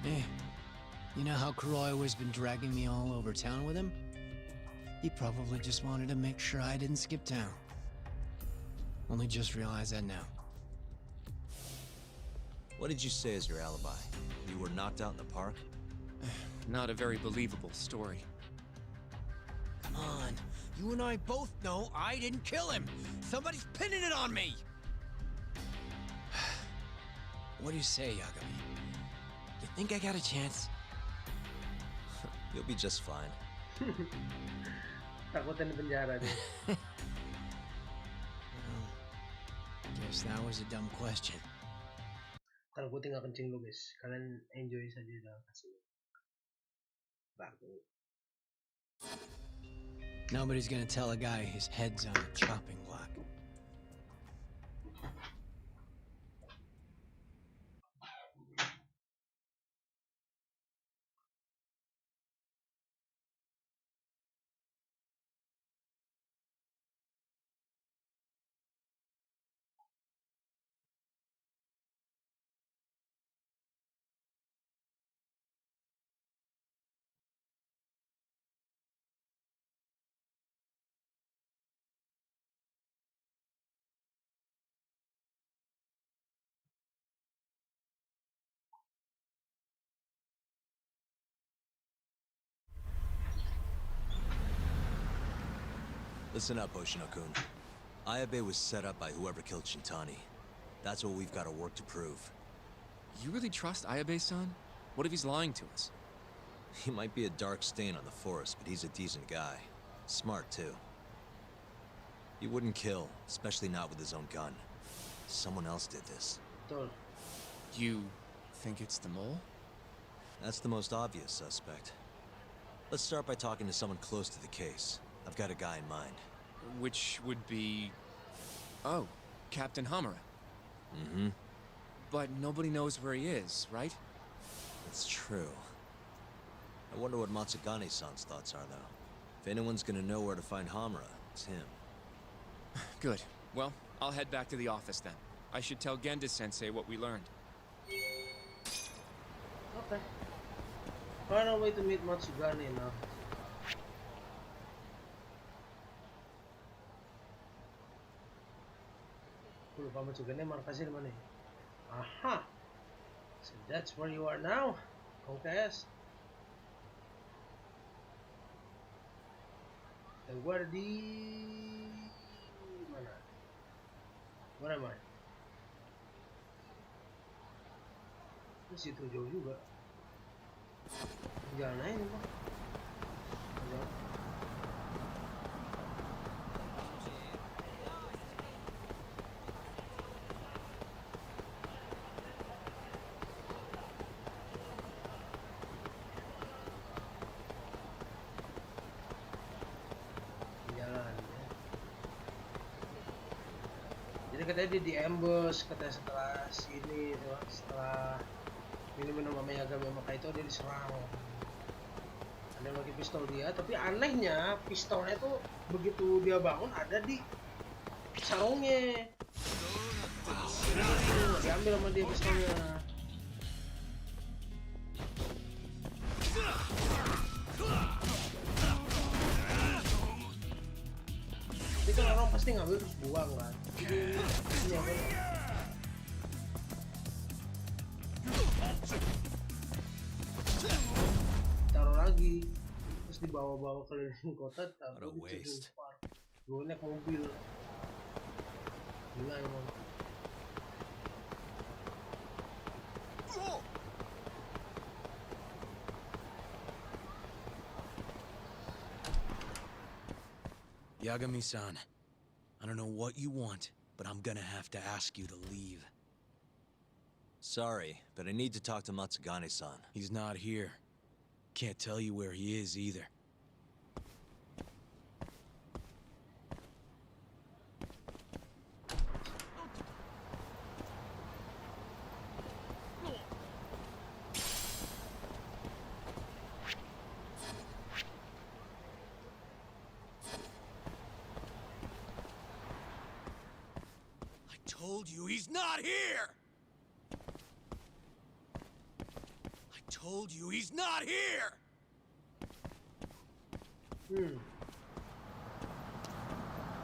Eh, you know how Kuroi has been dragging me all over town with him? He probably just wanted to make sure I didn't skip town. Only just realized that now. What did you say as your alibi? You were knocked out in the park? Not a very believable story. Come on, you and I both know I didn't kill him. Somebody's pinning it on me. What do you say, Yagami? You think I got a chance? You'll be just fine. Takutan di penjara deh. Guess that was a dumb question. Ntar gue tinggal kencing dulu guys. Kalian enjoy saja dalam kasih. Baru. Nobody's gonna tell a guy his head's on a chopping block. Listen up, Oshino-kun. Ayabe was set up by whoever killed Shintani. That's what we've got to work to prove. You really trust Ayabe-san? What if he's lying to us? He might be a dark stain on the force, but he's a decent guy. Smart, too. He wouldn't kill, especially not with his own gun. Someone else did this. You think it's the mole? That's the most obvious suspect. Let's start by talking to someone close to the case. I've got a guy in mind. Which would be... Oh, Captain Hamura. Mm-hmm. But nobody knows where he is, right? That's true. I wonder what Matsugane-san's thoughts are, though. If anyone's gonna know where to find Hamura, it's him. Good. Well, I'll head back to the office then. I should tell Genda-sensei what we learned. Okay. Find a way to meet Matsugane now. Aku lupa Matsugane markasnya di mana ya? Aha! So that's where you are now, Konkas. And where mana? Where am I? Di situ jauh juga. Jalan aja nih, Bang. Jalan. Katanya dia di-ambush, katanya setelah sini, setelah minum sama Yagami maka itu dia diserang. Ada yang pakai pistol dia, tapi anehnya pistolnya tuh begitu dia bangun ada di sarungnya. Diambil sama dia pistolnya. Jadi kan orang pasti ngambil terus buang kan. Ini apa? Taruh lagi, terus dibawa-bawa keliling kota, taruh di Judgement Park. Gue naik mobil. Gila emang. Yagami-san, I don't know what you want, but I'm gonna have to ask you to leave. Sorry, but I need to talk to Matsugane-san. He's not here. Can't tell you where he is either. told you he's not here! I told you he's not here!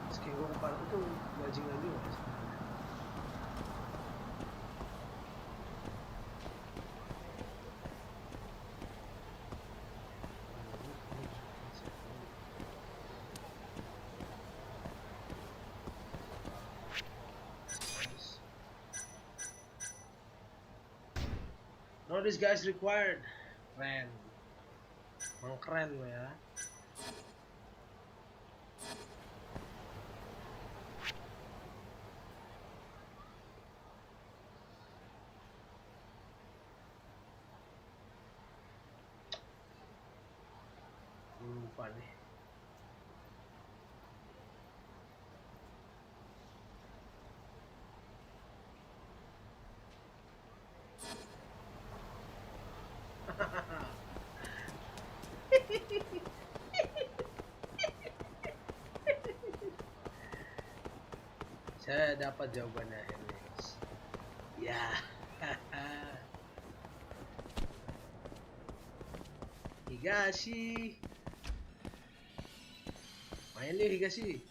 Meski gua kepala itu bajingan juga. No disguise required. Keren. Emang keren lo ya. Lupa nih. Saya dapat jawabannya, Ernest. Ya. Higashi. Main nih Higashi.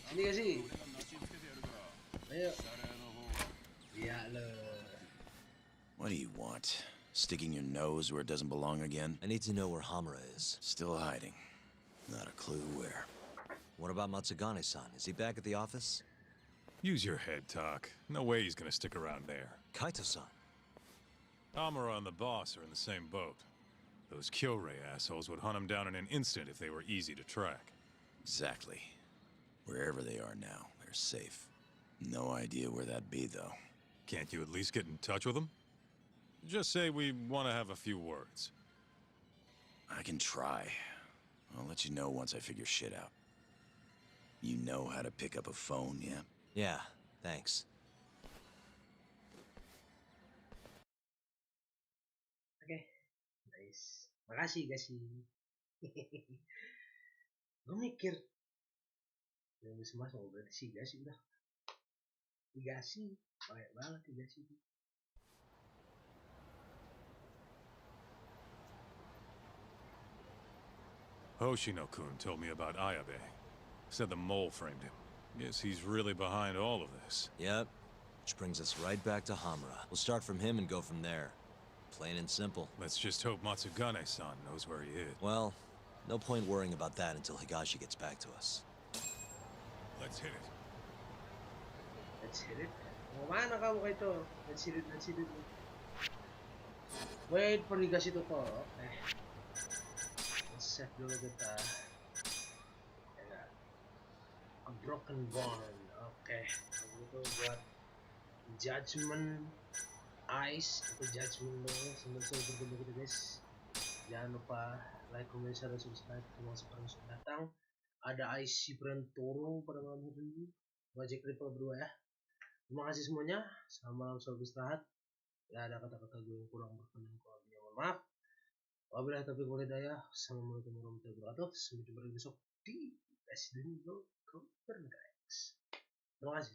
Sini Higashi. Ayo. Ya lo. What do you want? Sticking your nose where it doesn't belong again? I need to know where Hamura is. Still hiding. Not a clue where. What about Matsugane-san? Is he back at the office? Use your head, Talk. No way he's gonna stick around there. Kaito-san. Amara and the boss are in the same boat. Those Kyorei assholes would hunt him down in an instant if they were easy to track. Exactly. Wherever they are now, they're safe. No idea where that'd be, though. Can't you at least get in touch with them? Just say we want to have a few words. I can try. I'll let you know once I figure shit out. You know how to pick up a phone, yeah? Yeah, thanks. Oke, nice. Makasih Higashi. Gue mikir yang bisa masuk berarti si Higashi udah. Higashi, baik banget Higashi. Hoshino-kun told me about Ayabe. Said the mole framed him. Guess he's really behind all of this. Yep. Which brings us right back to Hamura. We'll start from him and go from there. Plain and simple. Let's just hope Matsugane-san knows where he is. Well, no point worrying about that until Higashi gets back to us. Let's hit it. Let's hit it. Mau mana kamu kayak itu? Let's hit it, let's hit it. Wait for Higashi to call. Okay. Let's save dulu kita. A broken bond. Oke. Itu buat Judgement Eyes atau Judgement dong. Semoga bertemu kita guys. Jangan lupa like, comment, share, dan subscribe. Terima kasih para yang sudah datang. Ada IC Brentoro pada malam hari ini. Wajib Ripple berdua ya. Terima kasih semuanya. Selamat malam, selamat istirahat. Ya ada kata-kata gue yang kurang berkenan, kurang lebih, mohon maaf. Wabillahi taufiq wal hidayah. Assalamualaikum warahmatullahi wabarakatuh. Sampai jumpa lagi besok di Resident Evil Convenant. Terima kasih.